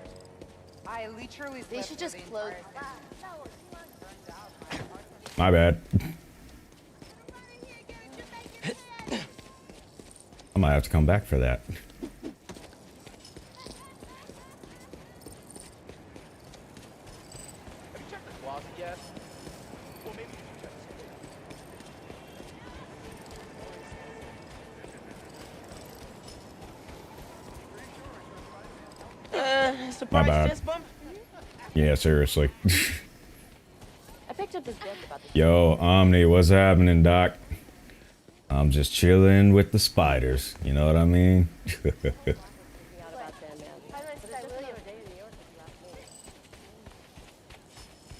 They should just close. My bad. I might have to come back for that. Surprise bad. fist bump? Yeah, seriously. I picked up this book about the Yo, Omni, what's happening, Doc? I'm just chilling with the spiders. You know what I mean?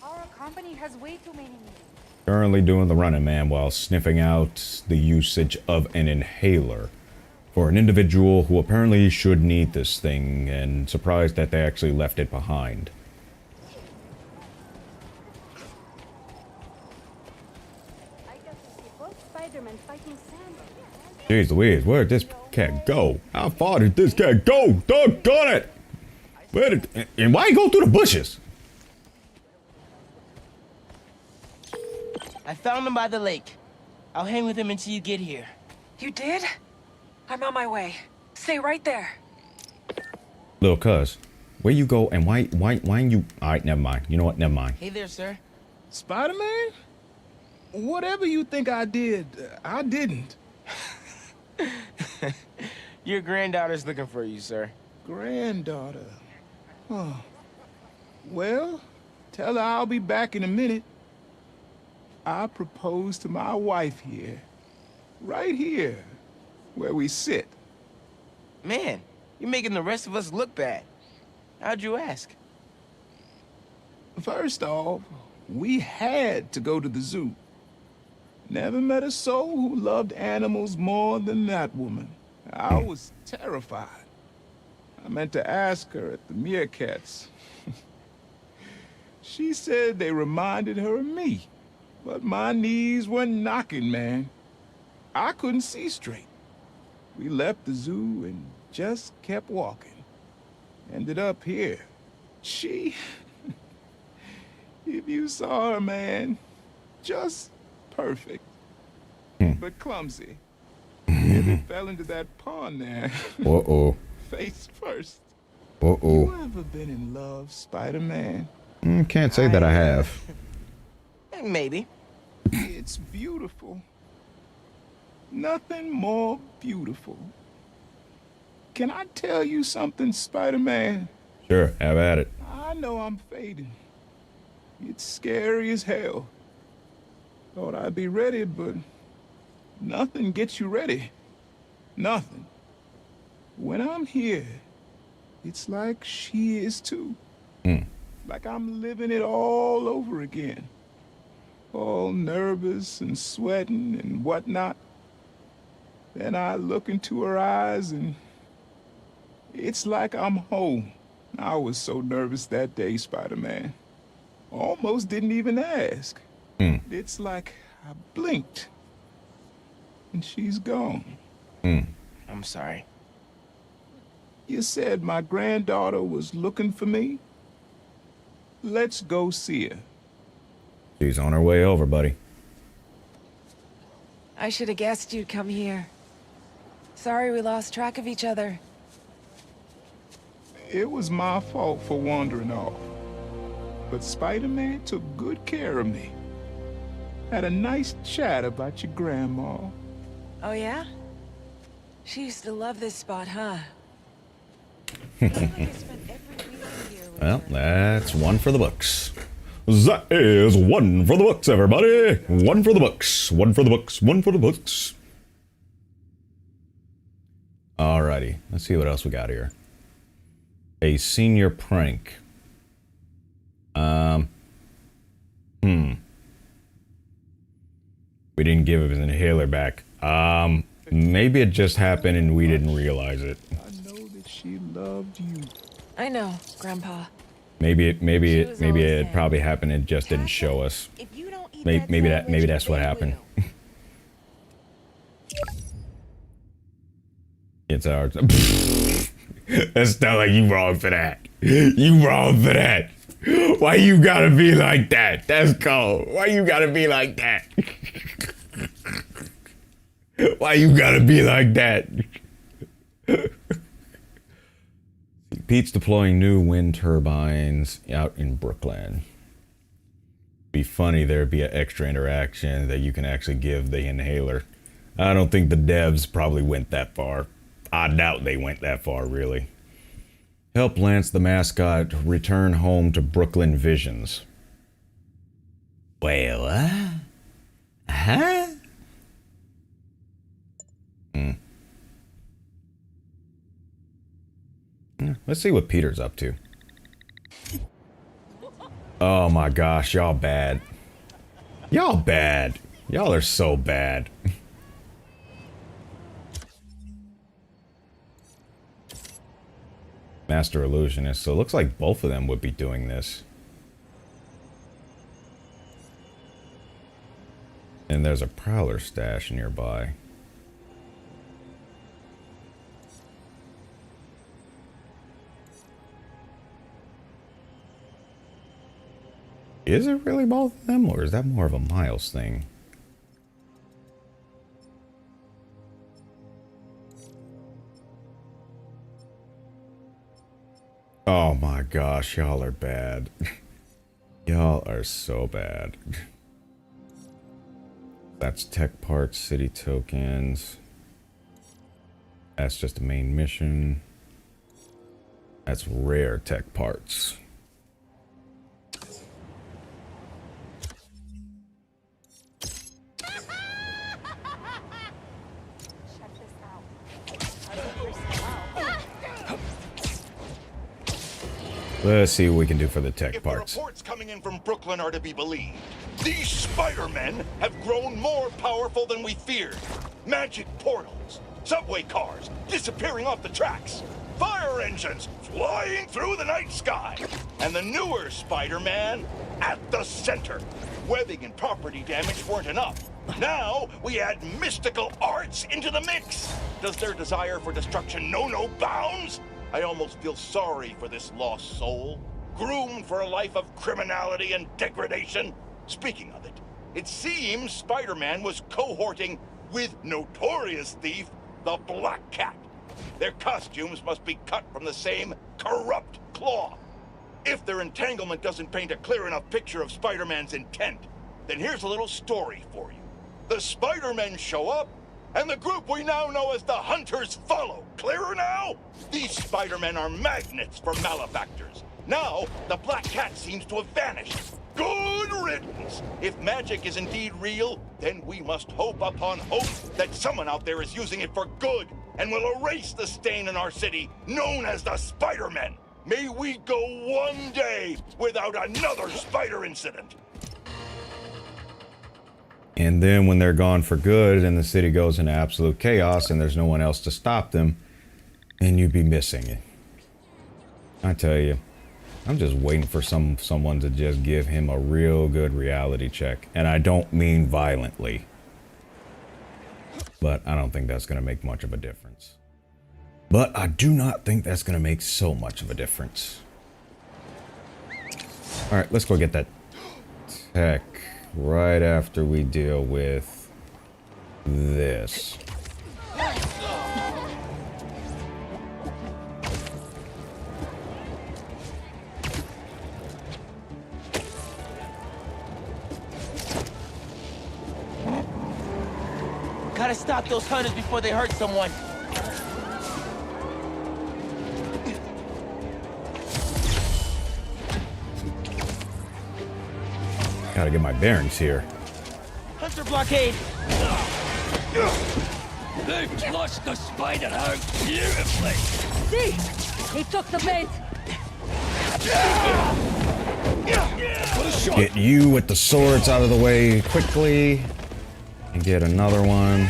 Our company has way too many. Currently doing the running man while sniffing out the usage of an inhaler for an individual who apparently should need this thing, and surprised that they actually left it behind. Jeez Louise, where did this cat go? How far did this cat go? Doggone it! Where did, and why he go through the bushes? I found him by the lake. I'll hang with him until you get here. You did? I'm on my way. Stay right there. Little cuz, where you go and why you... Alright, never mind. You know what? Never mind. Hey there, sir. Spider-Man? Whatever you think I did, I didn't. Your granddaughter's looking for you, sir. Granddaughter. Oh. Well, tell her I'll be back in a minute. I proposed to my wife here. Right here, where we sit. Man, you're making the rest of us look bad. How'd you ask? First off, we had to go to the zoo. Never met a soul who loved animals more than that woman. I was terrified. I meant to ask her at the meerkats. She said they reminded her of me, but my knees were knocking, man. I couldn't see straight. We left the zoo and just kept walking. Ended up here. She... If you saw her, man, just perfect. But clumsy. Nearly fell into that pond there. Uh-oh. Face first. Uh-oh. You ever been in love, Spider-Man? Can't say that I have. Maybe. It's beautiful. Nothing more beautiful. Can I tell you something, Spider-Man? Sure, have at it. I know I'm fading. It's scary as hell. Thought I'd be ready, but nothing gets you ready. Nothing. When I'm here, it's like she is too. Like I'm living it all over again. All nervous and sweating and whatnot. Then I look into her eyes and it's like I'm home. I was so nervous that day, Spider-Man. Almost didn't even ask. It's like I blinked and she's gone. I'm sorry. You said my granddaughter was looking for me? Let's go see her. She's on her way over, buddy. I should have guessed you'd come here. Sorry we lost track of each other. It was my fault for wandering off. But Spider-Man took good care of me. Had a nice chat about your grandma. Oh yeah? She used to love this spot, huh? Well, that's one for the books. That is one for the books, everybody. One for the books. One for the books. One for the books. Alrighty. Let's see what else we got here. A senior prank. We didn't give him his inhaler back. Maybe it just happened and we didn't realize it. I know that she loved you. I know, Grandpa. Maybe it probably happened and just didn't show us. Maybe that's what happened. It's ours. That's not like you wrong for that. You wrong for that. Why you gotta be like that? That's cold. Why you gotta be like that? Why you gotta be like that? Pete's deploying new wind turbines out in Brooklyn. Be funny there'd be an extra interaction that you can actually give the inhaler. I don't think the devs probably went that far. I doubt they went that far, really. Help Lance the mascot return home to Brooklyn Visions. Well, huh? Let's see what Peter's up to. Oh my gosh, y'all bad. Y'all bad. Y'all are so bad. Master Illusionist. So it looks like both of them would be doing this. And there's a Prowler stash nearby. Is it really both of them, or is that more of a Miles thing? Oh my gosh, y'all are bad. Y'all are so bad. That's tech parts, city tokens. That's just the main mission. That's rare tech parts. Let's see what we can do for the tech parts. If the reports coming in from Brooklyn are to be believed, these Spider-Men have grown more powerful than we feared. Magic portals, subway cars disappearing off the tracks, fire engines flying through the night sky, and the newer Spider-Man at the center. Webbing and property damage weren't enough. Now we add mystical arts into the mix. Does their desire for destruction know no bounds? I almost feel sorry for this lost soul, groomed for a life of criminality and degradation. Speaking of it, it seems Spider-Man was cohorting with notorious thief, the Black Cat. Their costumes must be cut from the same corrupt cloth. If their entanglement doesn't paint a clear enough picture of Spider-Man's intent, then here's a little story for you. The Spider-Men show up, and the group we now know as the Hunters follow. Clearer now? These Spider-Men are magnets for malefactors. Now, the black cat seems to have vanished. Good riddance! If magic is indeed real, then we must hope upon hope that someone out there is using it for good and will erase the stain in our city known as the Spider-Men. May we go one day without another spider incident. And then when they're gone for good and the city goes into absolute chaos and there's no one else to stop them, and you'd be missing it. I tell you, I'm just waiting for someone to just give him a real good reality check. And I don't mean violently. But I don't think that's going to make much of a difference. But I do not think that's going to make so much of a difference. Alright, let's go get that tech right after we deal with this. Gotta stop those hunters before they hurt someone. Gotta get my bearings here. Hunter blockade! They've flushed the spider out beautifully! See? He took the bait! Get you with the swords out of the way quickly. And get another one.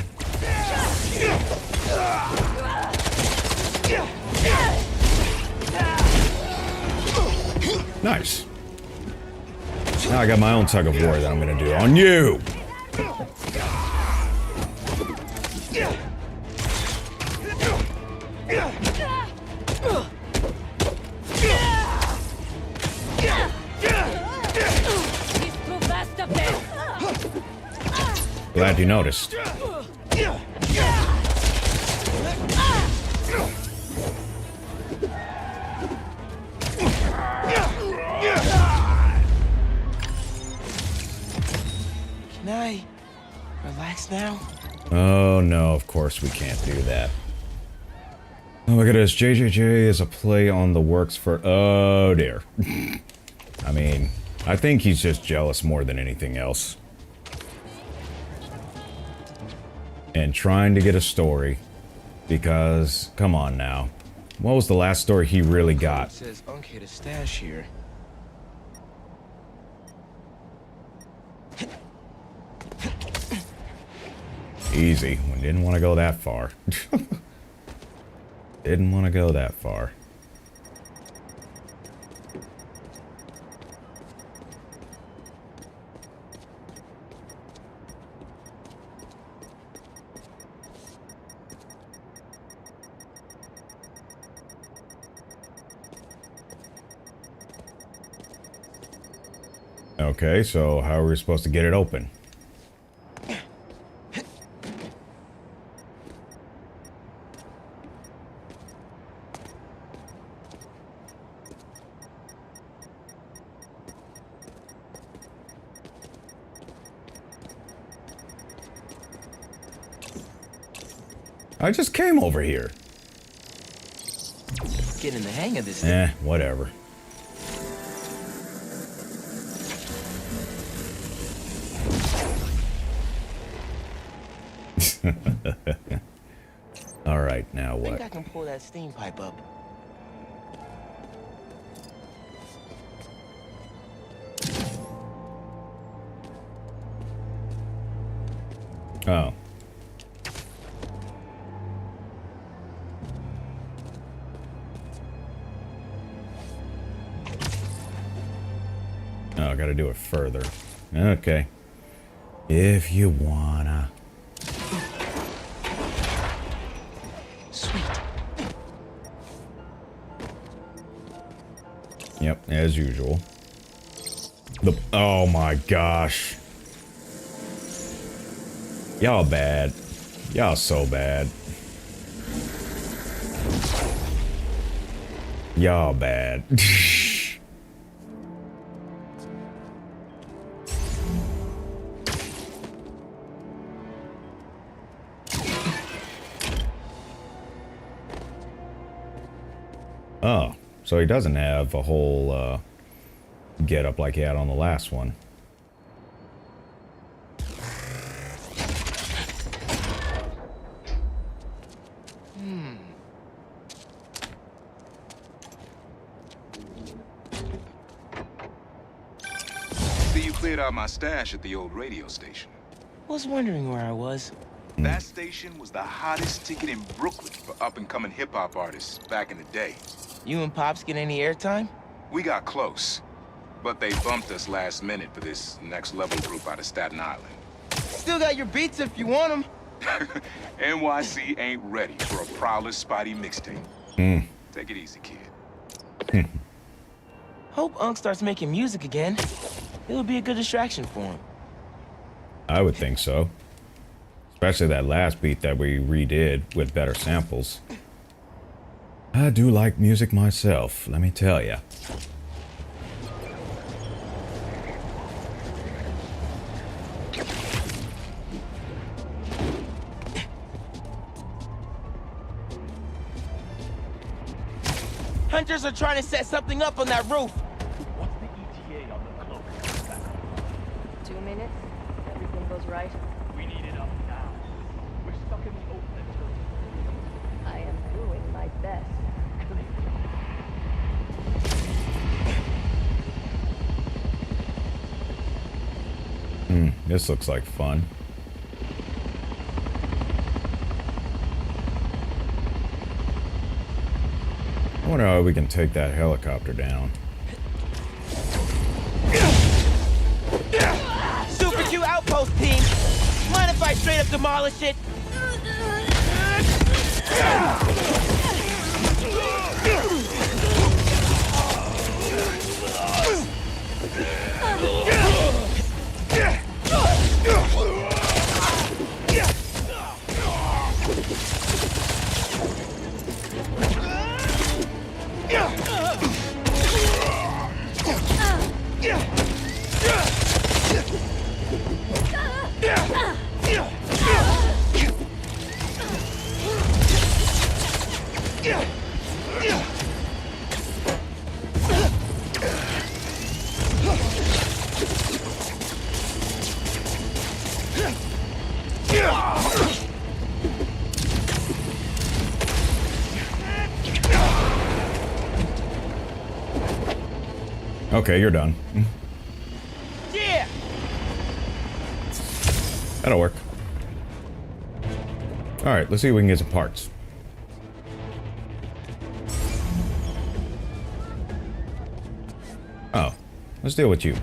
Nice. Now I got my own tug of war that I'm gonna do on you. Glad you noticed. Can I relax now? Oh no, of course we can't do that. Oh, look at this. JJJ is a play on the works for... Oh dear. I mean, I think he's just jealous more than anything else. And trying to get a story. Because, come on now. What was the last story he really got? It says Unc hid a stash here. Easy. We didn't want to go that far. Didn't want to go that far. Okay, so how are we supposed to get it open? I just came over here. Getting the hang of this thing. Whatever. All right, now what? I think I can pull that steam pipe up. Oh. Oh, I gotta do it further. Okay. If you wanna. Sweet. Yep, as usual. Oh my gosh. Y'all bad. Y'all so bad. Y'all bad. Oh, So he doesn't have a whole get up like he had on the last one. See, you cleared out my stash at the old radio station. Was wondering where I was. That station was the hottest ticket in Brooklyn for up-and-coming hip-hop artists back in the day. You and Pops get any airtime? We got close, but they bumped us last minute for this next-level group out of Staten Island. Still got your beats if you want them. NYC ain't ready for a Prowler Spidey mixtape. Take it easy, kid. Hope Unc starts making music again. It would be a good distraction for him. I would think so. Especially that last beat that we redid with better samples. I do like music myself, let me tell ya. Hunters are trying to set something up on that roof. What's the ETA on the cloak? 2 minutes. Everything goes right. We need it up now. We're stuck in the open until... I am doing my best. This looks like fun. I wonder how we can take that helicopter down. Super Q outpost team. Mind if I straight up demolish it? Okay, you're done. Yeah. That'll work. Alright, let's see if we can get some parts. Oh, let's deal with you.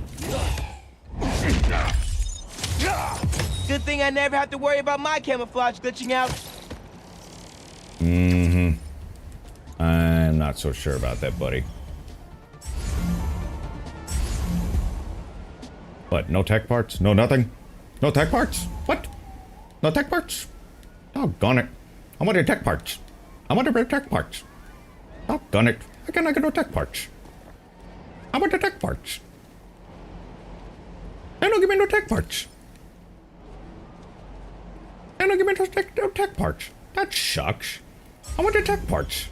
Good thing I never have to worry about my camouflage glitching out. I'm not so sure about that, buddy. What? No tech parts? No nothing? No tech parts? What? No tech parts? Doggone it. I want the tech parts. I want the tech parts. Doggone it. Why can't I get no tech parts? I want the tech parts. They don't give me no tech parts. They don't give me no tech parts. That sucks. I want the tech parts.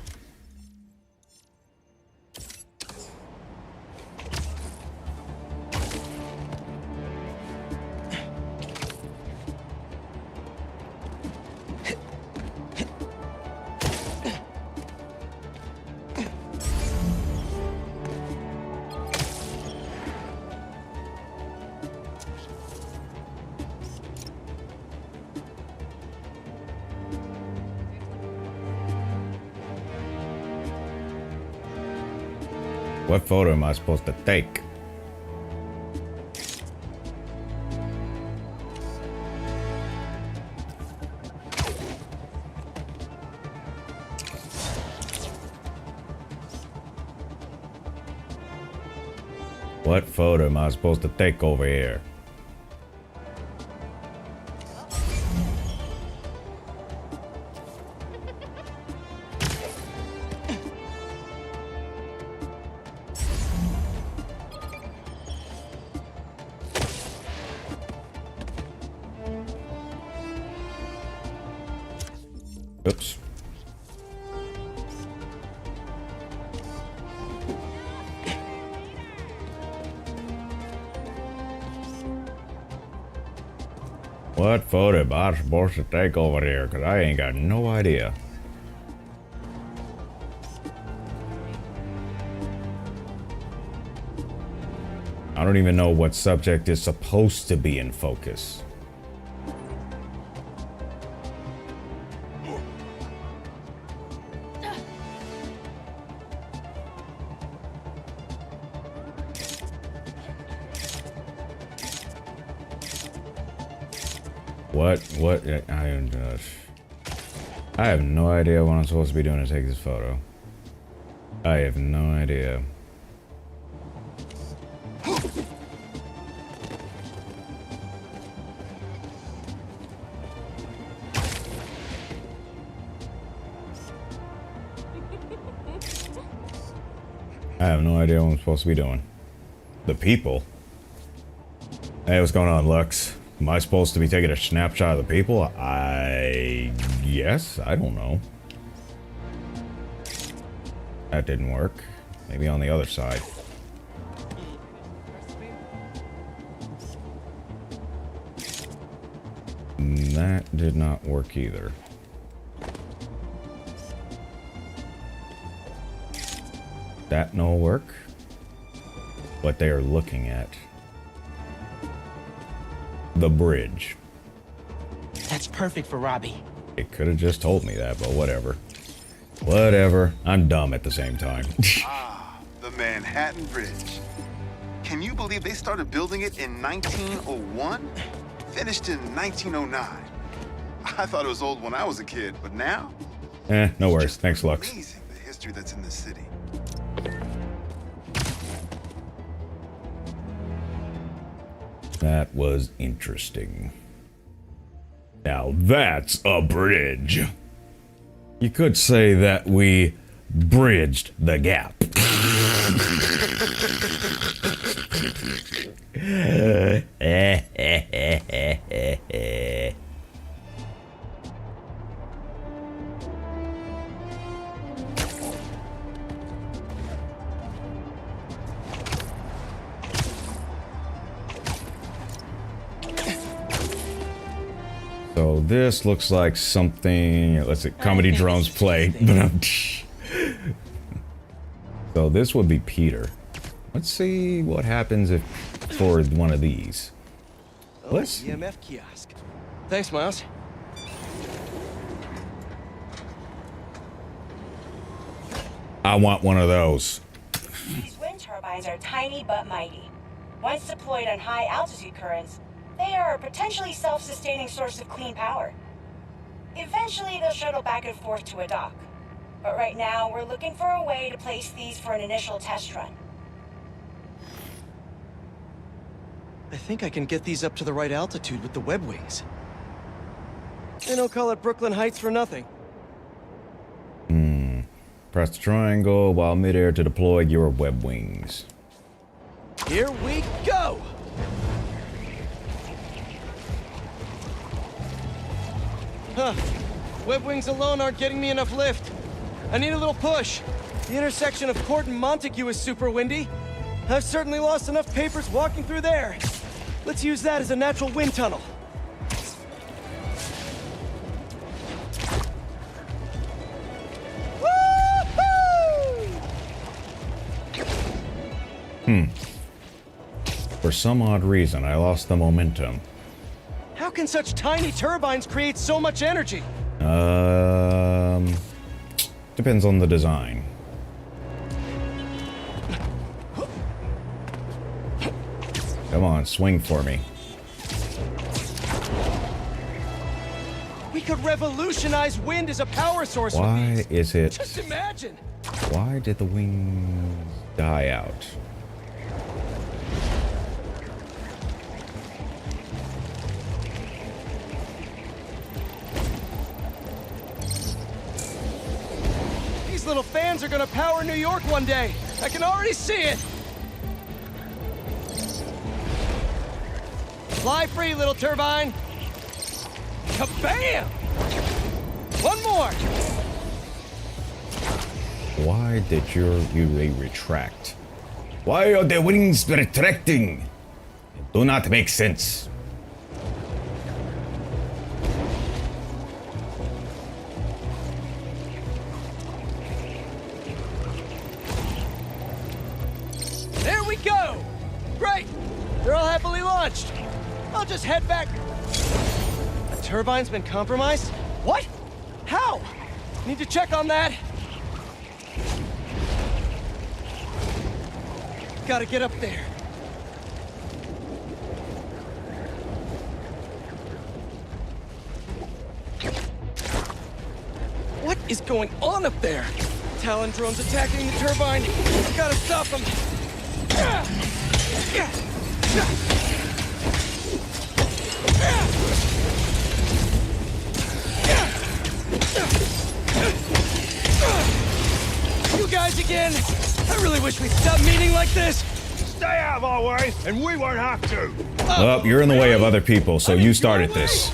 What photo am I supposed to take? What photo am I supposed to take over here? Oops. What photo am I supposed to take over here? Because I ain't got no idea. I don't even know what subject is supposed to be in focus. What? I have no idea what I'm supposed to be doing to take this photo. I have no idea. I have no idea what I'm supposed to be doing. The people? Hey, what's going on, Lux? Am I supposed to be taking a snapshot of the people? I guess. I don't know. That didn't work. Maybe on the other side. That did not work either. That no work. What they are looking at. The bridge. That's perfect for Robbie. It could have just told me that, but whatever. Whatever. I'm dumb at the same time. The Manhattan Bridge. Can you believe they started building it in 1901? Finished in 1909. I thought it was old when I was a kid, but now? No worries. Thanks, Lux. Amazing the history that's in this city. That was interesting. Now that's a bridge. You could say that we bridged the gap. So this looks like something, let's see, comedy drums play. So this would be Peter. Let's see what happens if for one of these. Let's see. EMF kiosk. Thanks, Miles. I want one of those. These wind turbines are tiny but mighty. Once deployed on high altitude currents, they are a potentially self-sustaining source of clean power. Eventually, they'll shuttle back and forth to a dock. But right now, we're looking for a way to place these for an initial test run. I think I can get these up to the right altitude with the web wings. They don't call it Brooklyn Heights for nothing. Press the triangle while midair to deploy your web wings. Here we go! Huh. Web wings alone aren't getting me enough lift. I need a little push. The intersection of Court and Montague is super windy. I've certainly lost enough papers walking through there. Let's use that as a natural wind tunnel. For some odd reason, I lost the momentum. How can such tiny turbines create so much energy? Depends on the design. Come on, swing for me. We could revolutionize wind as a power source. Why is it? Just imagine. Why did the wings die out? These little fans are gonna power New York one day. I can already see it. Fly free, little turbine. Kabam! One more. Why did they retract? Why are the wings retracting? It do not make sense. punched. I'll just head back. A turbine's been compromised? What? How? Need to check on that. Gotta get up there. What is going on up there? Talon drones attacking the turbine. Gotta stop them. You guys again? I really wish we'd stop meeting like this. Stay out of our way, and we won't have to. Well, you're in the way of other people, so you started this.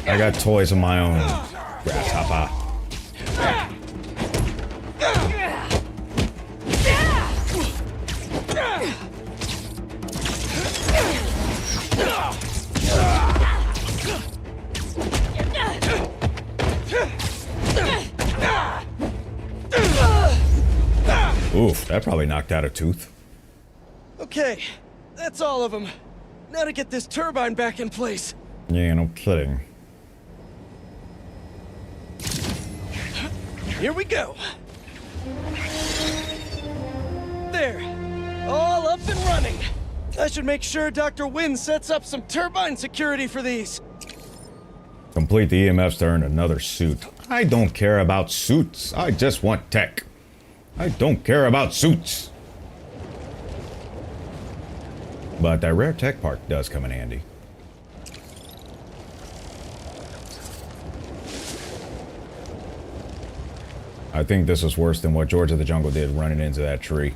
I got toys of my own, grasshopper. Oof, that probably knocked out a tooth. Okay, that's all of them. Now to get this turbine back in place. Yeah, no kidding. Here we go. There. All up and running. I should make sure Dr. Wynn sets up some turbine security for these. Complete the EMFs to earn another suit. I don't care about suits. I just want tech. I don't care about suits. But that rare tech part does come in handy. I think this is worse than what George of the Jungle did running into that tree.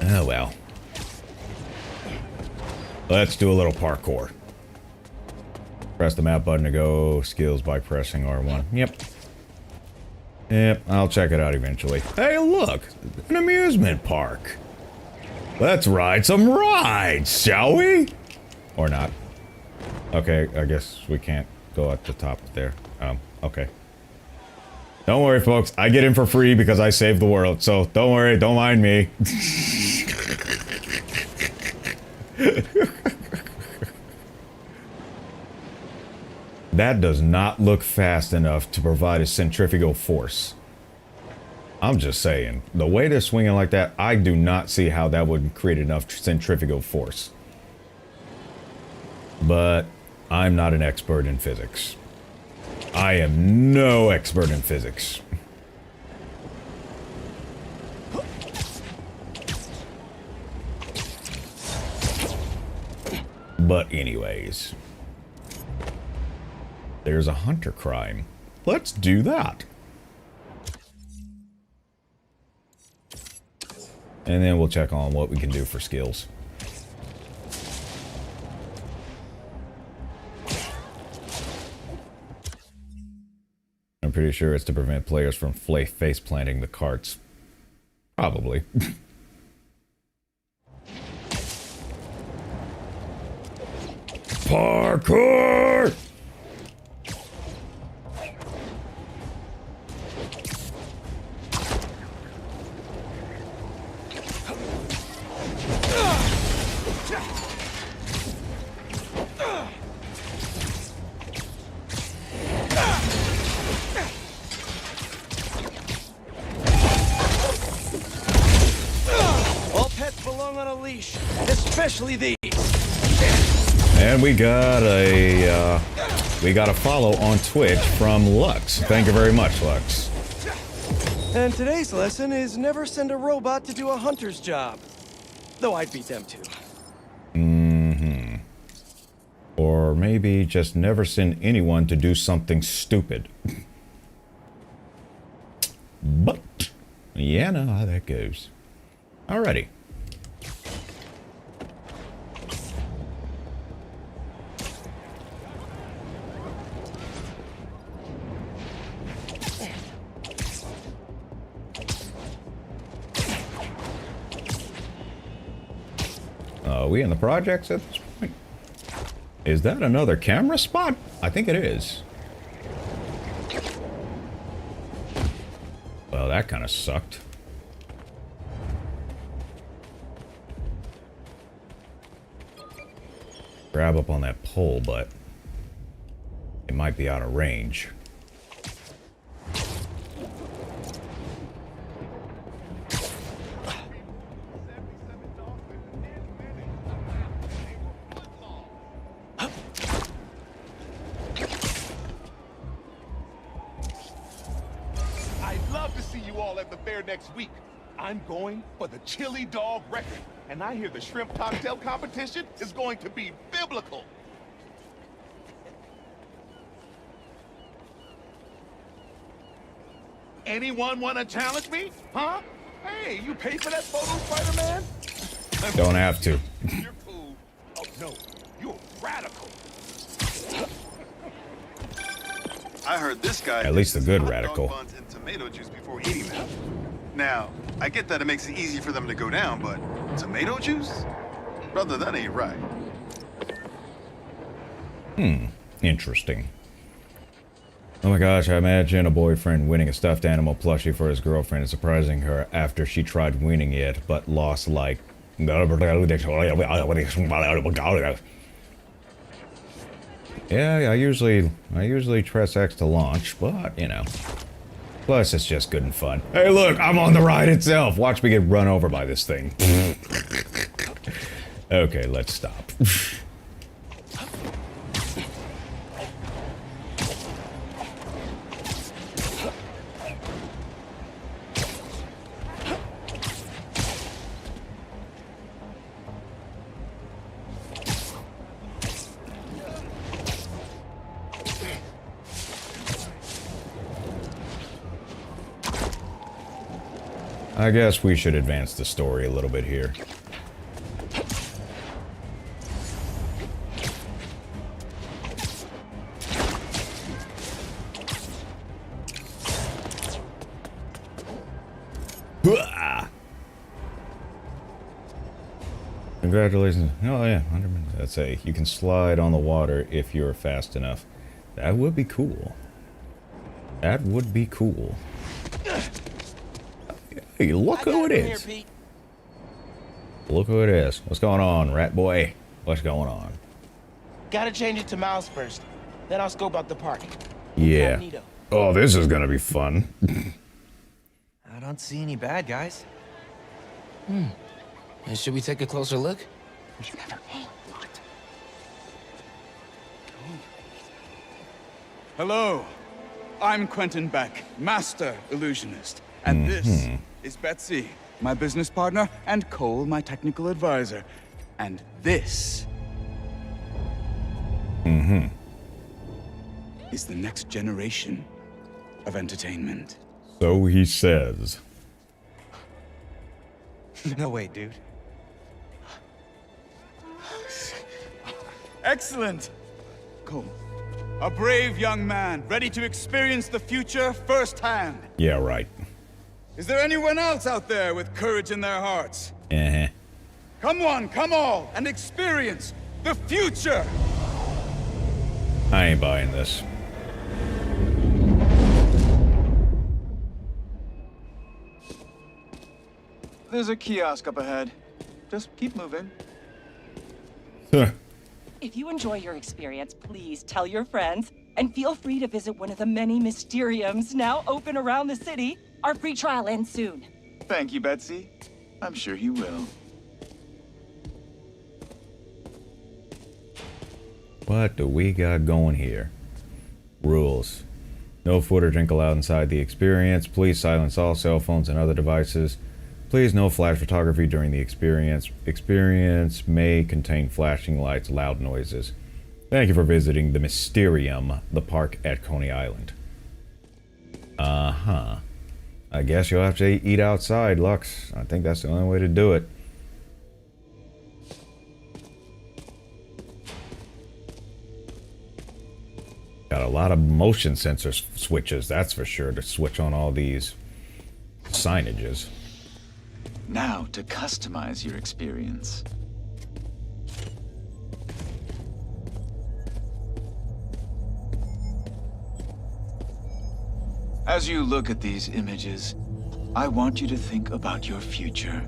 Oh well. Let's do a little parkour. Press the map button to go skills by pressing R1. Yep. Yep, I'll check it out eventually. Hey, look! An amusement park! Let's ride some rides, shall we? Or not. Okay, I guess we can't go at the top there. Okay. Don't worry, folks. I get in for free because I saved the world, so don't worry, don't mind me. That does not look fast enough to provide a centrifugal force. I'm just saying, the way they're swinging like that, I do not see how that would create enough centrifugal force. But I'm not an expert in physics. I am no expert in physics. But anyways. There's a hunter crime. Let's do that. And then we'll check on what we can do for skills. I'm pretty sure it's to prevent players from face planting the carts. Probably. Parkour! Especially these. And we got a follow on Twitch from Lux. Thank you very much, Lux. And today's lesson is never send a robot to do a hunter's job. Though I'd beat them too. Mm-hmm. Or maybe just never send anyone to do something stupid. But, yeah, I know how that goes. Alrighty. Are we in the projects at this point? Is that another camera spot? I think it is. Well, that kind of sucked. Grab up on that pole, but it might be out of range. Next week, I'm going for the chili dog record, and I hear the shrimp cocktail competition is going to be biblical. Anyone want to challenge me? Huh? Hey, you pay for that photo, Spider-Man? Don't have to. You're cool. Oh no, you're radical. I heard this guy. At least a good radical. Buns and tomato juice before eating them. Now, I get that it makes it easy for them to go down, but tomato juice? Brother, that ain't right. Interesting. Oh my gosh, I imagine a boyfriend winning a stuffed animal plushie for his girlfriend and surprising her after she tried winning it, but lost like... Yeah, I usually press X to launch, but, you know. Plus, it's just good and fun. Hey, look, I'm on the ride itself. Watch me get run over by this thing. Okay, let's stop. I guess we should advance the story a little bit here. Congratulations. Oh yeah, 100 minutes. That's a, you can slide on the water if you're fast enough. That would be cool. That would be cool. Hey, look who it is. Look who it is. What's going on, rat boy? What's going on? Gotta change it to Miles first. Then I'll scope out the park. Yeah. Oh, this is gonna be fun. I don't see any bad guys. Should we take a closer look? Hello. I'm Quentin Beck, Master Illusionist. And this is Betsy, my business partner, and Cole, my technical advisor. And this is the next generation of entertainment. So he says. No way, dude. Excellent. Cole, a brave young man, ready to experience the future firsthand. Yeah, right. Is there anyone else out there with courage in their hearts? Come one, come all, and experience the future! I ain't buying this. There's a kiosk up ahead. Just keep moving. If you enjoy your experience, please tell your friends, and feel free to visit one of the many Mysteriums now open around the city. Our free trial ends soon. Thank you, Betsy. I'm sure he will. What do we got going here? Rules. No footage allowed inside the experience. Please silence all cell phones and other devices. Please no flash photography during the experience. Experience may contain flashing lights, loud noises. Thank you for visiting the Mysterium, the park at Coney Island. I guess you'll have to eat outside, Lux. I think that's the only way to do it. Got a lot of motion sensor switches, that's for sure, to switch on all these signages. Now to customize your experience. As you look at these images, I want you to think about your future,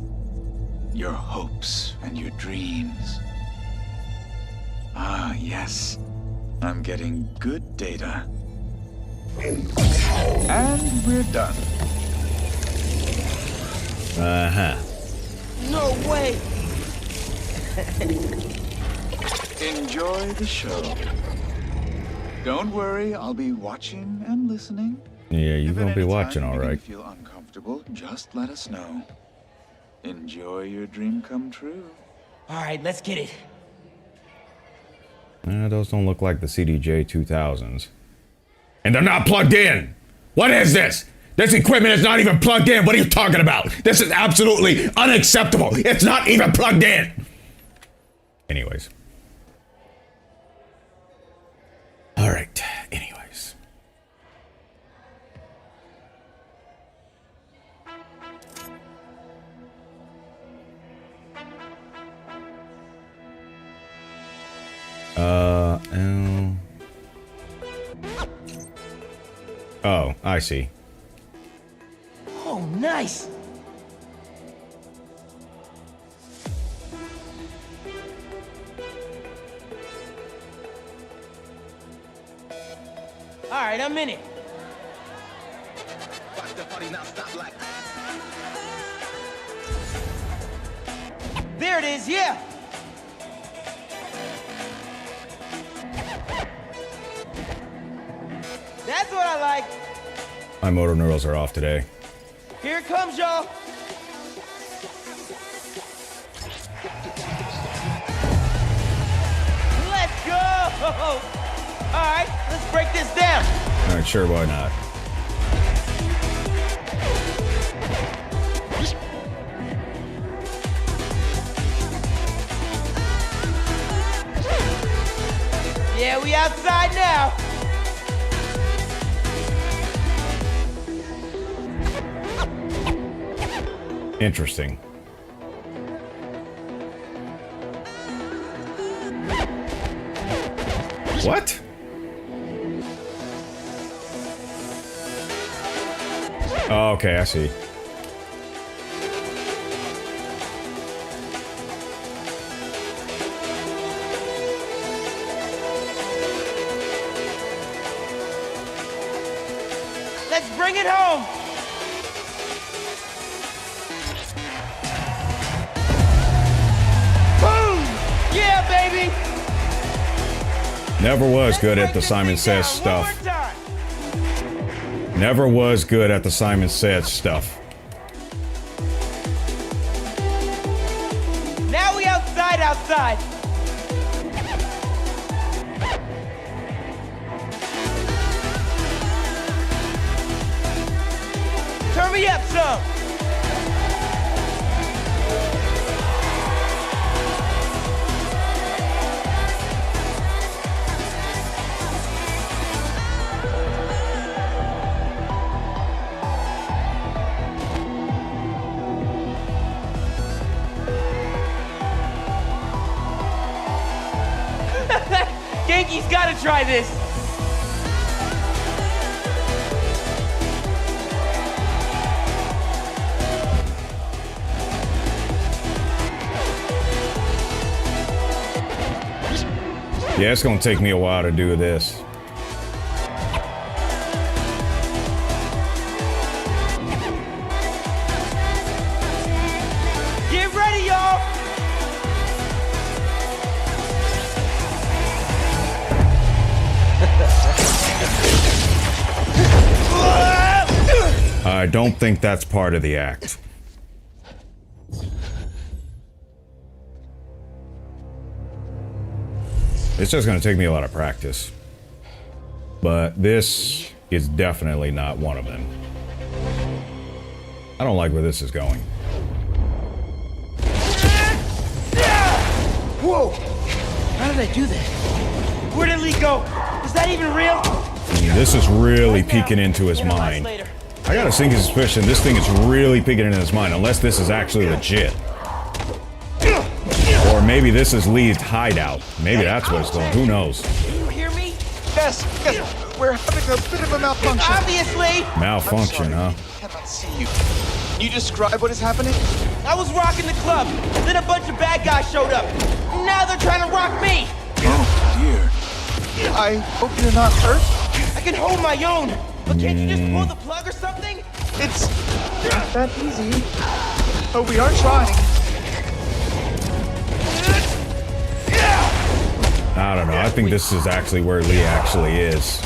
your hopes and your dreams. Ah, yes. I'm getting good data. And we're done. Uh-huh. No way! Enjoy the show. Don't worry, I'll be watching and listening. Yeah, you're If at gonna be any watching, time all you right. feel uncomfortable, just let us know. Enjoy your dream come true. All right, let's get it. Those don't look like the CDJ 2000s. And they're not plugged in! What is this? This equipment is not even plugged in! What are you talking about? This is absolutely unacceptable! It's not even plugged in! Anyways. Alright, anyways. Oh, I see. Oh, nice! All right, I'm in it. There it is, yeah! That's what I like. My motor neurals are off today. Here it comes, y'all. Let's go! All right, let's break this down. All right, sure, why not? Yeah, we outside now. Interesting. What? Oh, okay, I see. Let's bring it home. Boom! Yeah, baby. Never was good at the Simon Says stuff. Never was good at the Simon Says stuff. Now we outside. Turn me up some. Genki's gotta try this. Yeah, it's gonna take me a while to do this. Get ready, y'all. I don't think that's part of the act. It's just going to take me a lot of practice. But this is definitely not one of them. I don't like where this is going. Whoa! How did I do that? Where did Lee go? Is that even real? This is really peeking into his mind. I got a sinking suspicion this thing is really peeking into his mind, unless this is actually legit. Or maybe this is Lee's hideout. Maybe that's what it's going. Who knows? Can you hear me? Yes. We're having a bit of a malfunction. Obviously! Malfunction, huh? I cannot see you. Can you describe what is happening? I was rocking the club. Then a bunch of bad guys showed up. Now they're trying to rock me. Oh, dear. I hope you're not hurt. I can hold my own. But can't you just pull the plug or something? It's not that easy. But we are trying. I don't know. I think this is actually where Lee actually is.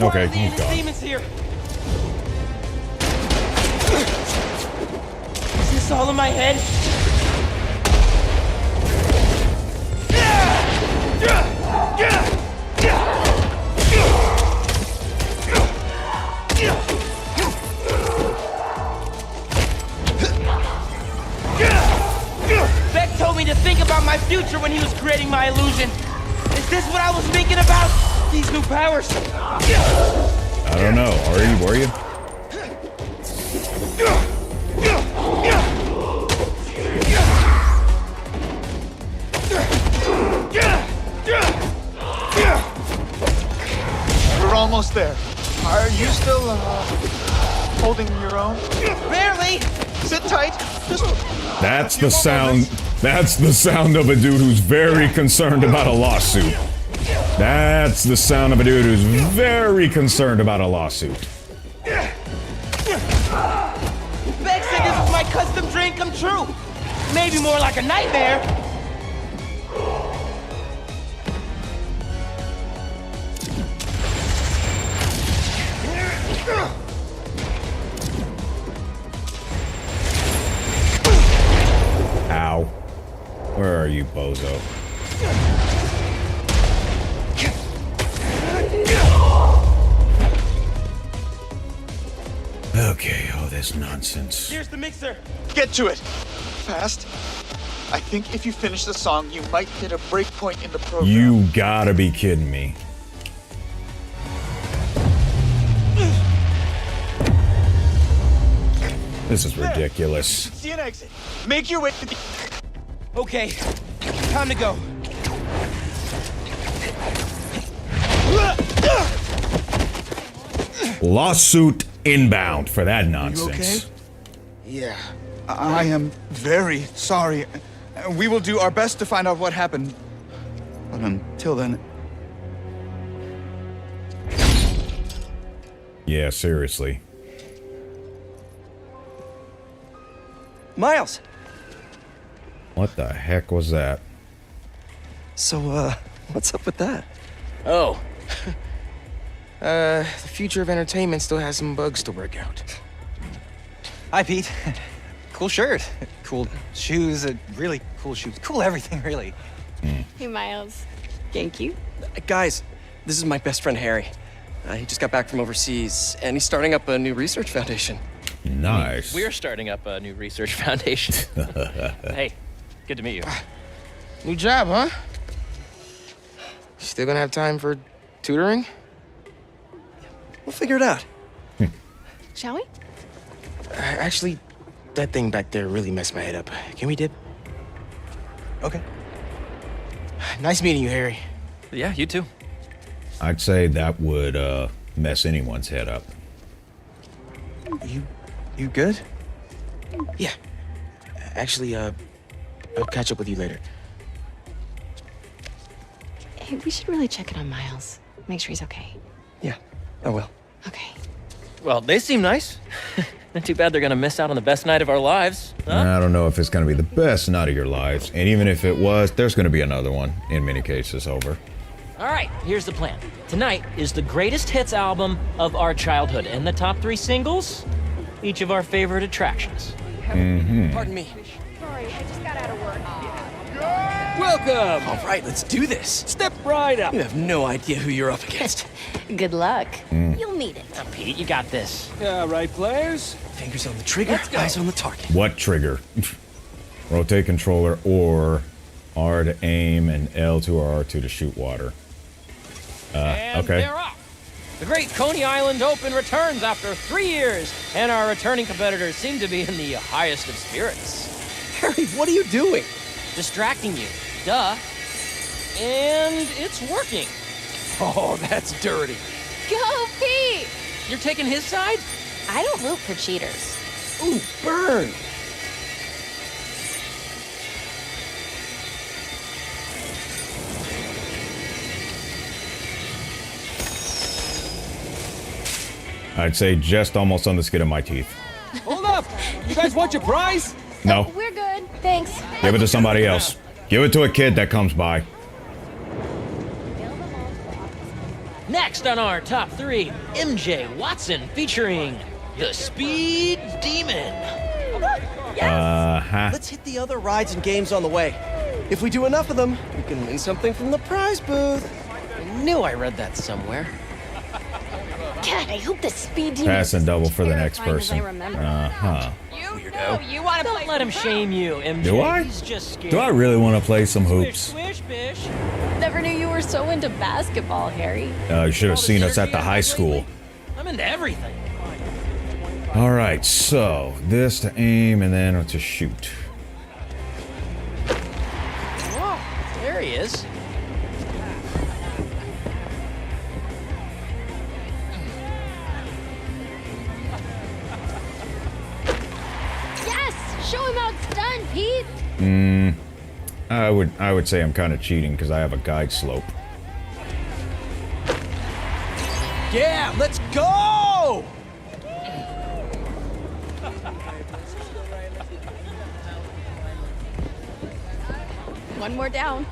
Okay, he's gone. Demons here. Is this all in my head? Beck told me to think about my future when he was creating my illusion. Is this what I was thinking about? These new powers? I don't know. Were you? We're almost there. Are you still holding your own? Barely. Sit tight. Just That's the sound. That's the sound of a dude who's very concerned about a lawsuit. That's the sound of a dude who's very concerned about a lawsuit. Beck said this was my custom dream come true. Maybe more like a nightmare. Ow. Where are you, bozo? Okay, all this nonsense. Here's the mixer. get to it. Fast. I think if you finish the song, you might hit a break point in the program. You gotta be kidding me. This is ridiculous. See an exit. Make your way to the... Okay, time to go. Lawsuit inbound for that nonsense. Yeah. I am very sorry. We will do our best to find out what happened. But until then... Yeah, seriously. Miles! What the heck was that? So, what's up with that? Oh. The future of entertainment still has some bugs to work out. Hi, Pete. Cool shirt. Cool shoes. Really cool shoes. Cool everything, really. Hey, Miles. Thank you. Guys, this is my best friend, Harry. He just got back from overseas, and he's starting up a new research foundation. Nice. We're starting up a new research foundation. Hey, good to meet you. New job, huh? Still gonna have time for tutoring? We'll figure it out. Shall we? Actually, that thing back there really messed my head up. Can we dip? Okay. Nice meeting you, Harry. Yeah, you too. I'd say that would mess anyone's head up. You good? Yeah. Actually, I'll catch up with you later. Hey, we should really check in on Miles. Make sure he's okay. Yeah, I will. Okay. Well, they seem nice. Not too bad they're gonna miss out on the best night of our lives. Huh? I don't know if it's gonna be the best night of your lives, and even if it was, there's gonna be another one. In many cases, over. All right, here's the plan. Tonight is the greatest hits album of our childhood, and the top 3 singles, each of our favorite attractions. Pardon me. Sorry, I just got out of work. Welcome! All right, let's do this. Step right up. You have no idea who you're up against. Good luck. Mm. You'll need it. Now, Pete, you got this. All right, players. Fingers on the trigger, eyes on the target. What trigger? Rotate controller or R to aim and L2 or R2 to shoot water. And Okay. they're off. The Great Coney Island Open returns after 3 years, and our returning competitors seem to be in the highest of spirits. Harry, what are you doing? Distracting you. Duh. And it's working. Oh, that's dirty. Go, Pete! You're taking his side? I don't root for cheaters. Ooh, burn! I'd say just almost on the skin of my teeth. Hold up! You guys want your prize? No. We're good, thanks. Give it to somebody else. Give it to a kid that comes by. Next on our top 3, MJ Watson featuring the Speed Demon. Let's hit the other rides and games on the way. If we do enough of them, we can win something from the prize booth. I knew I read that somewhere. God, I hope the speed demon Pass and double for the next terrifying person. as I remember. Weirdo. You want to Don't let him shame you, MJ. Do I? He's just scared. Do I really want to play some hoops? Swish, bish. Never knew you were so into basketball, Harry. You should have seen us at the high school. I'm into everything. All right, so this to aim and then to shoot. Whoa, there he is. Yes! Show him how it's done, Pete! I would say I'm kind of cheating because I have a guide slope. Yeah, let's go! One more down.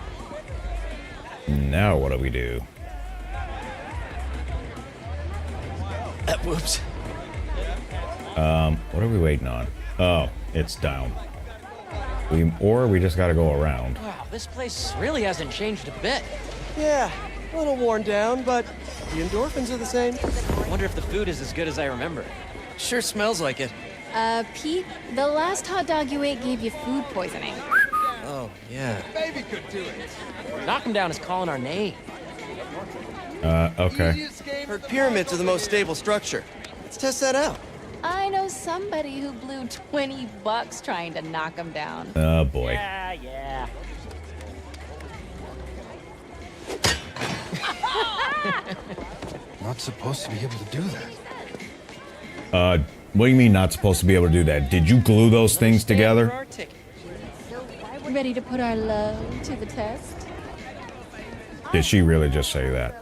Now what do we do? Whoops. What are we waiting on? Oh, it's down. We just gotta go around. Wow, this place really hasn't changed a bit. Yeah, a little worn down, but the endorphins are the same. I wonder if the food is as good as I remember. Sure smells like it. Pete, the last hot dog you ate gave you food poisoning. Oh, yeah. Baby could do it. Knock him down is calling our name. Okay. Heard pyramids are the most stable structure. Let's test that out. I know somebody who blew $20 trying to knock him down. Oh boy. Yeah. Not supposed to be able to do that. What do you mean not supposed to be able to do that? Did you glue those things together? Ready to put our love to the test? Did she really just say that?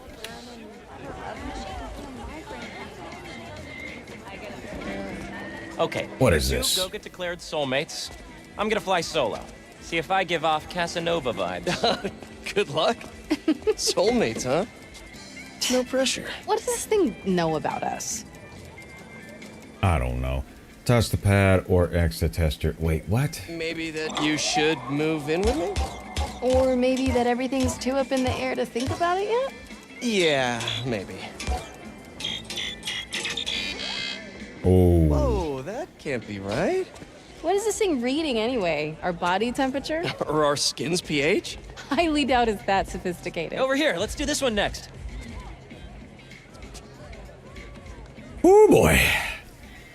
Okay. What is you this? Go get declared soulmates. I'm gonna fly solo. See if I give off Casanova vibes. Good luck. Soulmates, huh? No pressure. What does this thing know about us? I don't know. Touch the pad or X to test your... Wait, what? Maybe that you should move in with me? Or maybe that everything's too up in the air to think about it yet? Yeah, maybe. Oh. Whoa, that can't be right. What is this thing reading anyway? Our body temperature? Or our skin's pH? Highly doubt it's that sophisticated. Over here, let's do this one next. Oh boy.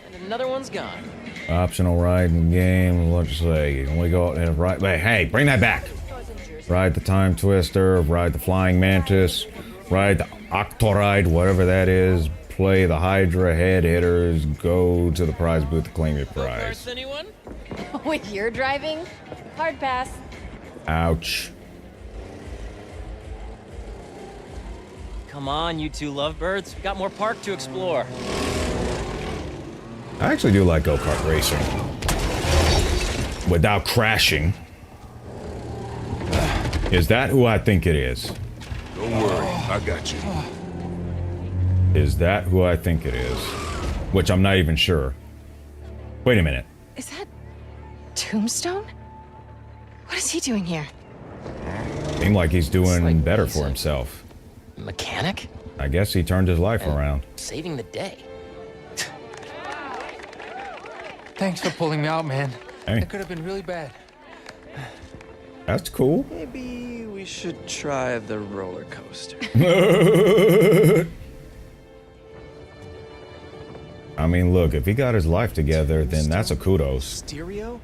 And another one's gone. Optional ride in game. Let's say you can only go out and ride. Hey, bring that back. Ride the time twister. Ride the flying mantis. Ride the octoride, whatever that is. Play the Hydra head hitters. Go to the prize booth to claim your prize. Anyone? With your driving? Hard pass. Ouch. Come on, you two lovebirds. We've got more park to explore. I actually do like go-kart racing. Without crashing. Is that who I think it is? Don't worry, I got you. Is that who I think it is? Which I'm not even sure. Wait a minute. Is that Tombstone? What is he doing here? Seemed like he's doing like better he's for a himself. Mechanic? I guess he turned his life around. Saving the day. Thanks for pulling me out, man. Hey. That could have been really bad. That's cool. Maybe we should try the roller coaster. I mean, look, if he got his life together, then that's a kudos. Stereo?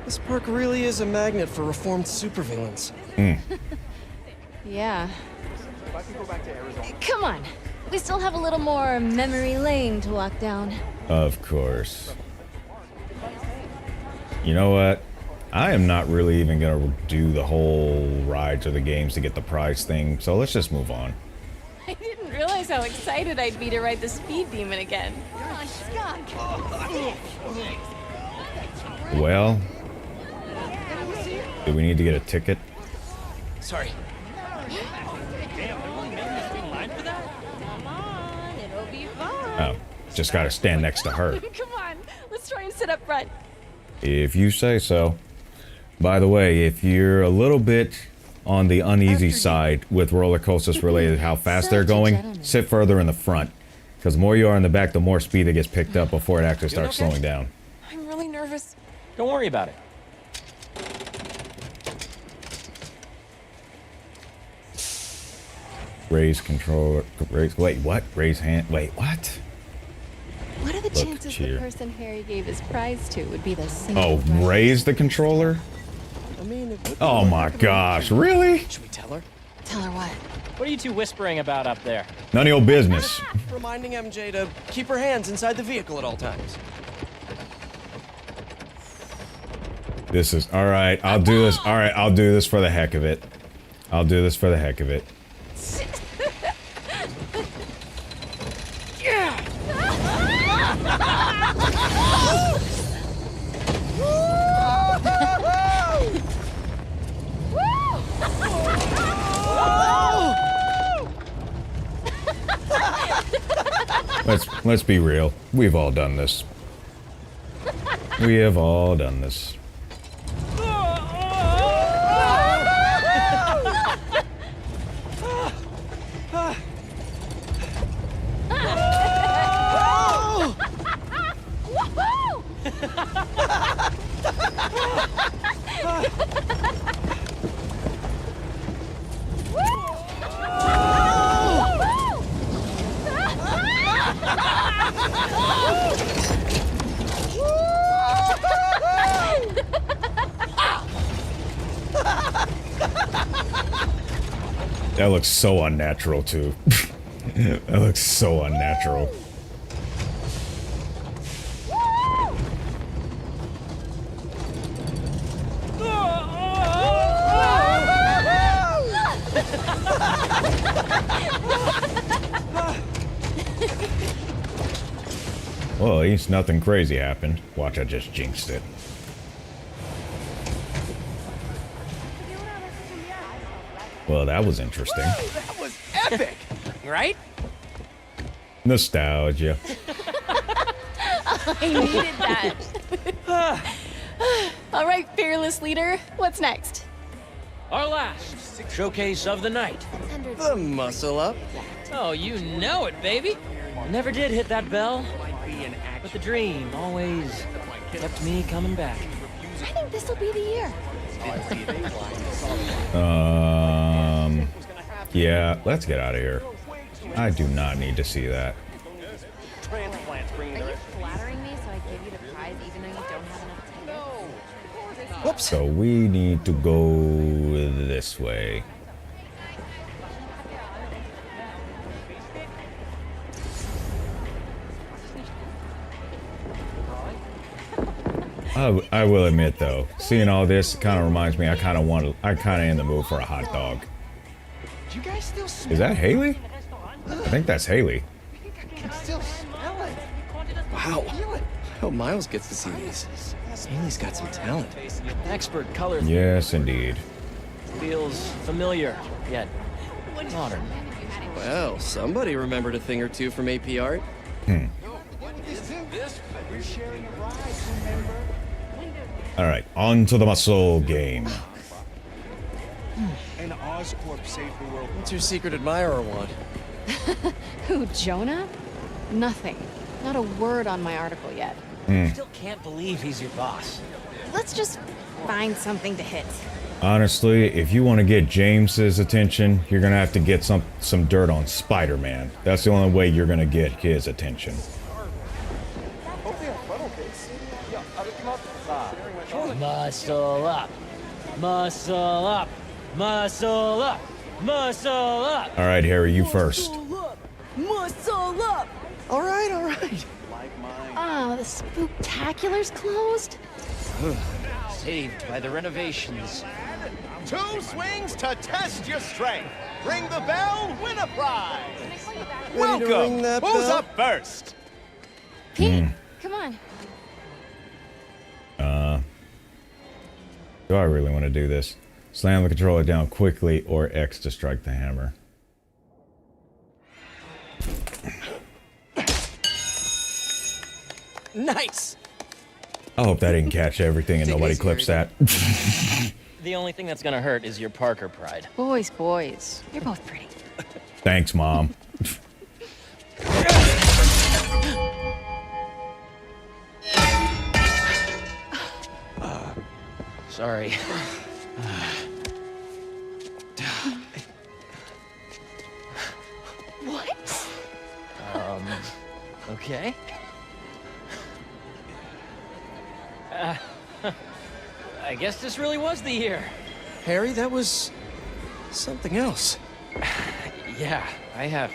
This park really is a magnet for reformed supervillains. Yeah. Come on. We still have a little more memory lane to walk down. Of course. You know what? I am not really even gonna do the whole ride to the games to get the prize thing, so let's just move on. I didn't realize how excited I'd be to ride the speed demon again. Come on, skunk. Well, do we need to get a ticket? Sorry. Oh, just gotta stand next to her. Come on, let's try and sit up front. If you say so. By the way, if you're a little bit on the uneasy side with roller coasters related to how fast they're going, sit further in the front. Because the more you are in the back, the more speed it gets picked up before it actually starts slowing down. I'm really nervous. Don't worry about it. Raise controller. Wait, what? Raise hand. Wait, what? What are the Look chances here. the person Harry gave his prize to would be the single Oh, raise the controller? I mean, it would be Oh my gosh, really? Should we tell her? Tell her what? What are you two whispering about up there? None of your business. Reminding MJ to keep her hands inside the vehicle at all times. This is alright, I'll do this. Alright, I'll do this for the heck of it. I'll do this for the heck of it. Let's be real. We've all done this. We have all done this. That looks so unnatural, too. That looks so unnatural. Well, at least nothing crazy happened. Watch, I just jinxed it. Well, that was interesting. That was epic, right? Nostalgia. I needed that. All right, fearless leader. What's next? Our last showcase of the night. The muscle up. Oh, you know it, baby. Never did hit that bell. But the dream always kept me coming back. I think this will be the year. Yeah, let's get out of here. I do not need to see that. Are you flattering me so I give you the prize even though you don't have enough tickets? Whoops. So we need to go this way. I will admit though, seeing all this kind of reminds me I kind of in the mood for a hot dog. You guys still smell Is that Haley? I think that's Haley. I can still smell it. Wow. I hope Miles gets to see these. Haley's got some talent. Expert color. Yes, indeed. Feels familiar, yet modern. Well, somebody remembered a thing or two from AP Art. Alright, on to the muscle game. And Oscorp saved the world. What's your secret admirer want? Who, Jonah? Nothing. Not a word on my article yet. Still can't believe he's your boss. Let's just find something to hit. Honestly, if you want to get James's attention, you're gonna have to get some dirt on Spider-Man. That's the only way you're gonna get his attention. Muscle up. Muscle up. Muscle up. Muscle up. All right, Harry, you first. Muscle up! All right. Ah, the spooktacular's closed? Saved by the renovations. 2 swings to test your strength. Ring the bell, win a prize. Welcome. Who's up first? Pete, come on. Do I really want to do this? Slam the controller down quickly or X to strike the hammer. Nice. I hope that didn't catch everything and nobody clips that. The only thing that's gonna hurt is your Parker pride. Boys. You're both pretty. Thanks, Mom. Sorry. What? Okay. I guess this really was the year. Harry, that was something else. Yeah, I have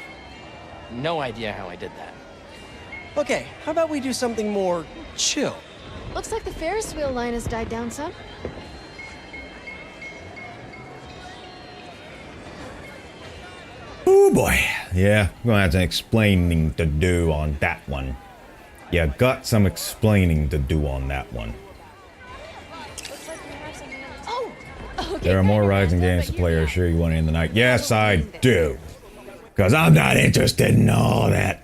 no idea how I did that. Okay, how about we do something more chill? Looks like the Ferris wheel line has died down some. Oh boy. Yeah, we're gonna have some explaining to do on that one. Yeah, got some explaining to do on that one. Oh! Okay, There are more rising games to play, or sure you want to end the night? Yes, I do. Because I'm not interested in all that.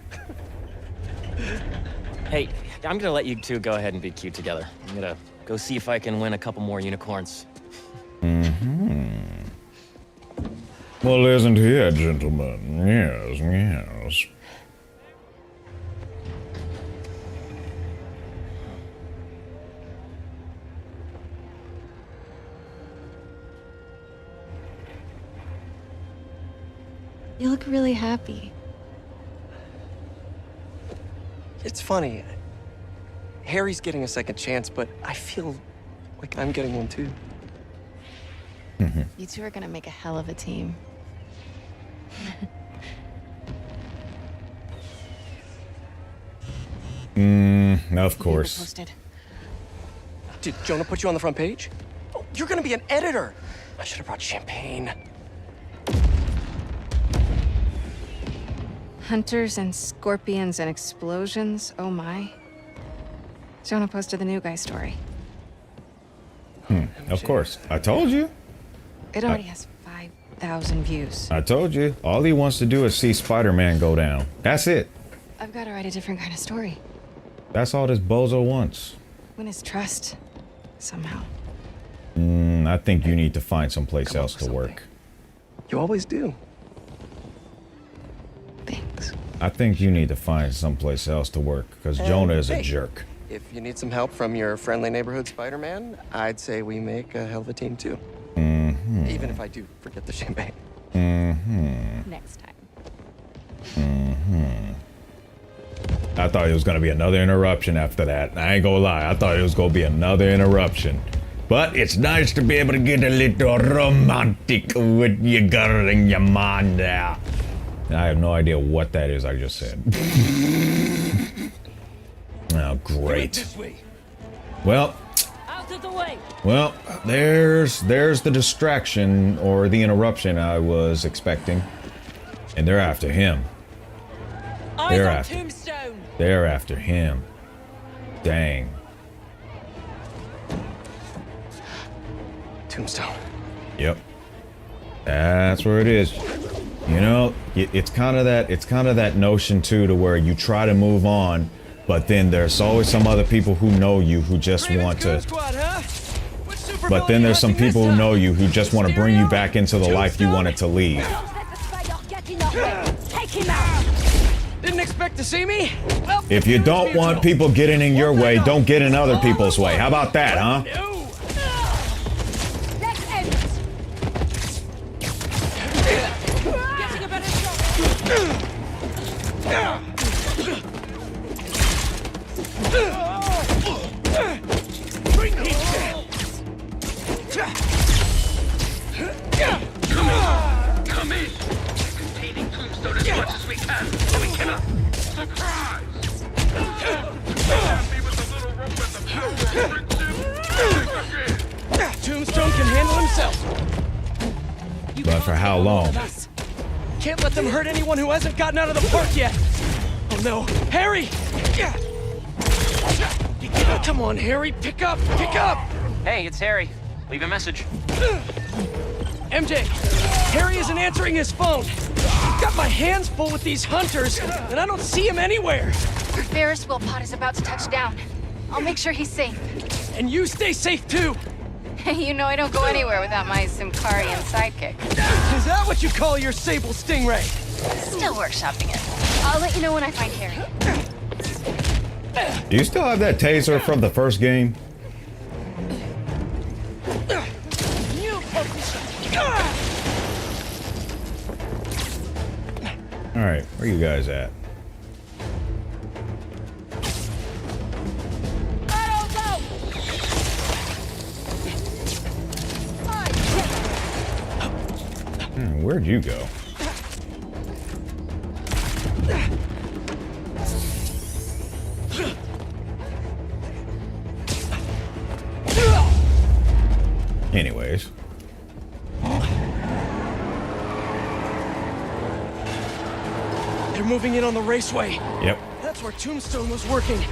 Hey, I'm gonna let you two go ahead and be cute together. I'm gonna go see if I can win a couple more unicorns. Well, isn't here, gentlemen? Yes, yes. You look really happy. It's funny. Harry's getting a second chance, but I feel like I'm getting one too. You two are gonna make a hell of a team. Of course. Posted. Did Jonah put you on the front page? Oh, you're gonna be an editor. I should have brought champagne. Hunters and scorpions and explosions. Oh my. Jonah posted the new guy story. Of course. I told you. It already has 5,000 views. I told you. All he wants to do is see Spider-Man go down. That's it. I've got to write a different kind of story. That's all this bozo wants. Win his trust. Somehow. I think you need to find someplace else to work. You always do. Thanks. I think you need to find someplace else to work, because Jonah is a jerk. If you need some help from your friendly neighborhood Spider-Man, I'd say we make a hell of a team too. Even if I do forget the champagne. Next time. I thought it was going to be another interruption after that. I ain't gonna lie. I thought it was going to be another interruption. But it's nice to be able to get a little romantic with your girl in your mind now. I have no idea what that is I just said. Oh, great. Well, Out of the way. well, there's the distraction or the interruption I was expecting. And they're after him. They're after. Tombstone. They're after him. Dang. Tombstone. Yep. That's where it is. You know, it's kind of that notion too, to where you try to move on, but then there's always some other people who know you who just want to. But then there's some people who know you who just want to bring you back into the life you wanted to leave. Take him out! Didn't expect to see me? Well, If you don't want people getting in your way, don't get in other people's way. How about that, huh? Let's end it! Getting a better shot. Bring him down. Tombstone can handle himself. But for how long? Can't let them hurt anyone who hasn't gotten out of the park yet. Oh no, Harry! Come on, Harry, pick up, pick up! Hey, it's Harry. Leave a message. MJ, Harry isn't answering his phone. Got my hands full with these hunters, and I don't see him anywhere. Our Ferris wheel pod is about to touch down. I'll make sure he's safe. And you stay safe too. You know I don't go anywhere without my Simkarian sidekick. Is that what you call your Sable Stingray? Still workshopping it. I'll let you know when I find Harry. Do you still have that taser from the first game? Alright, where you guys at? Where'd you go? Anyways. They're moving in on the raceway. Yep. That's where Tombstone was working.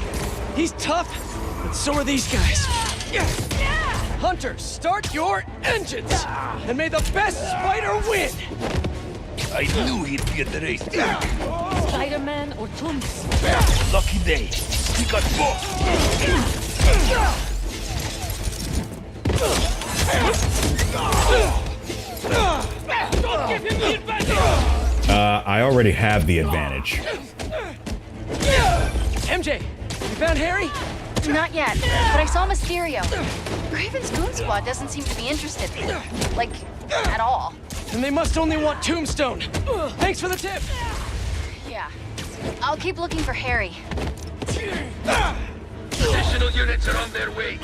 He's tough, but so are these guys. Hunters, start your engines! And may the best spider win! I knew he'd be at the race. Spider-Man or Tombstone? Lucky day. He got both. Don't give him the advantage! I already have the advantage. MJ, you found Harry? Not yet, but I saw Mysterio. Craven's Goon Squad doesn't seem to be interested. Like, at all. And they must only want Tombstone. Thanks for the tip. Yeah. I'll keep looking for Harry. Additional units are on their way.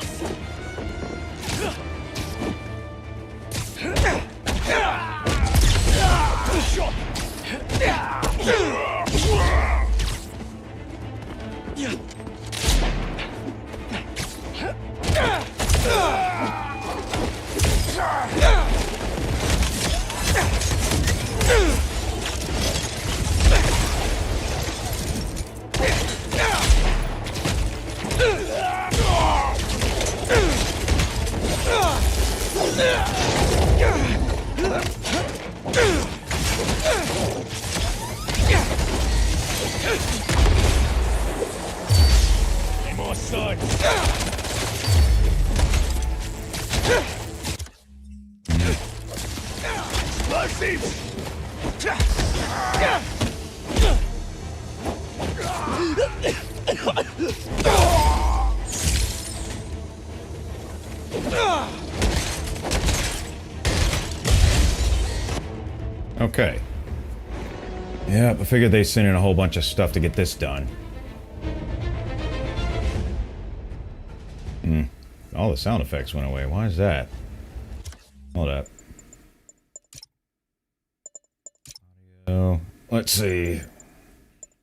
More swords. Okay. Yeah, I figured they sent in a whole bunch of stuff to get this done. All the sound effects went away. Why is that? Hold up. Audio. Let's see.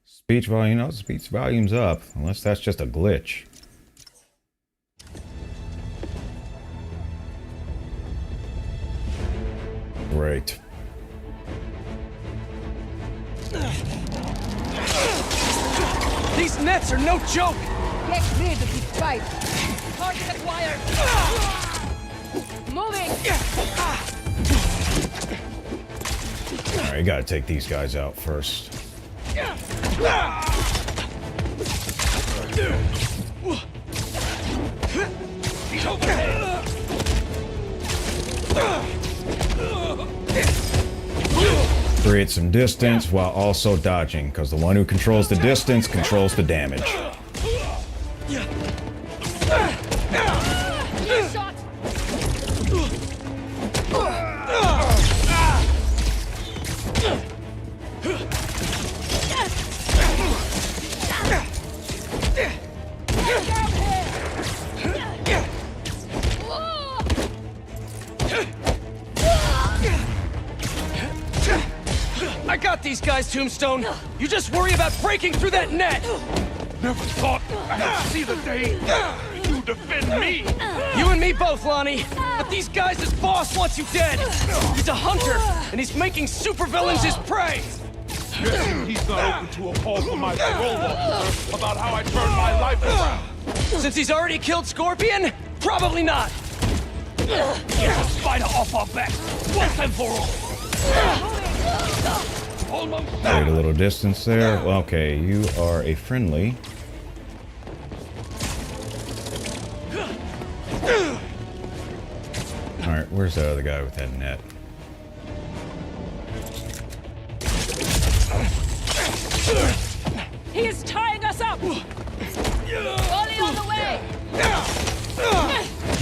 Speech volume. No, speech volume's up. Unless that's just a glitch. Great. These nets are no joke! Get rid of the spider. Target acquired. Moving. Alright, gotta take these guys out first. He's overhead. Create some distance while also dodging, because the one who controls the distance controls the damage. I got these guys, Tombstone. You just worry about breaking through that net. Never thought I'd see the day you defend me. You and me both, Lonnie. But these guys, his boss wants you dead. He's a hunter, and he's making supervillains his prey. He's not open to a call from my parole officer about how I turned my life around. Since he's already killed Scorpion, probably not. Get the spider off our back, once and for all. Wait a little distance there. Well, okay, you are a friendly. Alright, where's the other guy with that net? He is tying us up! Ollie on the way!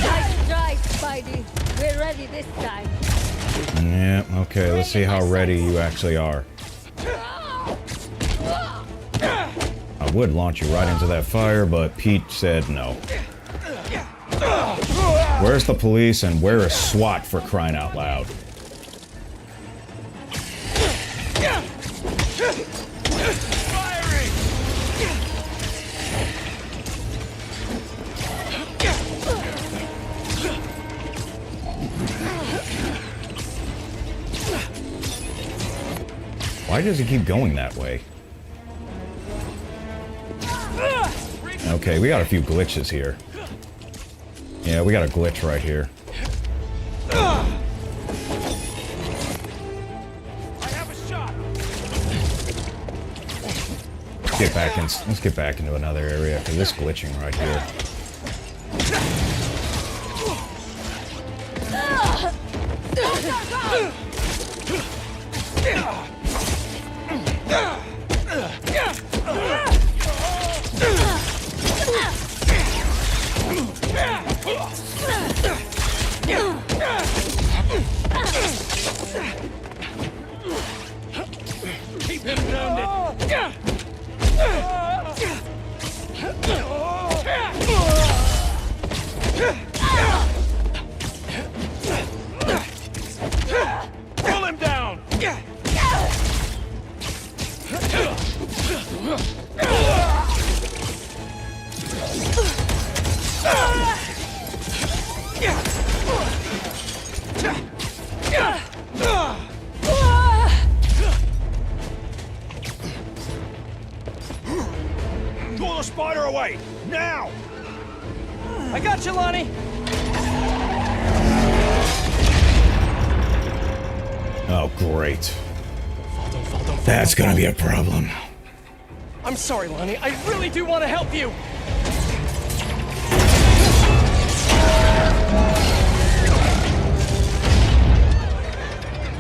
Nice try, Spidey. We're ready this time. Yeah, okay, let's see how ready you actually are. I would launch you right into that fire, but Pete said no. Where's the police and where is SWAT, for crying out loud? Why does he keep going that way? Okay, we got a few glitches here. Yeah, we got a glitch right here. I have a shot. Let's get back into another area because this glitching right here. Keep him grounded. Pull him down. Draw the spider away, now! I got you, Lonnie. Oh, great. That's gonna be a problem. I'm sorry, Lonnie. I really do want to help you.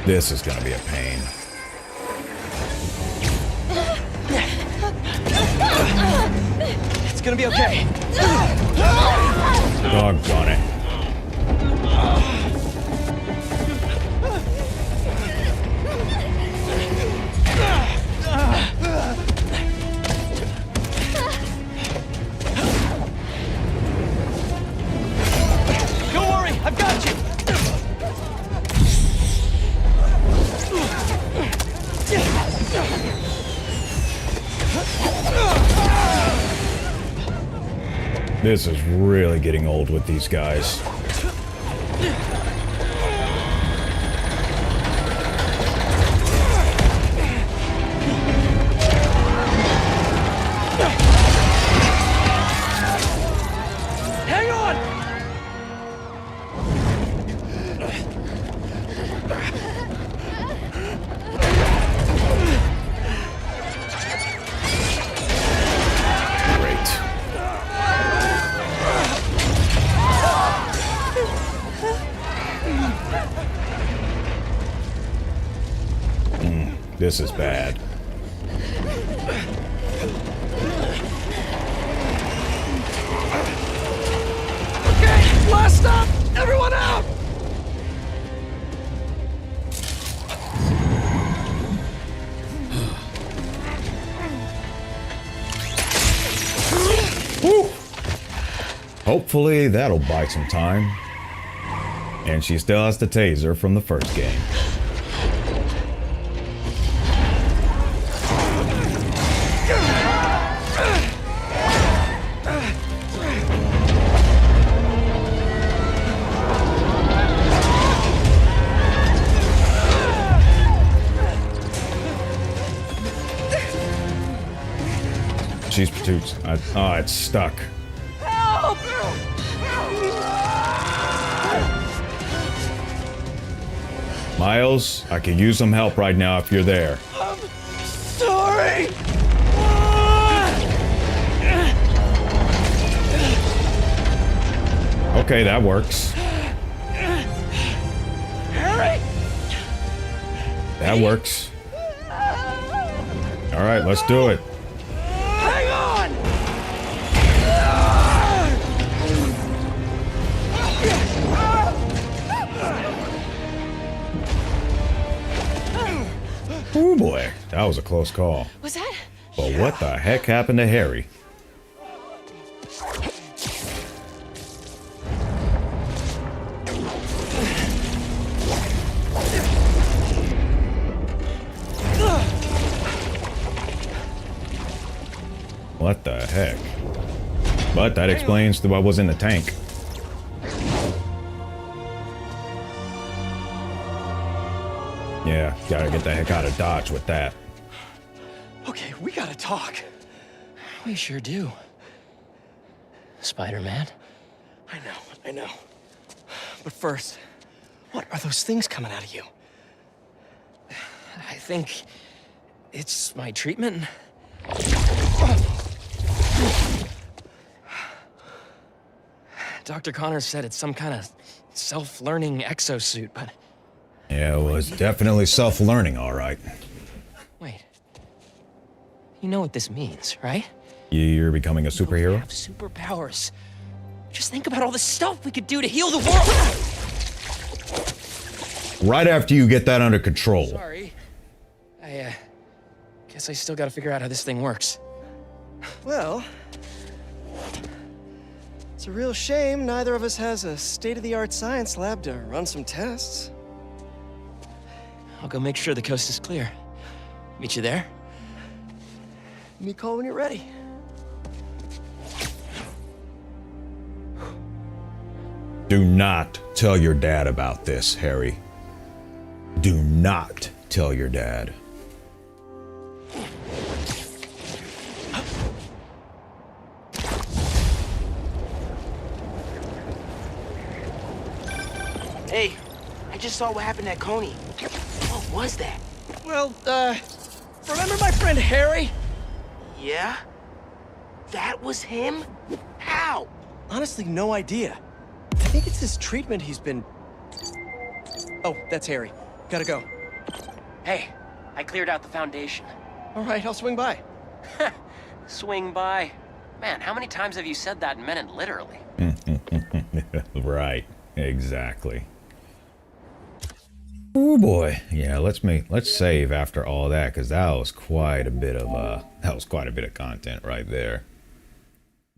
This is gonna be a pain. It's gonna be okay. Doggone it. Don't worry, I've got you. This is really getting old with these guys. Hang on! Great. This is bad. Okay, last stop! Everyone out! Woo. Hopefully that'll buy some time. And she still has the taser from the first game. she's too. Oh, it's stuck. Help! Miles, I could use some help right now if you're there. I'm sorry! Okay, that works. Harry! That works. All right, let's do it. Hang on! Oh boy, that was a close call. Was that? But what the heck happened to Harry? What the heck? But that explains what was in the tank. Yeah, gotta get the heck out of Dodge with that. Okay, we gotta talk. We sure do. Spider-Man. I know. But first, what are those things coming out of you? I think it's my treatment. Dr. Connors said it's some kind of self-learning exosuit, but... Yeah, it was definitely self-learning, all right. Wait. You know what this means, right? You're becoming a superhero? Have superpowers. Just think about all the stuff we could do to heal the world! Right after you get that under control. Sorry. I, guess I still gotta figure out how this thing works. Well, it's a real shame neither of us has a state-of-the-art science lab to run some tests. I'll go make sure the coast is clear. Meet you there? Give me a call when you're ready. Do not tell your dad about this, Harry. Do not tell your dad. Hey, I just saw what happened at Coney. What was that? Well, remember my friend Harry? Yeah? That was him? How? Honestly, no idea. I think it's his treatment he's been... Oh, that's Harry. Gotta go. Hey, I cleared out the foundation. All right, I'll swing by. Swing by. Man, how many times have you said that and meant it literally? Right, exactly. Oh boy, yeah. Let's save after all that, because that was quite a bit of content right there.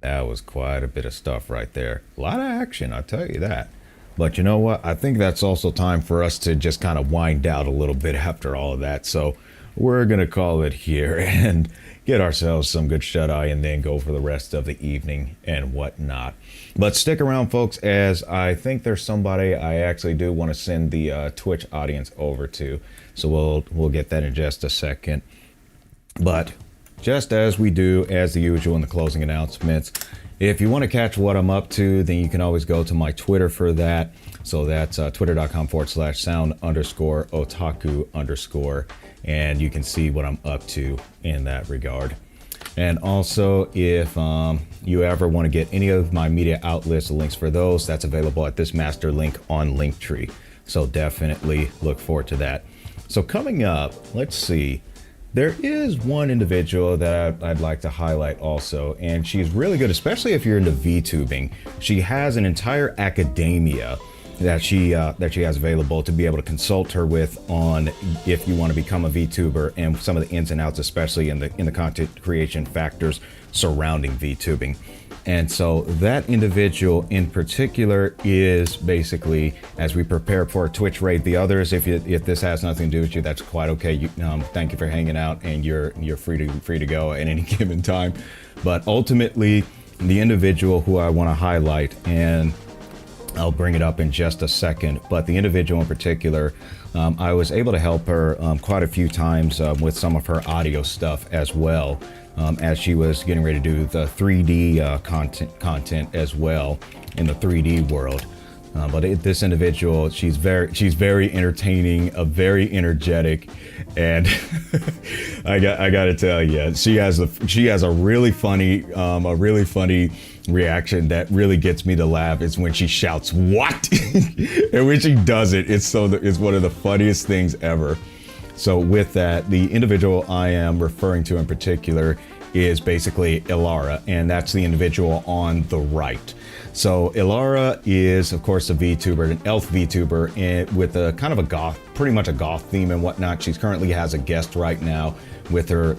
That was quite a bit of stuff right there. A lot of action, I'll tell you that. But you know what? I think that's also time for us to just kind of wind down a little bit after all of that. So we're gonna call it here and get ourselves some good shut-eye and then go for the rest of the evening and whatnot. But stick around, folks, as I think there's somebody I actually do want to send the Twitch audience over to. So we'll get that in just a second. But just as we do, as the usual in the closing announcements, if you want to catch what I'm up to, then you can always go to my Twitter for that. So that's twitter.com/sound_otaku_, and you can see what I'm up to in that regard. And also, if you ever want to get any of my media outlets, the links for those, that's available at this master link on Linktree. So definitely look forward to that. So coming up, let's see. There is one individual that I'd like to highlight also, and she's really good, especially if you're into VTubing. She has an entire academia that she has available to be able to consult her with on if you want to become a VTuber and some of the ins and outs, especially in the content creation factors surrounding VTubing. And so that individual in particular is basically, as we prepare for a Twitch raid, the others, if this has nothing to do with you, that's quite okay. Thank you for hanging out, and you're free to go at any given time. But ultimately, the individual who I want to highlight, and I'll bring it up in just a second, but the individual in particular, I was able to help her quite a few times with some of her audio stuff as well. as she was getting ready to do the 3D content as well in the 3D world. But this individual, she's very entertaining, very energetic, and I gotta tell you, she has a really funny reaction that really gets me to laugh. Is when she shouts "What?" and when she does it, it's one of the funniest things ever. So with that, the individual I am referring to in particular is basically Ilara, and that's the individual on the right. So Ilara is, of course, a VTuber, an elf VTuber, and with a kind of a goth, pretty much a goth theme and whatnot. She currently has a guest right now with her,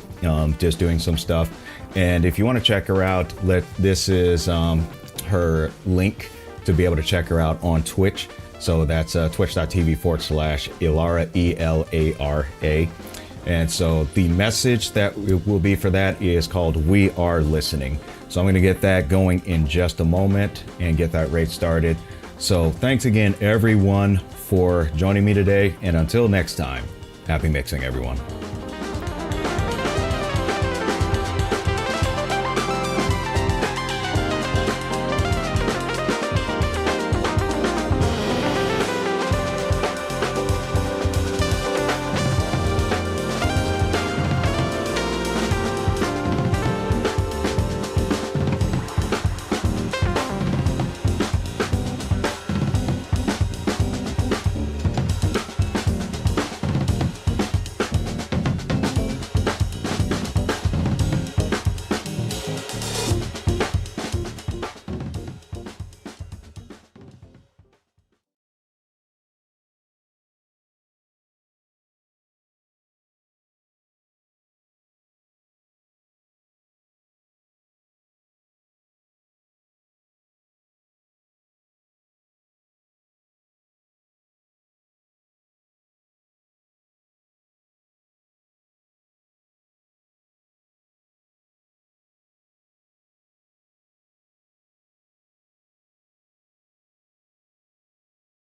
just doing some stuff. And if you want to check her out, this is her link to be able to check her out on Twitch. So that's twitch.tv/Ilara, ELARA. And so the message that it will be for that is called "We Are Listening." So I'm going to get that going in just a moment and get that raid started. So thanks again, everyone, for joining me today. And until next time, happy mixing, everyone.